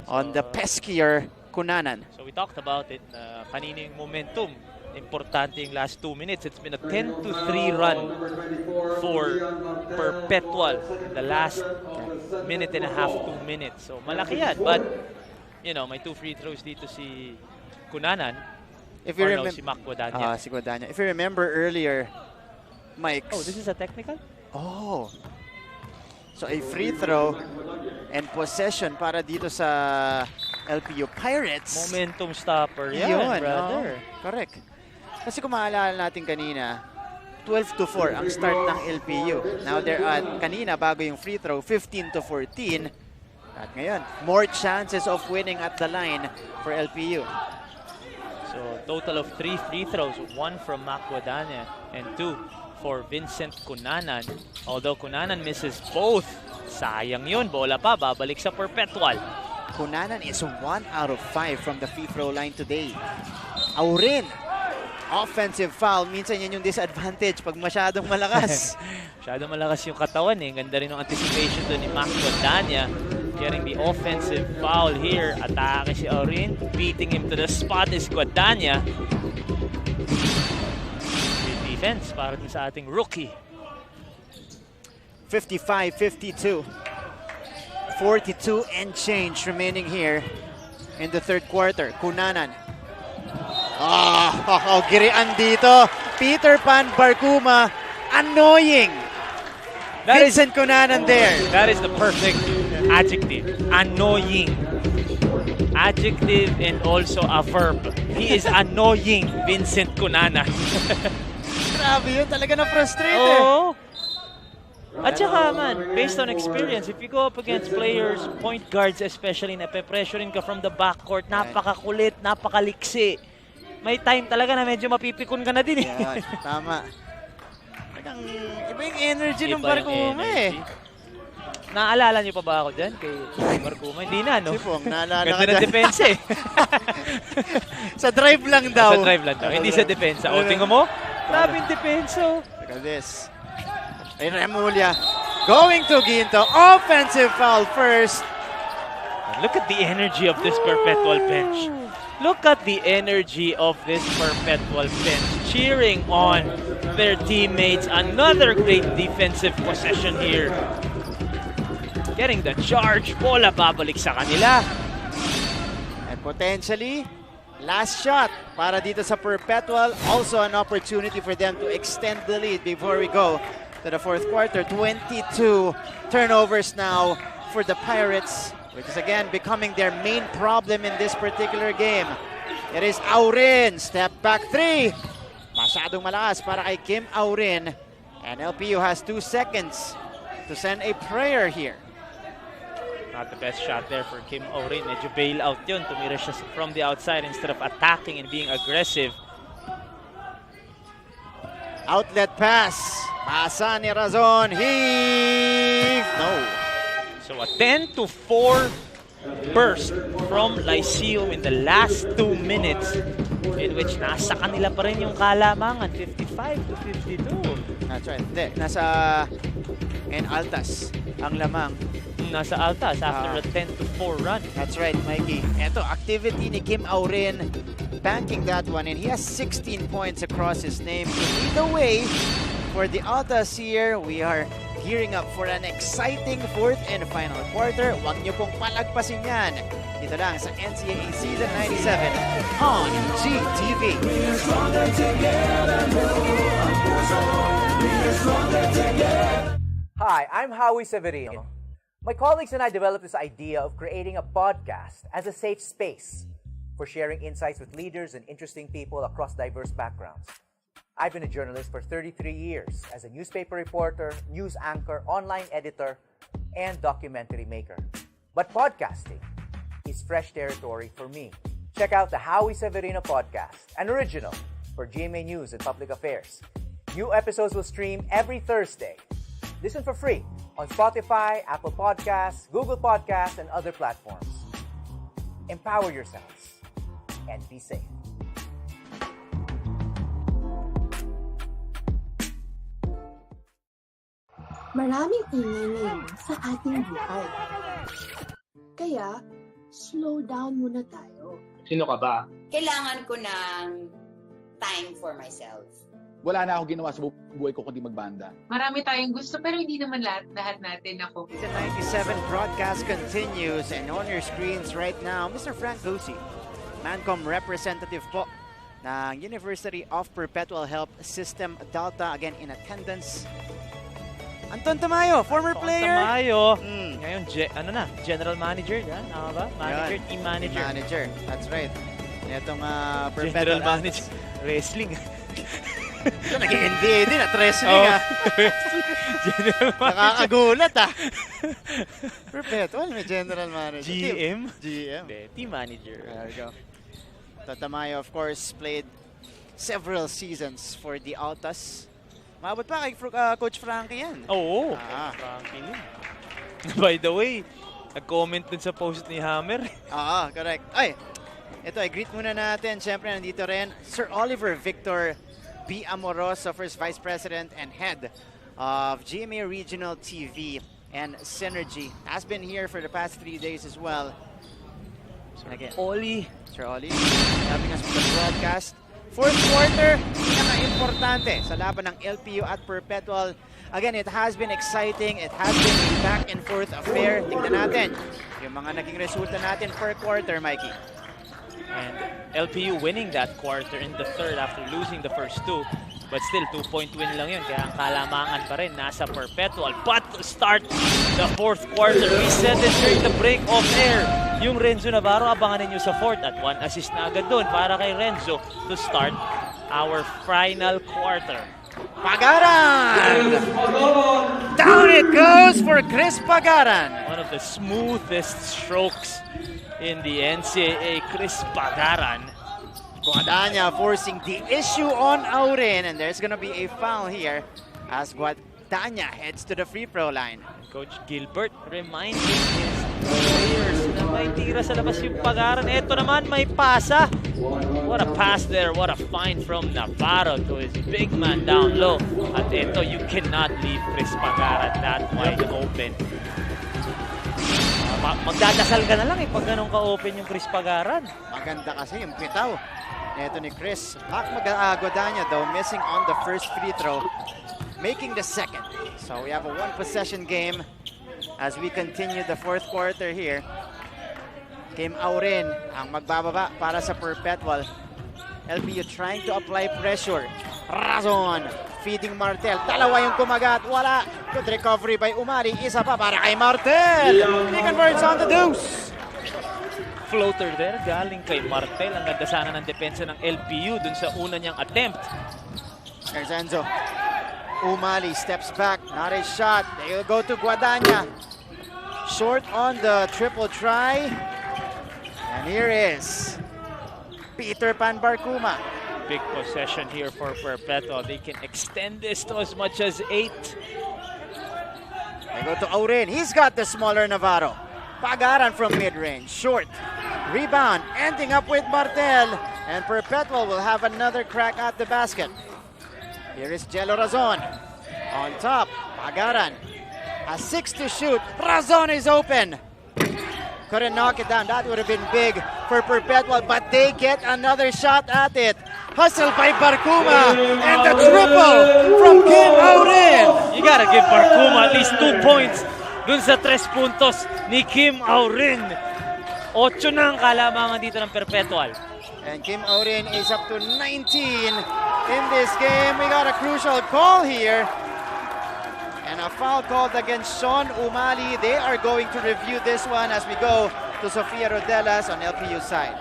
on the peskier Kunanan. So we talked about it, kanina yung momentum. Importante yung last 2 minutes. It's been a 10-3 run for Perpetual in the last minute and a half, 2 minutes. So malaki yan. But, you know, may 2 free throws dito si Kunanan. If you remember, si Mac Guadagna. Si Guadagna. If you remember earlier, Mike. Oh, this is a technical? Oh. So a free throw and possession para dito sa LPU Pirates. Momentum stopper yan, Yun, brother. Correct. Kasi kung maalala natin kanina, 12-4 ang start ng LPU. Now they're at, kanina bago yung free throw, 15-14. At ngayon, more chances of winning at the line for LPU. So total of 3 free throws, 1 from Mac Guadagna and 2 for Vincent Kunanan. Although Kunanan misses both, sayang yun. Bola pa, babalik sa Perpetual. Kunanan is 1 out of 5 from the free throw line today. Aurin, offensive foul. Minsan yan yung disadvantage pag masyadong malakas. Masyadong malakas yung katawan eh. Ganda rin yung anticipation doon ni Mac Guadagna. Getting the offensive foul here. Atake si Aurin. Beating him to the spot is Guadagna. Defense para din sa ating rookie. 55-52. 42 and change remaining here in the third quarter. Kunanan. Girian dito. Peter Pan Barkuma. Annoying. Vincent Kunanan there. That is the perfect adjective. Annoying. Adjective and also a verb. He is annoying, Vincent Kunanan. Grabe yun, talaga na-frustrate Oo. At saka man, based on experience, if you go up against players, point guards especially, na pe-pressurein ka from the backcourt, napakakulit, napakaliksi. May time talaga na medyo mapipikon ka na din eh. Yeah, tama. Talagang iba yung energy ng Barkuma eh. Naalala niyo pa ba ako dyan kay Barkuma? Hindi na, no? Sipong, naalala Ganda ka ng depensa eh. Sa drive lang daw. Sa drive lang daw, hindi sa depensa. O, tingnan mo, grabe yung depensa. Look at this. Ay, Remulla going to Ginto. Offensive foul first. And look at the energy of this Perpetual bench. Look at the energy of this Perpetual bench. Cheering on their teammates. Another great defensive possession here. Getting the charge. Bola babalik sa kanila. And potentially, last shot para dito sa Perpetual. Also an opportunity for them to extend the lead before we go to the fourth quarter. 22 turnovers now for the Pirates, which is again becoming their main problem in this particular game. It is Aurin. Step back 3. Masyadong malakas para kay Kim Aurin. And LPU has 2 seconds to send a prayer here. Not the best shot there for Kim Orin. Medyo bail out yun. Tumira siya from the outside instead of attacking and being aggressive. Outlet pass. Pasa ni Razon. Heave. No. So a 10-4 burst from Lyceum in the last 2 minutes, in which nasa kanila pa rin yung kalamangan, 55-52. That's right. Hindi, nasa Altas ang lamang. Nasa Altas after a 10-4 run. That's right, Mikey. Ito, activity ni Kim Aurin, banking that one, and he has 16 points across his name. To lead the way for the Altas here, we are gearing up for an exciting fourth and final quarter. Huwag niyo pong palagpasin yan. Dito lang sa NCAA Season 97 on GTV. Hi, I'm Howie Severino. My colleagues and I developed this idea of creating a podcast as a safe space for sharing insights with leaders and interesting people across diverse backgrounds. I've been a journalist for 33 years as a newspaper reporter, news anchor, online editor, and documentary maker. But podcasting is fresh territory for me. Check out the Howie Severino podcast, an original for GMA News and Public Affairs. New episodes will stream every Thursday. Listen for free on Spotify, Apple Podcasts, Google Podcasts, and other platforms. Empower yourselves and be safe. Maraming ingay ngayon sa ating buhay. Kaya, slow down muna tayo. Sino ka ba? Kailangan ko ng time for myself. Wala na ako ginawa sa buhay ko kundi magbanda. Marami tayong gusto pero hindi naman lahat natin ako. The 97 broadcast continues and on your screens right now, Mr. Frank Lucy, Mancom representative po ng University of Perpetual Health System Delta, again in attendance. Anton Tamayo, former player. Tamayo. Ngayon, general manager. Tama ba? Manager, team manager. Manager, that's right. Itong Perpetual manager. Wrestling. Nag-NBA din at wrestling General manager. Nakakagulat Perpetual, may general manager. GM? GM. Team manager. There we go. Tamayo, of course, played several seasons for the Altas. Maabot pa kay Coach Frankie yan. Oo. Frankie din. By the way, nag-comment dun sa post ni Hammer. Correct. Ay, ito, greet muna natin. Siyempre, nandito rin Sir Oliver Victor B. Amoroso, First Vice President and Head of GMA Regional TV and Synergy. Has been here for the past 3 days as well. And again, Sir Oli, having us with the broadcast. Fourth quarter, pinaka-importante sa laban ng LPU at Perpetual. Again, it has been exciting. It has been a back-and-forth affair. Tingnan natin yung mga naging resulta natin per quarter, Mikey. And LPU winning that quarter in the third after losing the first two. But still, 2-point win lang yun. Kaya ang kalamangan pa rin nasa Perpetual. But to start the fourth quarter, we said it during the break of air. Yung Renzo Navarro, abangan ninyo sa fourth at 1 assist na agad doon para kay Renzo to start our final quarter. Pagaran! Down it goes for Chris Pagaran. One of the smoothest strokes in the NCAA, Chris Pagaran. Guadagna forcing the issue on Aurin, and there's gonna be a foul here as Guadagna heads to the free throw line. Coach Gilbert reminding his players na may tira sa labas yung Pagaran. Ito naman, may pasa. What a pass there. What a find from Navarro to his big man down low. At ito, you cannot leave Chris Pagaran that wide open. Magdadasal ka na lang pag ganun ka-open yung Chris Pagaran. Maganda kasi yung pitaw. Ito ni Chris. Guadagna though, missing on the first free throw, making the second. So we have a one-possession game as we continue the fourth quarter here. Kim Aurin ang magbababa para sa Perpetual. LPU trying to apply pressure. Razon feeding Martel. Dalawa yung kumagat. Wala. Good recovery by Umari. Isa pa para kay Martel. He converts on the deuce. Floater there, galing kay Martel. Ang ganda sana ng depensa ng LPU dun sa una niyang attempt. There's Enzo. Umali steps back. Not a shot. They will go to Guadagna. short on the triple try. And here is Peter Pan Barkuma. Big possession here for Perpetual. They can extend this to as much as 8. They go to Aurin. He's got the smaller Navarro. Pagaran from mid-range. Short. Rebound. Ending up with Martel. And Perpetual will have another crack at the basket. Here is Jello Razon. On top. Pagaran. Has 6 to shoot. Razon is open. Couldn't knock it down. That would have been big for Perpetual, but they get another shot at it. Hustle by Barkuma, and the triple from Kim Aurin. You gotta give Barkuma at least 2 points dun sa 3 puntos ni Kim Aurin. 8 na ang kalamangan dito ng Perpetual. And Kim Aurin is up to 19 in this game. We got a crucial call here. And a foul called against Sean Umali. They are going to review this one as we go to Sofia Rodelas on LPU side.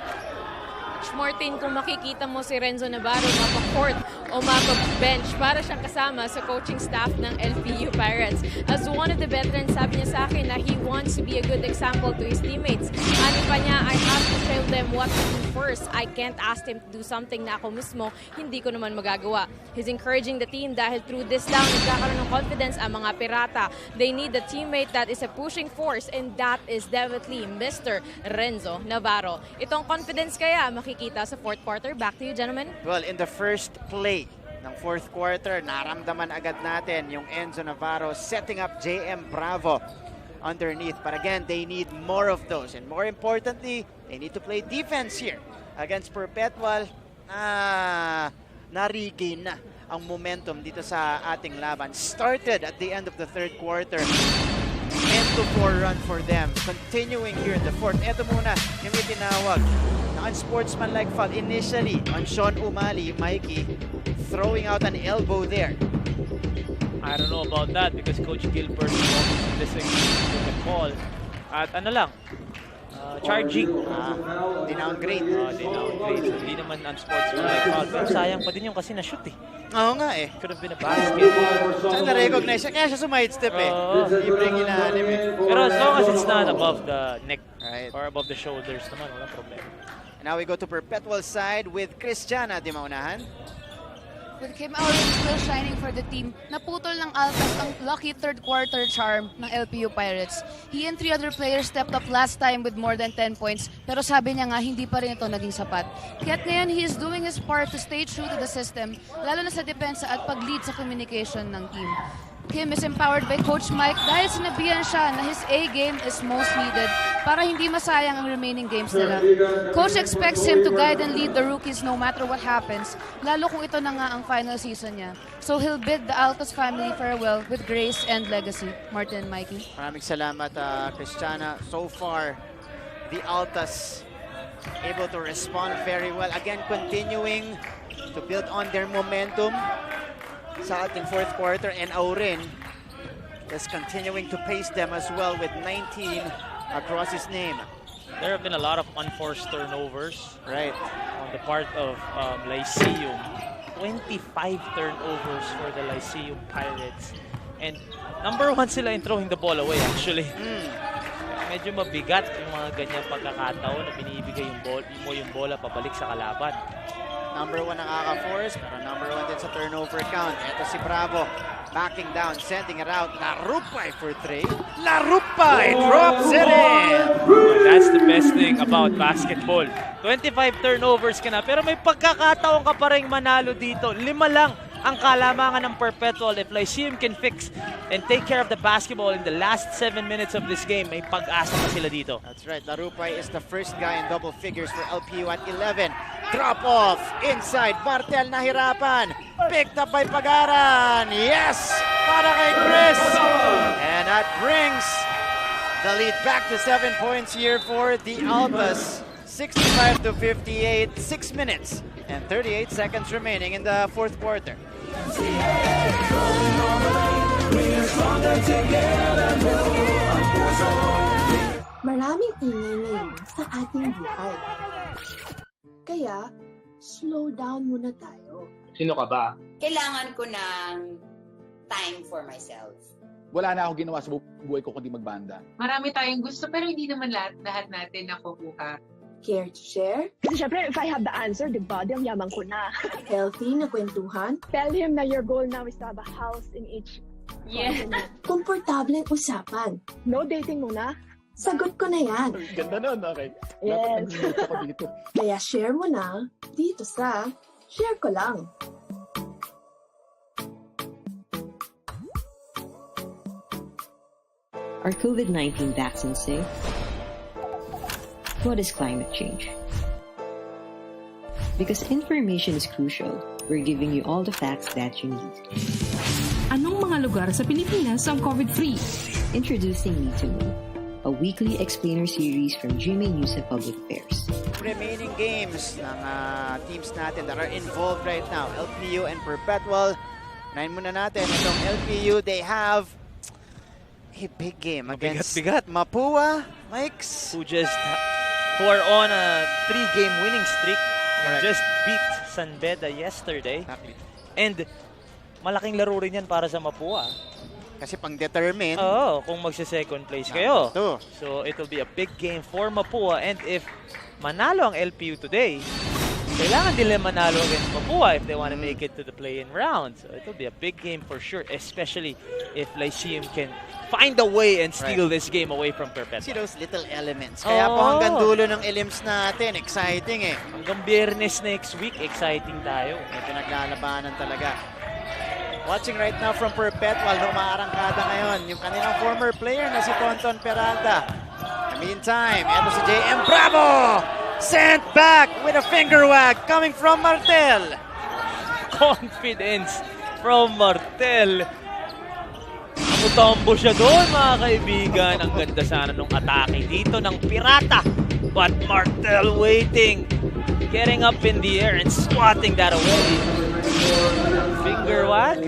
Martin, kung makikita mo si Renzo Navarro mapa-court o mapa-bench para siyang kasama sa coaching staff ng LPU Pirates. As one of the veterans, sabi niya sa akin na he wants to be a good example to his teammates. Ano pa niya, I have to tell them what to do first. I can't ask them to do something na ako mismo hindi ko naman magagawa. He's encouraging the team dahil through this down, nagkakaroon ng confidence ang mga pirata. They need a teammate that is a pushing force, and that is definitely Mr. Renzo Navarro. Itong confidence kaya makikita sa fourth quarter. Back to you, gentlemen. Well, in the first play ng fourth quarter, naramdaman agad natin yung Enzo Navarro setting up JM Bravo underneath. But again, they need more of those. And more importantly, they need to play defense here against Perpetual. Na-regain na ang momentum dito sa ating laban. Started at the end of the third quarter. End to 4 run for them. Continuing here in the fourth. Ito muna yung itinawag na unsportsmanlike foul initially on Sean Umali, Mikey, throwing out an elbow there. I don't know about that because Coach Gilbert disagrees with the call. At ano lang, charging. Dinowngrade. Dinowngrade. So, hindi naman unsportsmanlike foul. Pero sayang pa din yung kasi na-shoot eh. Oo nga eh. Could have been a basket. Saan na-recognize siya? Kaya siya sumide-step eh. Libreng ilalim eh. Pero as long as it's not above the neck right, or above the shoulders naman, walang problema. And now we go to Perpetual side with Christiana. Di maunahan? With Kim Aurin still shining for the team, naputol ng Altas ang lucky third quarter charm ng LPU Pirates. He and 3 other players stepped up last time with more than 10 points, pero sabi niya nga hindi pa rin ito naging sapat. Kaya't ngayon he is doing his part to stay true to the system, lalo na sa depensa at pag-lead sa communication ng team. Kim is empowered by Coach Mike dahil sinabihan siya na his A-game is most needed para hindi masayang ang remaining games nila. Coach expects him to guide and lead the rookies no matter what happens, lalo kung ito na nga ang final season niya. So he'll bid the Altas family farewell with grace and legacy. Martin and Mikey. Maraming salamat, Christiana. So far, the Altas able to respond very well. Again, continuing to build on their momentum sa ating fourth quarter, and Aurin is continuing to pace them as well with 19 across his name. There have been a lot of unforced turnovers, right, on the part of Lyceum. 25 turnovers for the Lyceum Pirates, and #1 sila in throwing the ball away actually. Medyo mabigat yung mga ganyang pagkakataon na binibigay yung bola pabalik sa kalaban. #1 nakaka-force, pero #1 din sa turnover count. Ito si Bravo, backing down, sending it out. Larupay for 3. Larupay drops it in! That's the best thing about basketball. 25 turnovers ka na, pero may pagkakataon ka pa rin manalo dito. 5 lang ang kalamangan ng Perpetual. If Lyceum can fix and take care of the basketball in the last 7 minutes of this game, may pag-asa pa sila dito. That's right. Larupay is the first guy in double figures for LPU at 11. Drop off inside. Martel nahirapan. Picked up by Pagaran. Yes! Para kay Chris. And that brings the lead back to 7 points here for the Altas. 65-58. 6 minutes and 38 seconds remaining in the fourth quarter. Maraming ingay ngayon sa ating buhay. Kaya, slow down muna tayo. Sino ka ba? Kailangan ko ng time for myself. Wala na ako ginawa sa buhay ko kundi magbanda. Marami tayong gusto pero hindi naman lahat natin nakukuha. Care to share? Kasi syempre, if I have the answer, di ba, di ang yaman ko na. Healthy na kwentuhan? Tell him na your goal now is to have a house in each continent. Komportableng usapan. No dating muna. Sagot ko na yan. Ganda nun, okay. Yes. Dapat ako dito. Kaya share mo na dito sa Share Ko Lang. Are COVID-19 vaccines safe? What is climate change? Because information is crucial, we're giving you all the facts that you need. Anong mga lugar sa Pilipinas ang COVID-free? Introducing Me to Me, a weekly explainer series from GMA News and Public Affairs. Remaining games ng teams natin that are involved right now, LPU and Perpetual. Unahin muna natin itong LPU. They have a big game against Mapua, Mikes. Who are on a 3-game winning streak. Just beat San Beda yesterday. And malaking laro rin yan para sa Mapua. Kasi pang-determine. Oo, kung magsa-second place kayo. So it will be a big game for Mapua. And if manalo ang LPU today, kailangan nila manalo against Mapua if they want to make it to the play-in round. So it will be a big game for sure, especially if Lyceum can find a way and steal this game away from Perpetual. See those little elements. Kaya po hanggang dulo ng elims natin, exciting eh. Hanggang Biyernes next week, exciting tayo. May pinaglalabanan talaga. Watching right now from Perpetual, umaarangkada ngayon yung kanilang former player na si Tonton Peralta. In the meantime, eto si JM Bravo! Sent back with a finger wag coming from Martel. Confidence from Martel. Mutombo siya doon, mga kaibigan. Ang ganda sana nung atake dito ng Pirata. But Martel waiting. Getting up in the air and swatting that away. Finger wag.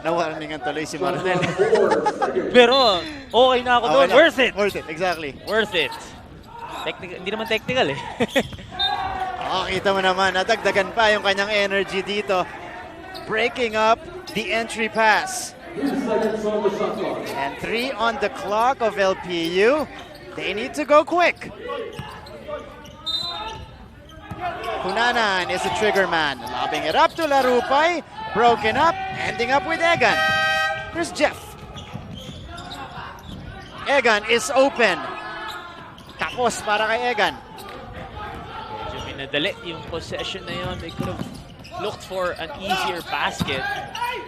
Nawarningan tuloy si Martel. Pero okay na ako doon. Worth it. Worth it, exactly. Worth it. Hindi naman technical eh. Kita mo naman, nadagdagan pa yung kanyang energy dito. Breaking up the entry pass. And 3 on the clock of LPU. They need to go quick. Hunanan is the trigger man. Lobbing it up to Larupay. Broken up, ending up with Egan. Here's Jeff. Egan is open. Tapos para kay Egan. Medyo minadali yung possession na yun. They could have looked for an easier basket.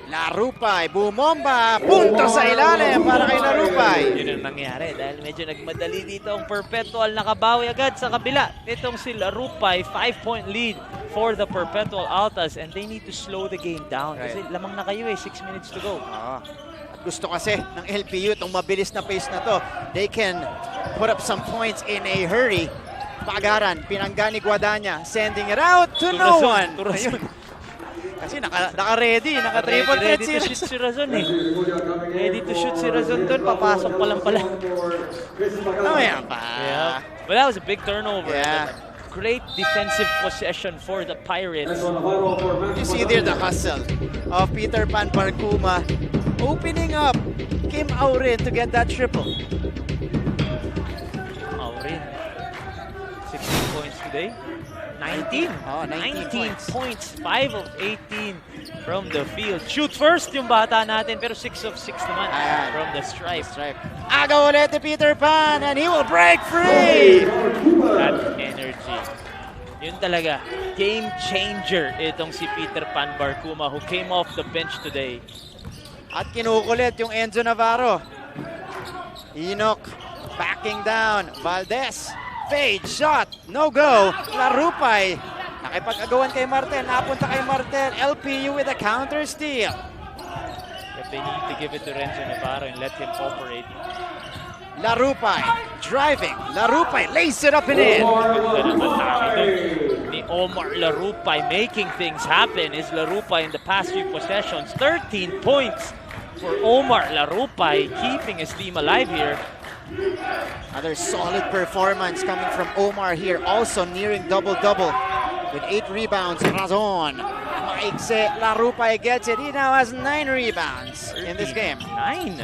Larupay, bumomba, punto sa ilalim para kay Larupay. Yun ang nangyari dahil medyo nagmadali dito ang Perpetual. Nakabawi agad sa kabila. Itong si Larupay, 5-point lead for the Perpetual Altas and they need to slow the game down. Kasi lamang na kayo 6 minutes to go. At gusto kasi ng LPU itong mabilis na pace na to. They can put up some points in a hurry. Pagaran, pinanggani Guadanya, sending it out to no one. Kasi naka-ready, naka-triple threat ready to shoot si Razon eh. Ready to shoot si Razon doon, papasok pa lang pala. Mamaya pa. Yeah. But that was a big turnover. Yeah. Great defensive possession for the Pirates. You see there the hustle of Peter Pan Barcuma opening up Kim Aurin to get that triple. Aurin, 16 points today. 19. 19 points. 5 of 18 from the field. Shoot first yung bata natin, pero 6 of 6 naman from the stripe. Aga ulit ni Peter Pan and he will break free! That energy. Yun talaga. Game changer itong si Peter Pan Barcuma who came off the bench today. At kinukulit yung Enzo Navarro. Enoch backing down. Valdez. Fade shot. No go. Larupay. Nakipag-agawan kay Martel. Napunta kay Martel. LPU with a counter steal. But they need to give it to Renzo Navarro and let him operate. Larupay driving. Larupay lays it up and in. Ni Omar Larupay making things happen is Larupay in the past few possessions. 13 points for Omar Larupay, keeping his team alive here. Another solid performance coming from Omar here, also nearing double-double with 8 rebounds. Razon paikse. Larupay gets it. He now has 9 rebounds in this game. 13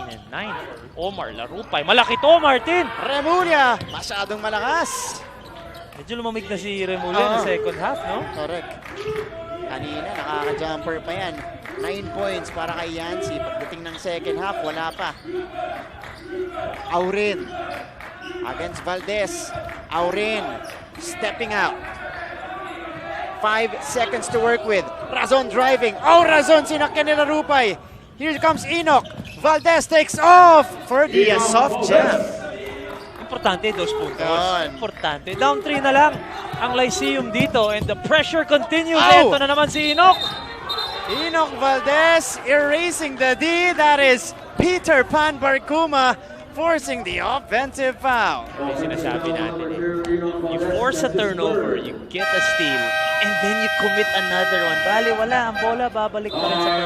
and 9 for Omar Larupay. Malaki to, Martin! Remulla, masyadong malakas. Medyo lumamig na si Remulla na second half, no? Correct. Kanina, nakaka-jumper pa yan. 9 points para kay Yancy. Pagdating ng second half, wala pa. Aurin against Valdez. Aurin stepping out. 5 seconds to work with. Razon driving. Oh, Razon, sinakyan nila Rupay. Here comes Enoch. Valdez takes off for the soft jam. Importante, 2 puntos. Importante. Down 3 na lang ang Lyceum dito and the pressure continues. Ito na naman si Enoch. Enoch Valdez erasing the D. That is Peter Pan Barcuma forcing the offensive foul. Yung sinasabi natin you force a turnover, you get a steal, and then you commit another one. Bali, wala. Ang bola, babalik pa rin sa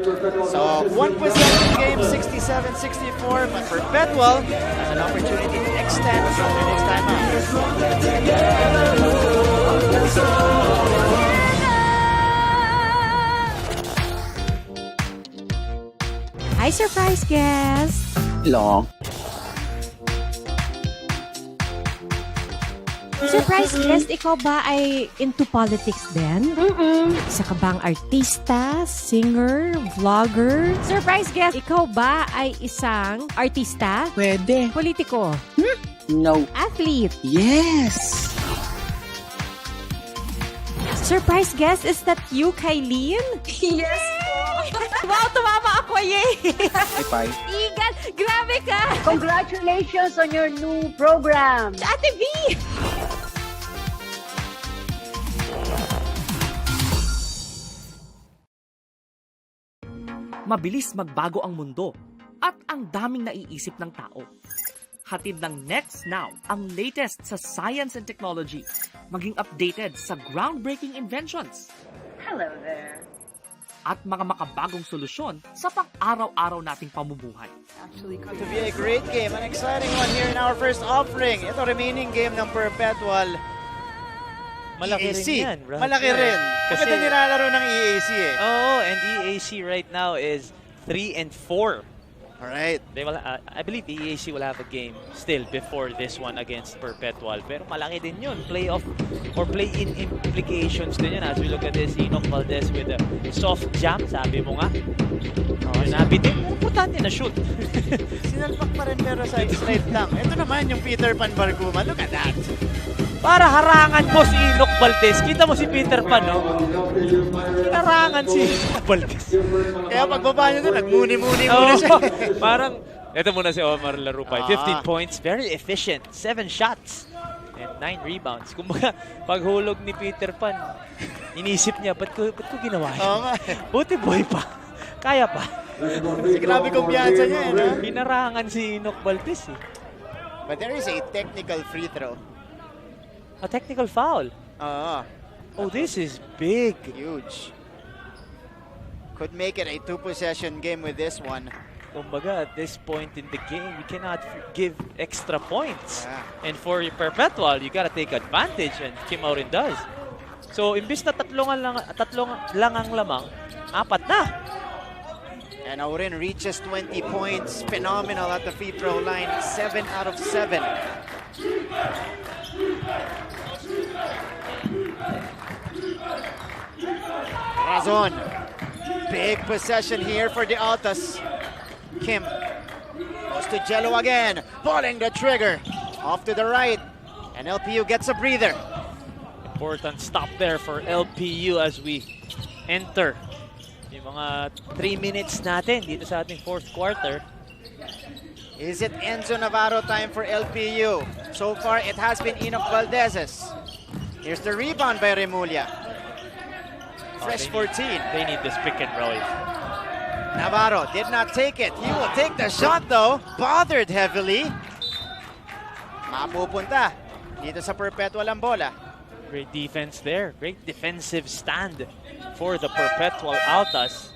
Perpetual. So, 1 possession game, 67-64, but Perpetual has an opportunity to extend from their next time out. Hi, surprise guest! Hello. Surprise guest, ikaw ba ay into politics din? Isa ka bang artista, singer, vlogger? Surprise guest, ikaw ba ay isang artista? Pwede. Politiko? No. Athlete? Yes. Surprise guest, is that you, Kylene? Yes po. Wow, tumama ako, yay! Bye. Igan, grabe ka! Congratulations on your new program. Ate V! Mabilis magbago ang mundo at ang daming naiisip ng tao. Hatid ng Next Now ang latest sa science and technology, maging updated sa groundbreaking inventions. Hello there. At mga makabagong solusyon sa pang-araw-araw nating pamumuhay. Actually, going to be a great game, an exciting one here in our first offering. Ito remaining game ng Perpetual. Malaki EAC. rin yan, right? Malaki rin. Kasi ito nilalaro ng EAC eh. And EAC right now is 3 and 4. Alright. They will, I believe EAC will have a game still before this one against Perpetual. Pero malaki din yun. Playoff or play-in implications din yun. As we look at this, Enoch Valdez with a soft jam, sabi mo nga. Nabitin. Pero importante na shoot. Sinalpak pa rin pero side-slide lang. Ito naman yung Peter Pan Barcuma. Look at that. Para harangan mo si Enoch Valdez. Kita mo si Peter Pan, no? Harangan si Enoch Valdez. Kaya pagbaba niyo doon, nagmuni-muni muna siya. Parang, ito muna si Omar Larupay. 15 points, very efficient. 7 shots and 9 rebounds. Kumbaga, paghulog ni Peter Pan, inisip niya, ba't ko ginawa yun? Buti boy pa. Kaya pa. Kasi grabe kumpiyansa niya, eh. Hinarangan si Enoch Valdez, eh. But there is a technical free throw. A technical foul. Oh, this is big. Huge. Could make it a 2-possession game with this one. Kumbaga, at this point in the game, we cannot give extra points. And for Perpetual, you gotta take advantage, and Kim Aurin does. So, imbis na tatlong lang ang lamang, 4 na. And Aurin reaches 20 points. Phenomenal at the free throw line. 7 out of 7. Razon. Big possession here for the Altas. Kim goes to Jello again. Pulling the trigger. Off to the right. And LPU gets a breather. Important stop there for LPU as we enter yung mga 3 minutes natin dito sa ating fourth quarter. Is it Enzo Navarro time for LPU? So far, it has been Enoch Valdez's. Here's the rebound by Remulla. Fresh 14. They need this pick and roll. Navarro did not take it. He will take the shot though. Bothered heavily. Mapupunta dito sa Perpetual ang bola. Great defense there. Great defensive stand for the Perpetual Altas.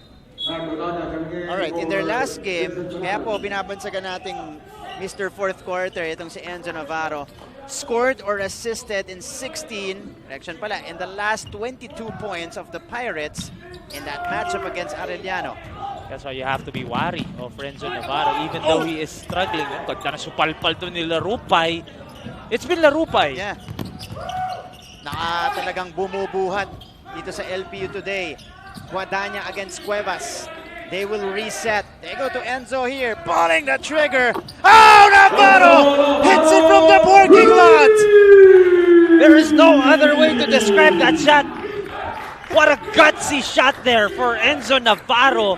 Alright, in their last game, kaya po binabansagan nating Mr. Fourth Quarter, itong si Enzo Navarro. Scored or assisted in 16, in the last 22 points of the Pirates in that matchup against Arellano. That's why you have to be wary of Renzo Navarro, even though he is struggling. Ganda na supalpal to ni Larupay. It's been Larupay. Yeah. Talagang bumubuhat dito sa LPU today. Guadagna against Cuevas. They will reset. They go to Enzo here, pulling the trigger. Oh, Navarro hits it from the parking lot. There is no other way to describe that shot. What a gutsy shot there for Enzo Navarro.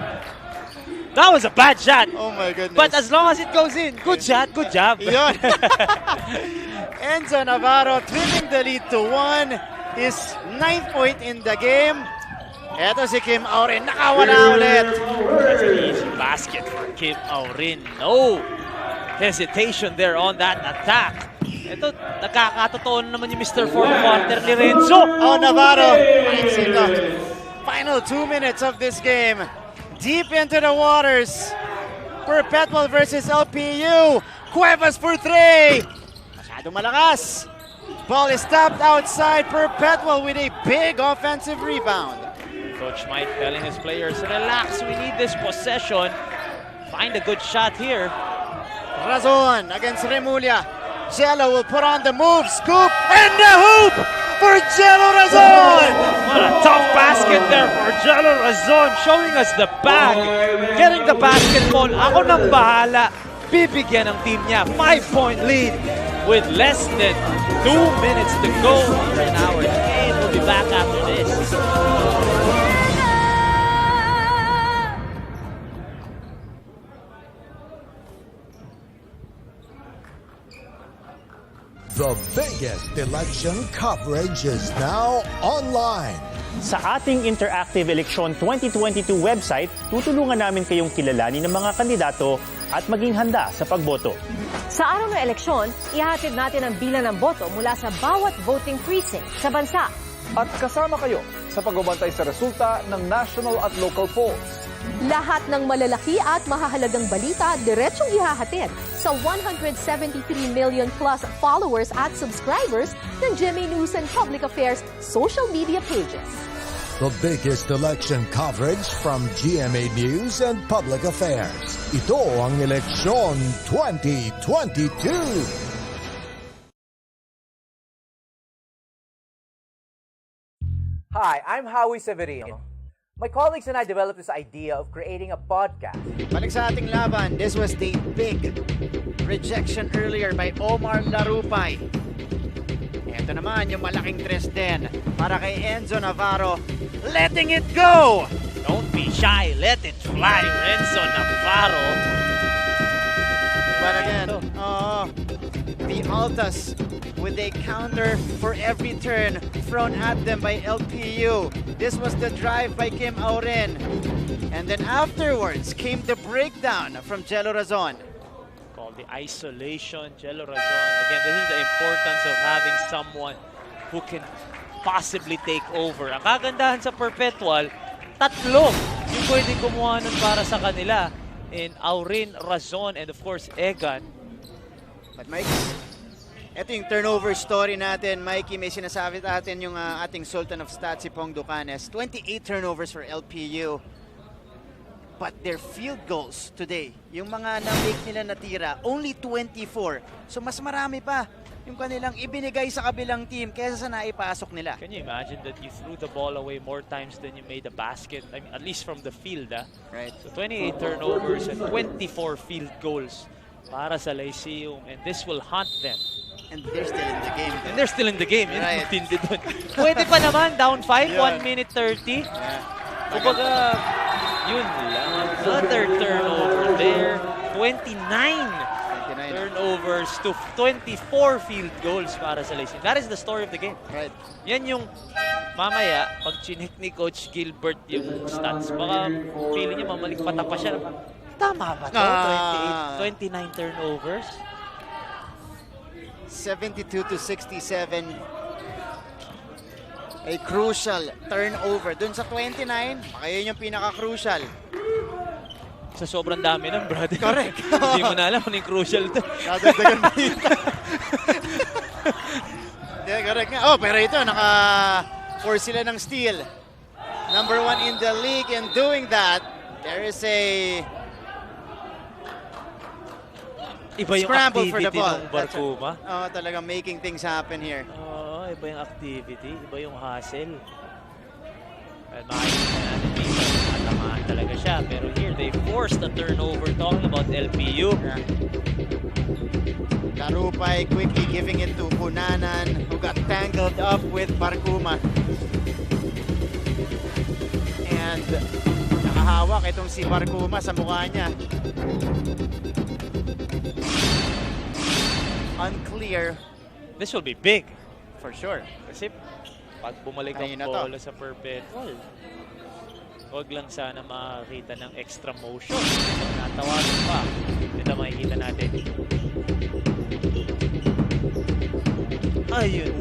That was a bad shot. Oh my goodness. But as long as it goes in, good shot, good job. Enzo Navarro trimming the lead to 1. His 9th point in the game. Eto si Kim Aurin, nakawala ulit. That's an easy basket for Kim Aurin. No hesitation there on that attack. Ito, nakakatotoo naman yung Mr. Fourth Quarter ni Renzo. Oh, Navarro. Final 2 minutes of this game. Deep into the waters. Perpetual versus LPU. Cuevas for 3. Masyado malakas. Ball is tapped outside. Perpetual with a big offensive rebound. Coach Mike telling his players, relax, we need this possession. Find a good shot here. Razon against Remulla. Jello will put on the move, scoop, and the hoop for Jello Razon! What a tough basket there for Jello Razon, showing us the bag. Getting the basketball, ako nang bahala. Bibigyan ng team niya 5-point lead with less than 2 minutes to go in our game. We'll be back after this. The biggest election coverage is now online. Sa ating interactive eleksyon 2022 website, tutulungan namin kayong kilalanin ng mga kandidato at maging handa sa pagboto. Sa araw ng eleksyon, ihatid natin ang bilang ng boto mula sa bawat voting precinct sa bansa. At kasama kayo sa pagbabantay sa resulta ng national at local polls. Lahat ng malalaki at mahahalagang balita diretsyong ihahatid sa 173 million plus followers at subscribers ng GMA News and Public Affairs social media pages. The biggest election coverage from GMA News and Public Affairs. Ito ang Eleksyon 2022. Hi, I'm Howie Severino. My colleagues and I developed this idea of creating a podcast. Balik sa ating laban, this was the big rejection earlier by Omar Larupay. Ito naman yung malaking tres din para kay Enzo Navarro. Letting it go! Don't be shy, let it fly, Renzo Navarro. But again, the Altas with a counter for every turn thrown at them by LPU. This was the drive by Kim Aurin. And then afterwards came the breakdown from Jello Razon. Called the isolation, Jello Razon. Again, this is the importance of having someone who can possibly take over. Ang kagandahan sa Perpetual, tatlo yung pwedeng kumuha nun para sa kanila. In Aurin, Razon, and of course, Egan. But Mike, ito yung turnover story natin. Mikey, may sinasabi natin yung ating Sultan of Stats, si Pong Ducanes. 28 turnovers for LPU. But their field goals today, yung mga na-make nila natira, only 24. So mas marami pa yung kanilang ibinigay sa kabilang team kaysa sa naipasok nila. Can you imagine that you threw the ball away more times than you made a basket? I mean, at least from the field, Right. So 28 turnovers and 24 field goals para sa Lyceum, and this will haunt them. And they're still in the game. And they're still in the game. Right. Tindi dun. Pwede pa naman, down 5, 1 minute 30. Kumbaga, yun lang. Another turnover there. 29 turnovers to 24 field goals para sa Lyceum. That is the story of the game. Right. Yan yung mamaya, pag chinik ni Coach Gilbert yung stats, baka pili niya mamalikpata pa siya. Tama ba ito? 29 turnovers? 72 to 67. A crucial turnover. Dun sa 29, baka yun yung pinaka-crucial. Sa sobrang dami ng brother. Correct. Hindi mo na alam kung yung crucial to. Dadagdagan balita. Yeah, correct nga. Oh, pero ito, naka-force sila ng steal. Number 1 in the league, and doing that, there is a Iba yung scramble for the activity ball. ng Barkuma. Oh, talagang making things happen here. Oo, iba yung activity, iba yung hustle. Well, makikita natin dito, natamaan talaga siya. Pero here, they forced the turnover. Talking about LPU. Yeah. Larupay quickly giving it to Kunanan, who got tangled up with Barkuma. And nakahawak itong si Barkuma sa mukha niya. Unclear. This will be big. For sure. Kasi pag bumalik ang bola sa Perpetual, huwag lang sana makakita ng extra motion. Pag natawanan pa, ito makikita natin. Ayun.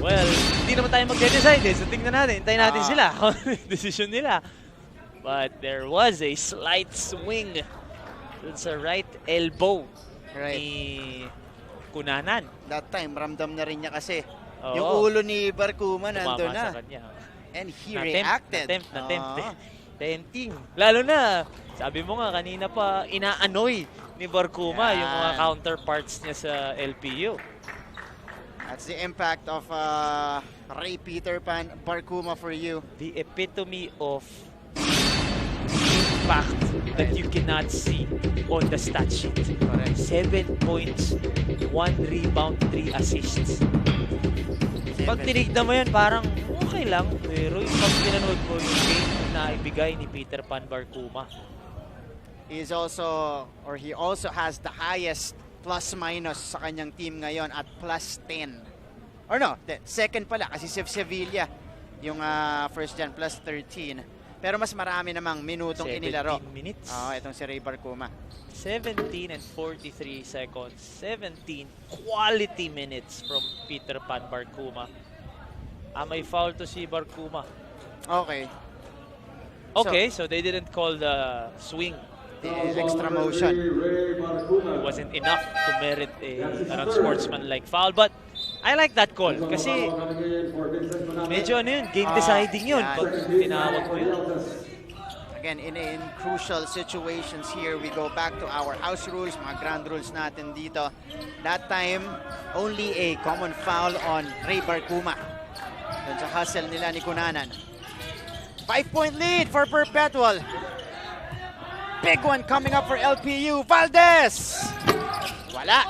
Well, hindi naman tayo magde-decide eh. So tingnan natin, hintayin natin sila. Decision nila. But there was a slight swing dun sa right elbow ni Kunanan. That time, ramdam na rin niya kasi. Oo. Yung ulo ni Barkuma nandun na. Sa kanya. And he reacted. Tempting. Lalo na, sabi mo nga kanina pa, inaanoy ni Barkuma yung mga counterparts niya sa LPU. That's the impact of Ray Peter Pan Barkuma for you. The epitome of impact that you cannot see on the stat sheet. 7 points, 1 rebound, 3 assists. Pag tinignan mo yan, parang okay lang. Pero yung pag pinanood ko yung game na ibigay ni Peter Pan Barkuma. He also has the highest plus-minus sa kanyang team ngayon at plus 10. Or no, second pala kasi si Sevilla yung first gen plus 13. Pero mas marami namang minutong inilaro. 17 minutes. Itong si Ray Barkuma. 17 and 43 seconds. 17 quality minutes from Peter Pan Barkuma. May foul to si Barkuma. Okay. Okay, so they didn't call the swing. The extra motion. It wasn't enough to merit a unsportsmanlike foul. But I like that call kasi medyo game deciding yun pag tinawag mo yun. Again, in crucial situations here, we go back to our house rules, mga ground rules natin dito. That time, only a common foul on Ray Barkuma. Dun sa hustle nila ni Kunanan. 5-point lead for Perpetual. Big one coming up for LPU. Valdez! Wala.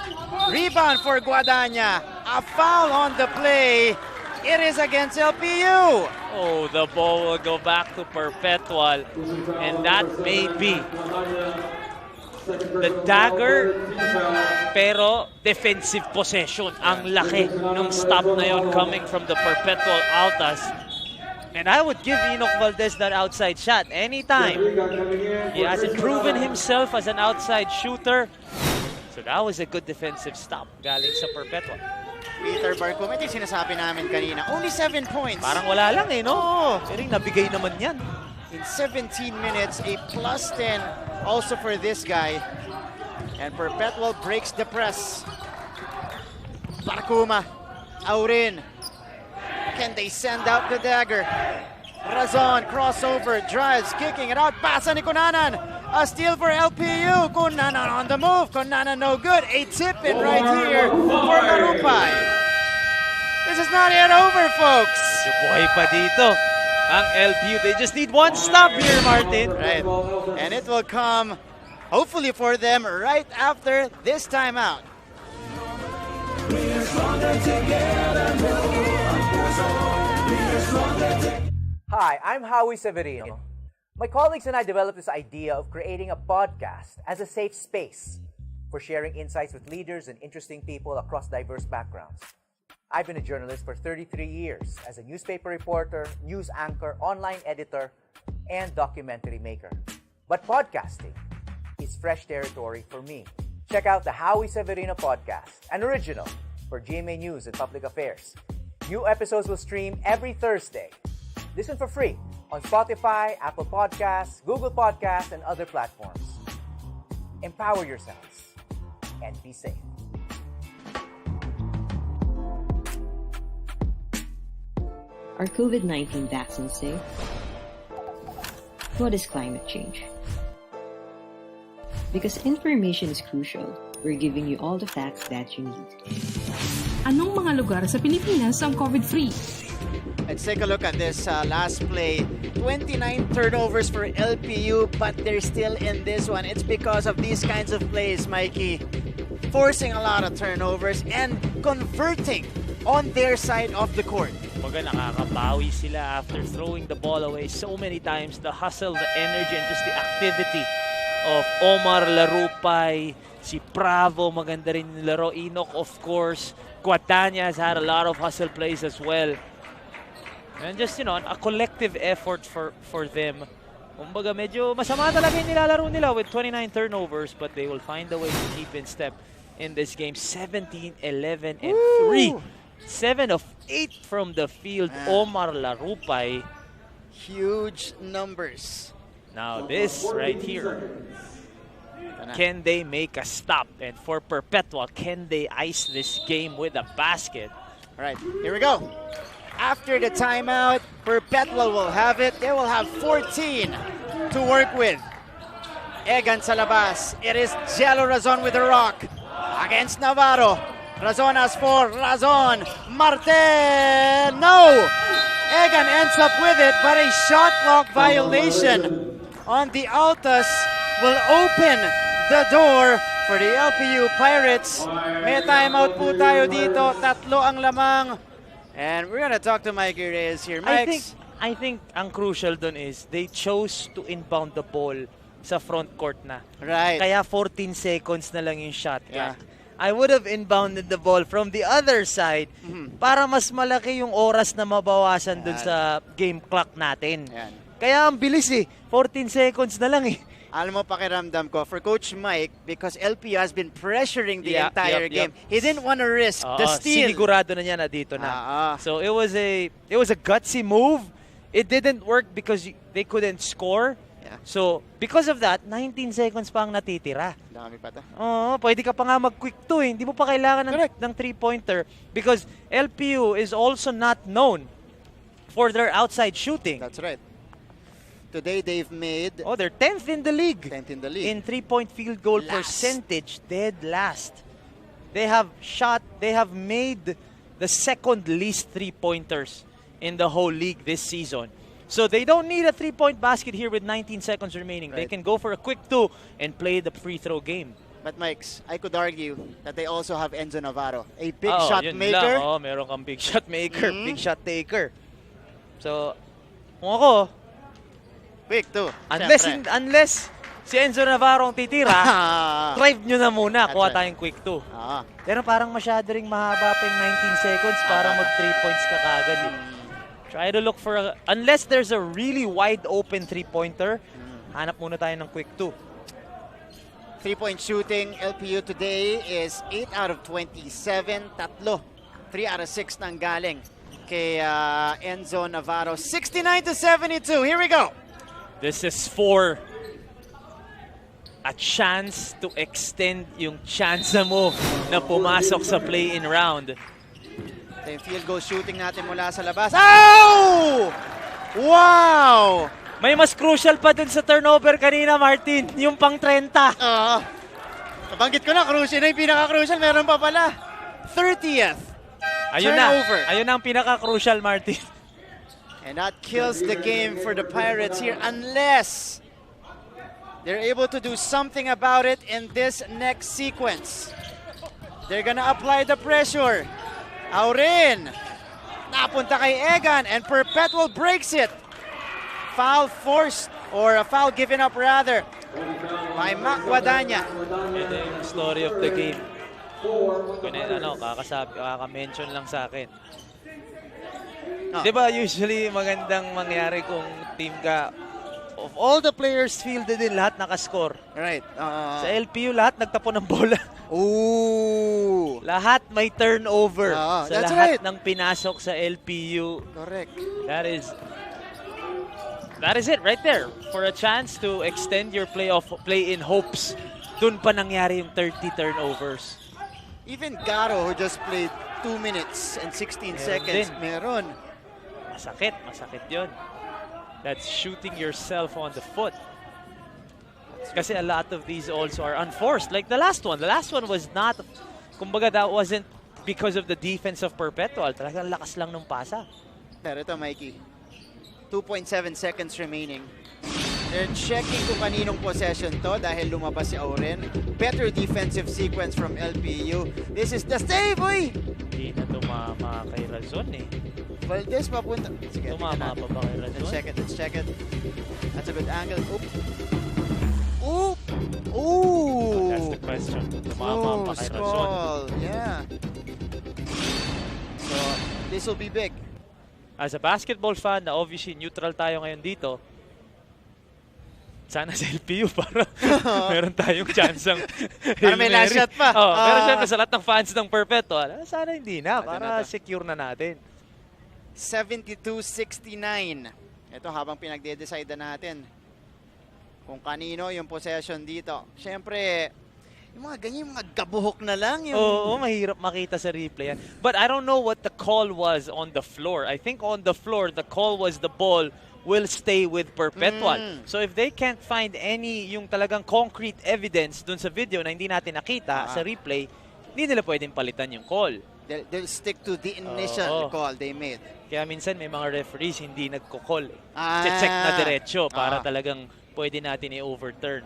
Rebound for Guadagna. A foul on the play. It is against LPU. Oh, the ball will go back to Perpetual. And that may be the dagger, pero defensive possession. Ang laki ng stop na yon coming from the Perpetual Altas. And I would give Enoch Valdez that outside shot anytime. He hasn't proven himself as an outside shooter. So that was a good defensive stop galing sa Perpetual. Peter Barkuma, ito yung sinasabi namin kanina. Only 7 points. Parang wala lang no? Pero nabigay naman yan. In 17 minutes, a plus 10 also for this guy. And Perpetual breaks the press. Barkuma, Aurin. Can they send out the dagger? Razon, crossover, drives, kicking it out. Pasa ni Kunanan. A steal for LPU. Kunanan on the move. Kunanan no good. A tip-in right here for Larupay. This is not yet over, folks. Buhay pa dito ang LPU. They just need one stop here, Martin. Right. And it will come, hopefully for them, right after this timeout. Hi, I'm Howie Severino. My colleagues and I developed this idea of creating a podcast as a safe space for sharing insights with leaders and interesting people across diverse backgrounds. I've been a journalist for 33 years as a newspaper reporter, news anchor, online editor, and documentary maker. But podcasting is fresh territory for me. Check out the Howie Severino podcast, an original for GMA News and Public Affairs. New episodes will stream every Thursday. Listen for free on Spotify, Apple Podcasts, Google Podcasts, and other platforms. Empower yourselves and be safe. Are COVID-19 vaccines safe? What is climate change? Because information is crucial, we're giving you all the facts that you need. Anong mga lugar sa Pilipinas ang COVID-free? Let's take a look at this last play. 29 turnovers for LPU, but they're still in this one. It's because of these kinds of plays, Mikey. Forcing a lot of turnovers and converting on their side of the court. Kumbaga nakakabawi sila after throwing the ball away so many times. The hustle, the energy, and just the activity of Omar Larupay, si Bravo, maganda rin yung laro. Enoch, of course. Guatanya has had a lot of hustle plays as well. And just, a collective effort for them. Kumbaga medyo masama talaga yung nilalaro nila with 29 turnovers, but they will find a way to keep in step in this game. 17, 11, and 3. 7 of 8 from the field. Omar Larupay. Huge numbers. Now this right here. Can they make a stop? And for Perpetual, can they ice this game with a basket? All right, here we go. After the timeout, Perpetual will have it. They will have 14 to work with. Egan sa labas. It is Jello Razon with the rock. Against Navarro. Razon has 4. Razon. Martel. No! Egan ends up with it, but a shot clock violation on the Altas will open the door for the LPU Pirates. May timeout po tayo dito. 3 ang lamang. And we're gonna talk to Mikey Reyes here. Mike, I think ang crucial dun is they chose to inbound the ball sa front court na. Right. Kaya 14 seconds na lang yung shot clock. I would have inbounded the ball from the other side para mas malaki yung oras na mabawasan dun sa game clock natin. Kaya ang bilis 14 seconds na lang Alam mo, pakiramdam ko, for Coach Mike, because LPU has been pressuring the entire game, he didn't want to risk the steal. Sinigurado na niya na dito na. So it was a gutsy move. It didn't work because they couldn't score. So because of that, 19 seconds pa ang natitira. Dami pa to. Pwede ka pa nga mag-quick 2 Hindi mo pa kailangan ng 3-pointer because LPU is also not known for their outside shooting. That's right. Today they've made... they're 10th in the league. 10th in the league. In 3-point field goal percentage, dead last. They have made the second least 3-pointers in the whole league this season. So they don't need a 3-point basket here with 19 seconds remaining. They can go for a quick 2 and play the free throw game. But Mikes, I could argue that they also have Enzo Navarro, a big shot maker. Meron kang big shot maker, big shot taker. So, kung ako, quick 2. Unless si Enzo Navarro ang titira, drive nyo na muna, kuha tayong quick 2. Pero parang masyado ring mahaba pa yung 19 seconds para mag 3 points ka kagad. Try to look for unless there's a really wide open 3-pointer, hanap muna tayo ng quick 2. 3-point shooting, LPU today is 8 out of 27. 3 out of 6 nang galing kay Enzo Navarro. 69-72. Here we go. This is for a chance to extend yung chance mo na pumasok sa play-in round. Yung field goal shooting natin mula sa labas. Oh! Wow! May mas crucial pa dun sa turnover kanina, Martin. Yung pang 30. Nabanggit ko na, crucial na yung pinaka-crucial. Meron pa pala. 30th. Turnover. Ayun na ang pinaka-crucial, Martin. And that kills the game for the Pirates here unless they're able to do something about it in this next sequence. They're gonna apply the pressure. Aurin. Napunta kay Egan and Perpetual breaks it. Foul forced or a foul given up rather by Mac Guadagna. Ito yung story of the game. Kaka-mention lang sa akin. Diba usually magandang mangyari kung team ka of all the players fielded din, lahat nakascore. Right. Sa LPU, lahat nagtapon ng bola. Ooh. Lahat may turnover sa that's lahat right. ng pinasok sa LPU. Correct. That is That is it right there. For a chance to extend your play-in hopes. Dun pa nangyari yung 30 turnovers. Even Garo, who just played 2 minutes and 16 seconds, meron. Masakit yun. That's shooting yourself on the foot. Kasi a lot of these also are unforced. Like the last one. The last one was not, kumbaga that wasn't because of the defense of Perpetual. Talagang lakas lang ng pasa. Pero ito, Mikey. 2.7 seconds remaining. They're checking kung kaninong possession to dahil lumabas si Auren. Better defensive sequence from LPU. This is the save, uy! Hindi na tumama kay Razon eh. Valdez papunta. Sige, tumama pa ba kay Razon? Let's check it. That's a good angle. Oop! Ooh! Ooh! That's the question. Tumama pa kay Razon. Yeah. So, this will be big. As a basketball fan na obviously neutral tayo ngayon dito, sana sa LPU para meron tayong chance ang para may last shot pa. Pero syempre sa lahat ng fans ng Perpetual, sana hindi na para secure na natin. 72-69. Ito habang pinagde-decide natin kung kanino yung possession dito. Syempre, yung mga ganyan, mga gabuhok na lang. Oo, mahirap makita sa replay yan. But I don't know what the call was on the floor. I think on the floor, the call was the ball will stay with Perpetual. So if they can't find any yung talagang concrete evidence dun sa video na hindi natin nakita sa replay, hindi nila pwedeng palitan yung call. They'll stick to the initial call they made. Kaya minsan may mga referees hindi nagko-call. Check na diretso para talagang pwede natin i-overturn.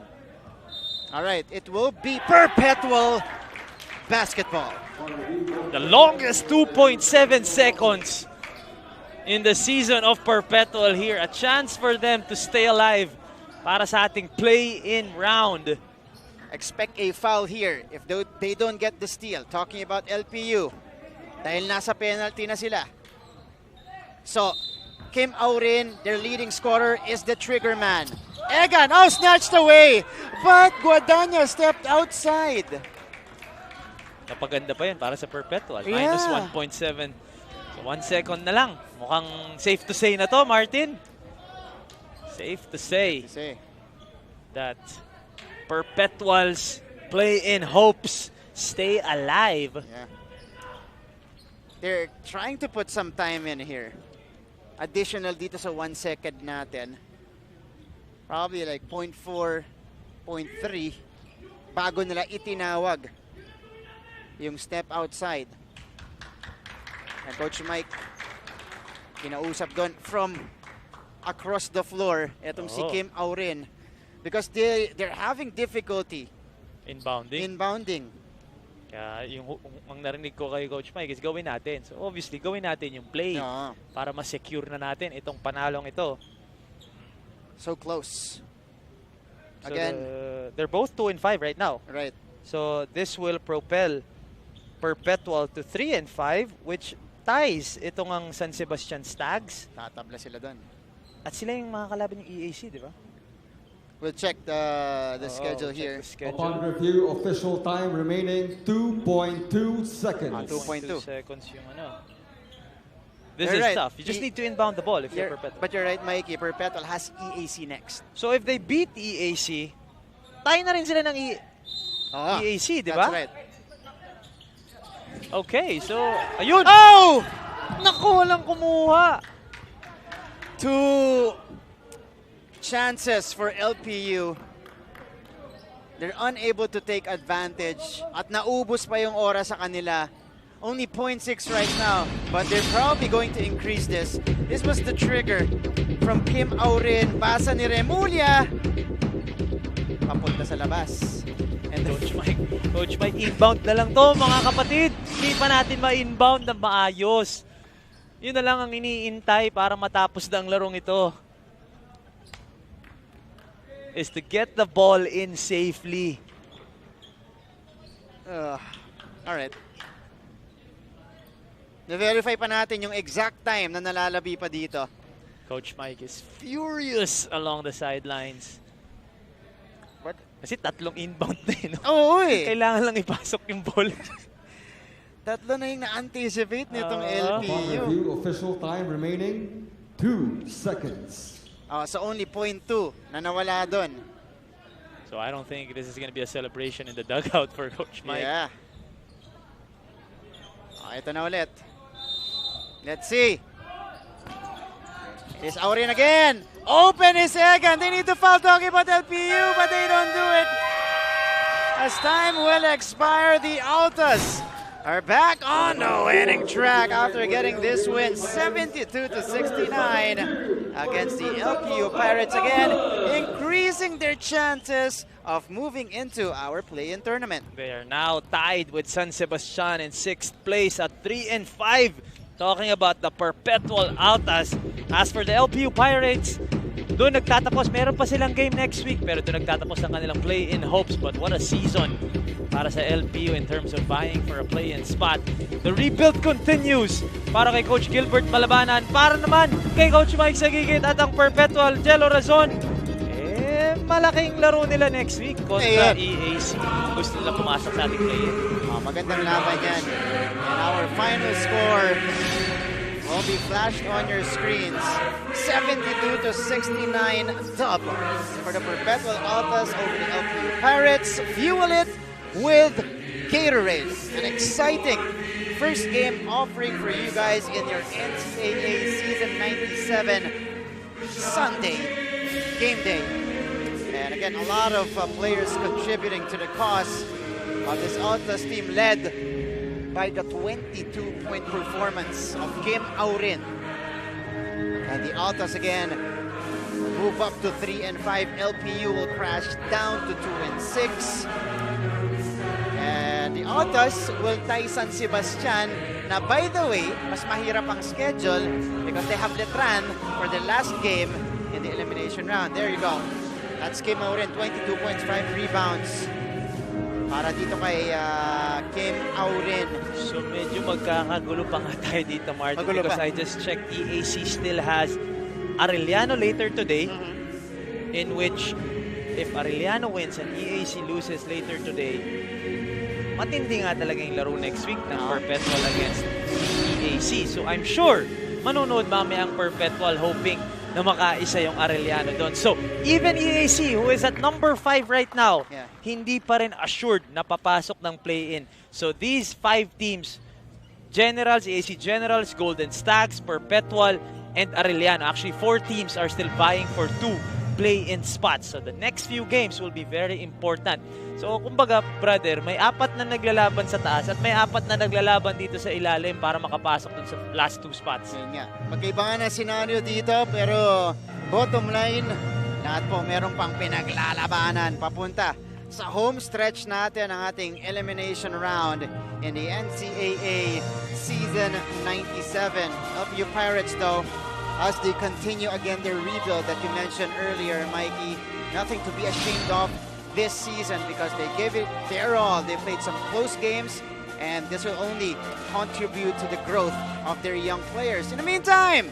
Alright, it will be Perpetual basketball. The longest 2.7 seconds in the season of Perpetual here. A chance for them to stay alive para sa ating play-in round. Expect a foul here if they don't get the steal. Talking about LPU. Dahil nasa penalty na sila. So, Kim Aurin, their leading scorer, is the trigger man. Egan, snatched away! But Guadagna stepped outside. Napaganda pa yun para sa Perpetual. Minus 1.7. So 1 second na lang. Mukhang safe to say na to, Martin. Safe to say that Perpetual's play-in hopes stay alive. Yeah. They're trying to put some time in here. Additional dito sa 1 second natin. Probably like 0.4, 0.3 bago nila itinawag yung step outside. And Coach Mike kinausap doon from across the floor etong si Kim Aurin because they're having difficulty inbounding. Kaya yung ang narinig ko kay Coach Mike is gawin natin. So obviously gawin natin yung play para ma-secure na natin itong panalong ito. So close. So again, they're both 2-5 right now. Right. So this will propel Perpetual to 3-5, which ties itong ang San Sebastian Stags. Tatabla sila doon. At sila yung mga kalaban yung EAC, di ba? We'll check the schedule here. Upon review, official time remaining 2.2 seconds. 2.2 seconds yung ano. This is tough. You just need to inbound the ball if you're Perpetual. But you're right, Mikey. Perpetual has EAC next. So if they beat EAC, tayo na rin sila ng EAC, di ba? That's right. Okay, so, ayun! Oh! Naku, walang kumuha! 2 chances for LPU. They're unable to take advantage at naubos pa yung oras sa kanila. Only 0.6 right now, but they're probably going to increase this. This was the trigger from Kim Aurin. Basa ni Remulia. Papunta sa labas. And Coach Mike, inbound na lang to mga kapatid. Hindi pa natin ma-inbound na maayos. Yun na lang ang iniintay para matapos na ang larong ito. Is to get the ball in safely. Alright. Na-verify pa natin yung exact time na nalalabi pa dito. Coach Mike is furious along the sidelines. What? Kasi 3 inbound na yun. Oo eh. Kailangan lang ipasok yung ball. 3 na yung na-anticipate nitong LPU. Review, official time remaining 2 seconds. So only 0.2 na nawala doon. So I don't think this is going to be a celebration in the dugout for Coach Mike. Yeah. Ito na ulit. Let's see. It's Aurin again. Open is second. They need to foul talking about LPU, but they don't do it. As time will expire, the Altas are back on the winning track after getting this win 72-69 against the LPU Pirates again, increasing their chances of moving into our play-in tournament. They are now tied with San Sebastian in 6th place at 3-5. Talking about the Perpetual Altas. As for the LPU Pirates, doon nagtatapos. Meron pa silang game next week, pero doon nagtatapos ang kanilang play-in hopes. But what a season para sa LPU in terms of vying for a play-in spot. The rebuild continues para kay Coach Gilbert Malabanan, para naman kay Coach Mike Sagigit at ang Perpetual Jello Razon. Malaking laro nila next week kontra EAC. Gusto nila pumasok sa ating play-in. Magandang laban yan. And our final score will be flashed on your screens. 72-69 dub for the Perpetual Altas over the LPU Pirates. Fuel it with Gatorade. An exciting first game offering for you guys in your NCAA Season 97 Sunday game day. And again, a lot of players contributing to the cause of this Altas team, led by the 22-point performance of Kim Aurin. And the Altas again move up to 3-5. LPU will crash down to 2-6. And the Altas will tie San Sebastian, na by the way, mas mahirap ang schedule because they have Letran for the last game in the elimination round. There you go. That's Kim Aurin, 22 points, 5 rebounds. Para dito kay Kim Aurin. So medyo magkakagulo pa nga tayo dito, Martin. Magulo because pa. I just checked, EAC still has Arellano later today, in which if Arellano wins and EAC loses later today, matindi nga talaga yung laro next week ng Perpetual against EAC. So I'm sure manonood mamaya ang Perpetual hoping na makaisa yung Arellano doon. So, even EAC, who is at number 5 right now, hindi pa rin assured na papasok ng play-in. So, these 5 teams, Generals, EAC Generals, Golden Stags, Perpetual, and Arellano. Actually, 4 teams are still vying for 2 play-in spots. So, the next few games will be very important. So, kumbaga, brother, may 4 na naglalaban sa taas at may 4 na naglalaban dito sa ilalim para makapasok dun sa last 2 spots. Yun nga. Magkaiba nga na senaryo dito, pero bottom line, lahat po meron pang pinaglalabanan papunta sa home stretch natin ang ating elimination round in the NCAA Season 97. LPU Pirates, though, as they continue again their rebuild that you mentioned earlier, Mikey, nothing to be ashamed of this season because they gave it their all. They played some close games, and this will only contribute to the growth of their young players. In the meantime,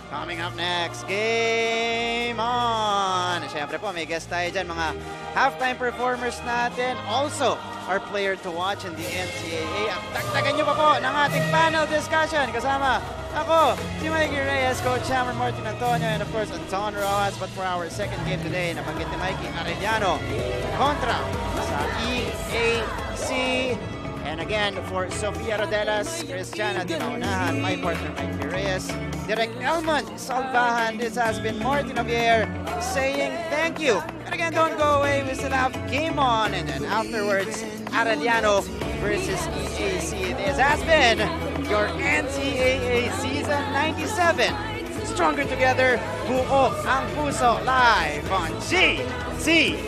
coming up next, Game On! Siyempre po, may guest tayo dyan, mga halftime performers natin. Also, our player to watch in the NCAA. At dagdagan nyo pa po ng ating panel discussion. Kasama ako, si Mikey Reyes, Coach Hammer, Martin Antonio, and of course, Anton Rojas. But for our second game today, nabanggit ni Mikey Arellano kontra sa EAC. And again, for Sofia Rodelas, Cristiana Di Maunahan, my partner Mikey Reyes, Direk Elmond Salvahan, this has been Martin Javier saying thank you. And again, don't go away, we still have Game On, and then afterwards, Arellano versus EAC. This has been your NCAA Season 97. Stronger together, buo ang puso, live on GCB.